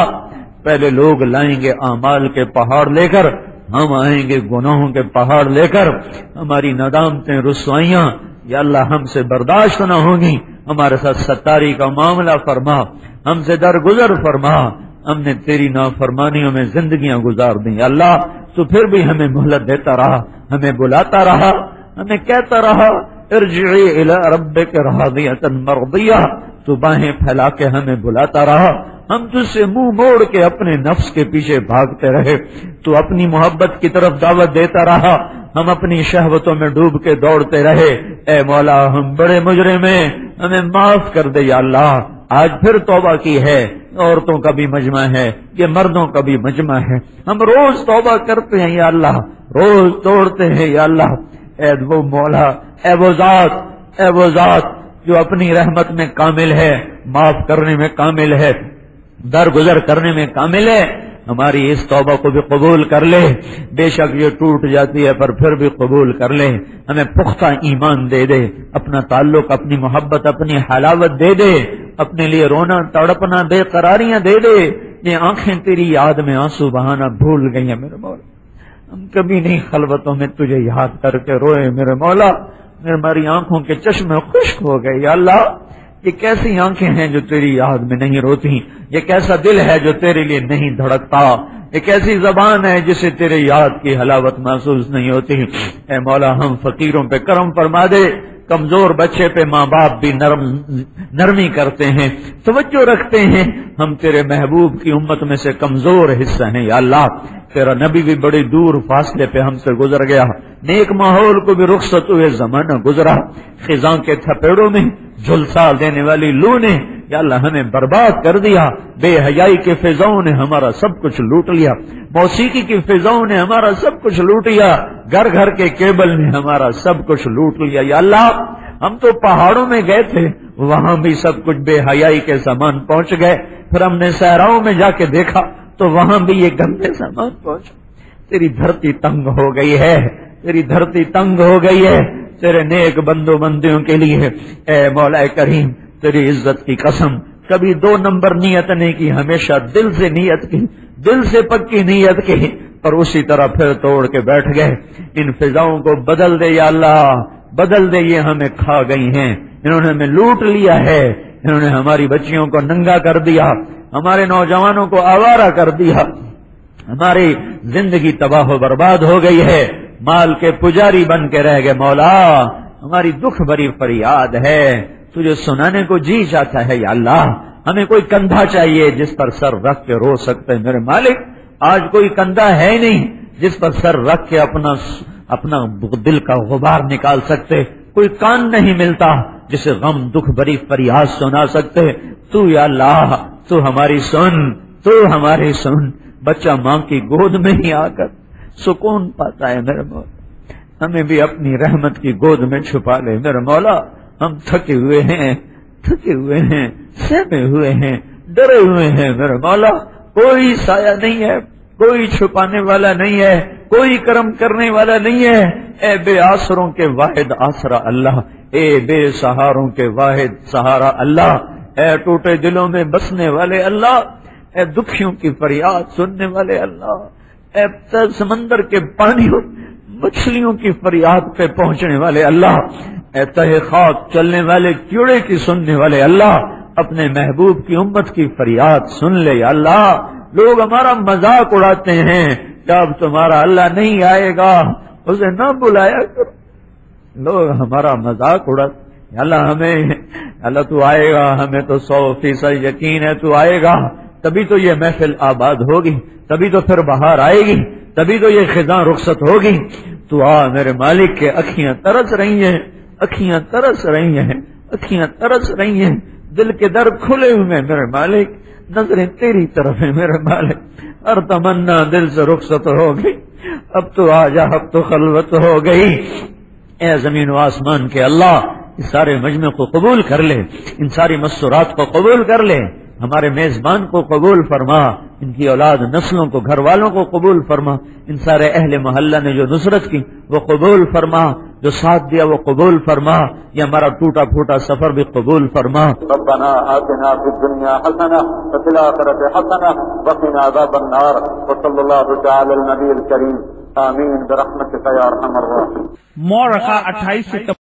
پہلے لوگ لائیں گے اعمال کے پہاڑ لے کر، ہم آئیں گے گناہوں کے پہاڑ لے کر. ہماری ندامتیں، رسوائیاں یا اللہ ہم سے برداشت نہ ہوں گی. ہمارے ساتھ ستاری کا معاملہ فرما، ہم سے درگزر فرما. ہم نے تیری نافرمانیوں میں زندگیاں گزار دیں. یا اللہ، تو پھر بھی ہمیں مہلت دیتا رہا، ہمیں بلاتا رہا، ہمیں کہتا رہا ارجعی الی ربک راضیۃ مرضیہ. تو باہیں پھیلا کے ہمیں بلاتا رہا. ہم تجھ سے منہ موڑ کے اپنے نفس کے پیچھے بھاگتے رہے. تو اپنی محبت کی طرف دعوت دیتا رہا، ہم اپنی شہوتوں میں ڈوب کے دوڑتے رہے. اے مولا، ہم بڑے مجرم ہیں، ہمیں معاف کر دے. یا اللہ، آج پھر توبہ کی ہے. عورتوں کا بھی مجمع ہے، یہ مردوں کا بھی مجمع ہے. ہم روز توبہ کرتے ہیں یا اللہ، روز توڑتے ہیں یا اللہ. اے وہ مولا، اے وہ ذات جو اپنی رحمت میں کامل ہے، معاف کرنے میں کامل ہے، درگزر کرنے میں کامل ہے. ہماری اس توبہ کو بھی قبول کر لے. بے شک یہ ٹوٹ جاتی ہے پر پھر بھی قبول کر لے. ہمیں پختہ ایمان دے دے، اپنا تعلق، اپنی محبت، اپنی حلاوت دے دے. اپنے لیے رونا، تڑپنا، بے قراریاں دے دے. یہ آنکھیں تیری یاد میں آنسو بہانا بھول گئی ہیں میرے مولا. ہم کبھی نہیں خلوتوں میں تجھے یاد کر کے روئے میرے مولا. ہماری آنکھوں کے چشمے خشک ہو گئے. یا اللہ، یہ کیسی آنکھیں ہیں جو تیری یاد میں نہیں روتی، یہ کیسا دل ہے جو تیرے لیے نہیں دھڑکتا، یہ کیسی زبان ہے جسے تیرے یاد کی حلاوت محسوس نہیں ہوتی۔ اے مولا ہم فقیروں پہ کرم فرما دے، کمزور بچے پہ ماں باپ بھی نرمی کرتے ہیں، توجہ رکھتے ہیں، ہم تیرے محبوب کی امت میں سے کمزور حصہ ہیں یا اللہ۔ تیرا نبی بھی بڑی دور فاصلے پہ ہم سے گزر گیا، نیک ماحول کو بھی رخصت ہوئے زمانہ گزرا، خزاں کے تھپیڑوں میں جھلسا دینے والی لو نے یا اللہ ہمیں برباد کر دیا، بے حیائی کے فضاؤں نے ہمارا سب کچھ لوٹ لیا، موسیقی کی فضاؤں نے ہمارا سب کچھ لوٹ لیا، گھر گھر کے کیبل نے ہمارا سب کچھ لوٹ لیا یا اللہ۔ ہم تو پہاڑوں میں گئے تھے، وہاں بھی سب کچھ بے حیائی کے سامان پہنچ گئے، پھر ہم نے صحراؤں میں جا کے دیکھا تو وہاں بھی یہ گندے سامان پہنچ۔ تیری دھرتی تنگ ہو گئی ہے، تیری دھرتی تنگ ہو گئی ہے تیرے نیک بندوں بندیوں کے لیے۔ اے مولا کریم تیری عزت کی قسم، کبھی 2 نمبر نیت نہیں کی، ہمیشہ دل سے نیت کی، دل سے پکی نیت کی، اور اسی طرح پھر توڑ کے بیٹھ گئے۔ ان فضاؤں کو بدل دے یا اللہ، بدل دے، یہ ہمیں کھا گئی ہیں، انہوں نے ہمیں لوٹ لیا ہے، انہوں نے ہماری بچیوں کو ننگا کر دیا، ہمارے نوجوانوں کو آوارہ کر دیا، ہماری زندگی تباہ و برباد ہو گئی ہے، مال کے پجاری بن کے رہ گئے۔ مولا ہماری دکھ بھری فریاد ہے، تجھے سنانے کو جی چاہتا ہے یا اللہ۔ ہمیں کوئی کندھا چاہیے جس پر سر رکھ کے رو سکتے ہیں میرے مالک، آج کوئی کندھا ہے نہیں جس پر سر رکھ کے اپنا دل کا غبار نکال سکتے، کوئی کان نہیں ملتا جسے غم دکھ بھری فریاد سنا سکتے۔ تو یا اللہ تو ہماری سن، تو ہماری سن۔ بچہ ماں کی گود میں ہی آ کر سکون پاتا ہے میرے مولا، ہمیں بھی اپنی رحمت کی گود میں چھپا لے میرے مولا۔ ہم تھکے ہوئے ہیں، تھکے ہوئے ہیں، سہمے ہوئے ہیں، ڈرے ہوئے ہیں میرے مولا، کوئی سایہ نہیں ہے، کوئی چھپانے والا نہیں ہے، کوئی کرم کرنے والا نہیں ہے۔ اے بے آسروں کے واحد آسرا اللہ، اے بے سہاروں کے واحد سہارا اللہ، اے ٹوٹے دلوں میں بسنے والے اللہ، اے دکھیوں کی فریاد سننے والے اللہ، اے سمندر کے پانیوں مچھلیوں کی فریاد پہ پہنچنے والے اللہ، اے تہ خاک چلنے والے کیڑے کی سننے والے اللہ، اپنے محبوب کی امت کی فریاد سن لے یا اللہ۔ لوگ ہمارا مذاق اڑاتے ہیں کہ اب تمہارا اللہ نہیں آئے گا، اسے نہ بلایا کرو، لوگ ہمارا مذاق اڑاتے یا اللہ ہمیں، اللہ تو آئے گا، ہمیں تو 100% یقین ہے تو آئے گا، تبھی تو یہ محفل آباد ہوگی، تبھی تو پھر بہار آئے گی، تبھی تو یہ خزاں رخصت ہوگی۔ تو آ میرے مالک کے اکھیاں ترس رہی ہیں، اکھیاں ترس رہی ہیں، اکھیاں ترس رہی ہیں، دل کے در کھلے ہوئے میرے مالک، نظریں تیری طرف ہیں میرے مالک، ہر تمنا دل سے رخصت ہو گئی، اب تو آ جا، اب تو خلوت ہو گئی۔ اے زمین و آسمان کے اللہ اس سارے مجمع کو قبول کر لے، ان ساری مسرات کو قبول کر لے، ہمارے میزبان کو قبول فرما، ان کی اولاد نسلوں کو گھر والوں کو قبول فرما، ان سارے اہل محلہ نے جو نصرت کی وہ قبول فرما، جو ساتھ دیا وہ قبول فرما، یہ ہمارا ٹوٹا پھوٹا سفر بھی قبول فرما۔ ربنا آتنا فی الدنیا حسنہ وفی الآخرۃ حسنہ وقنا عذاب النار، وصلی اللہ تعالی علی النبی الکریم، آمین برحمتک یا ارحم الراحمین۔ مورخہ 28 ستمبر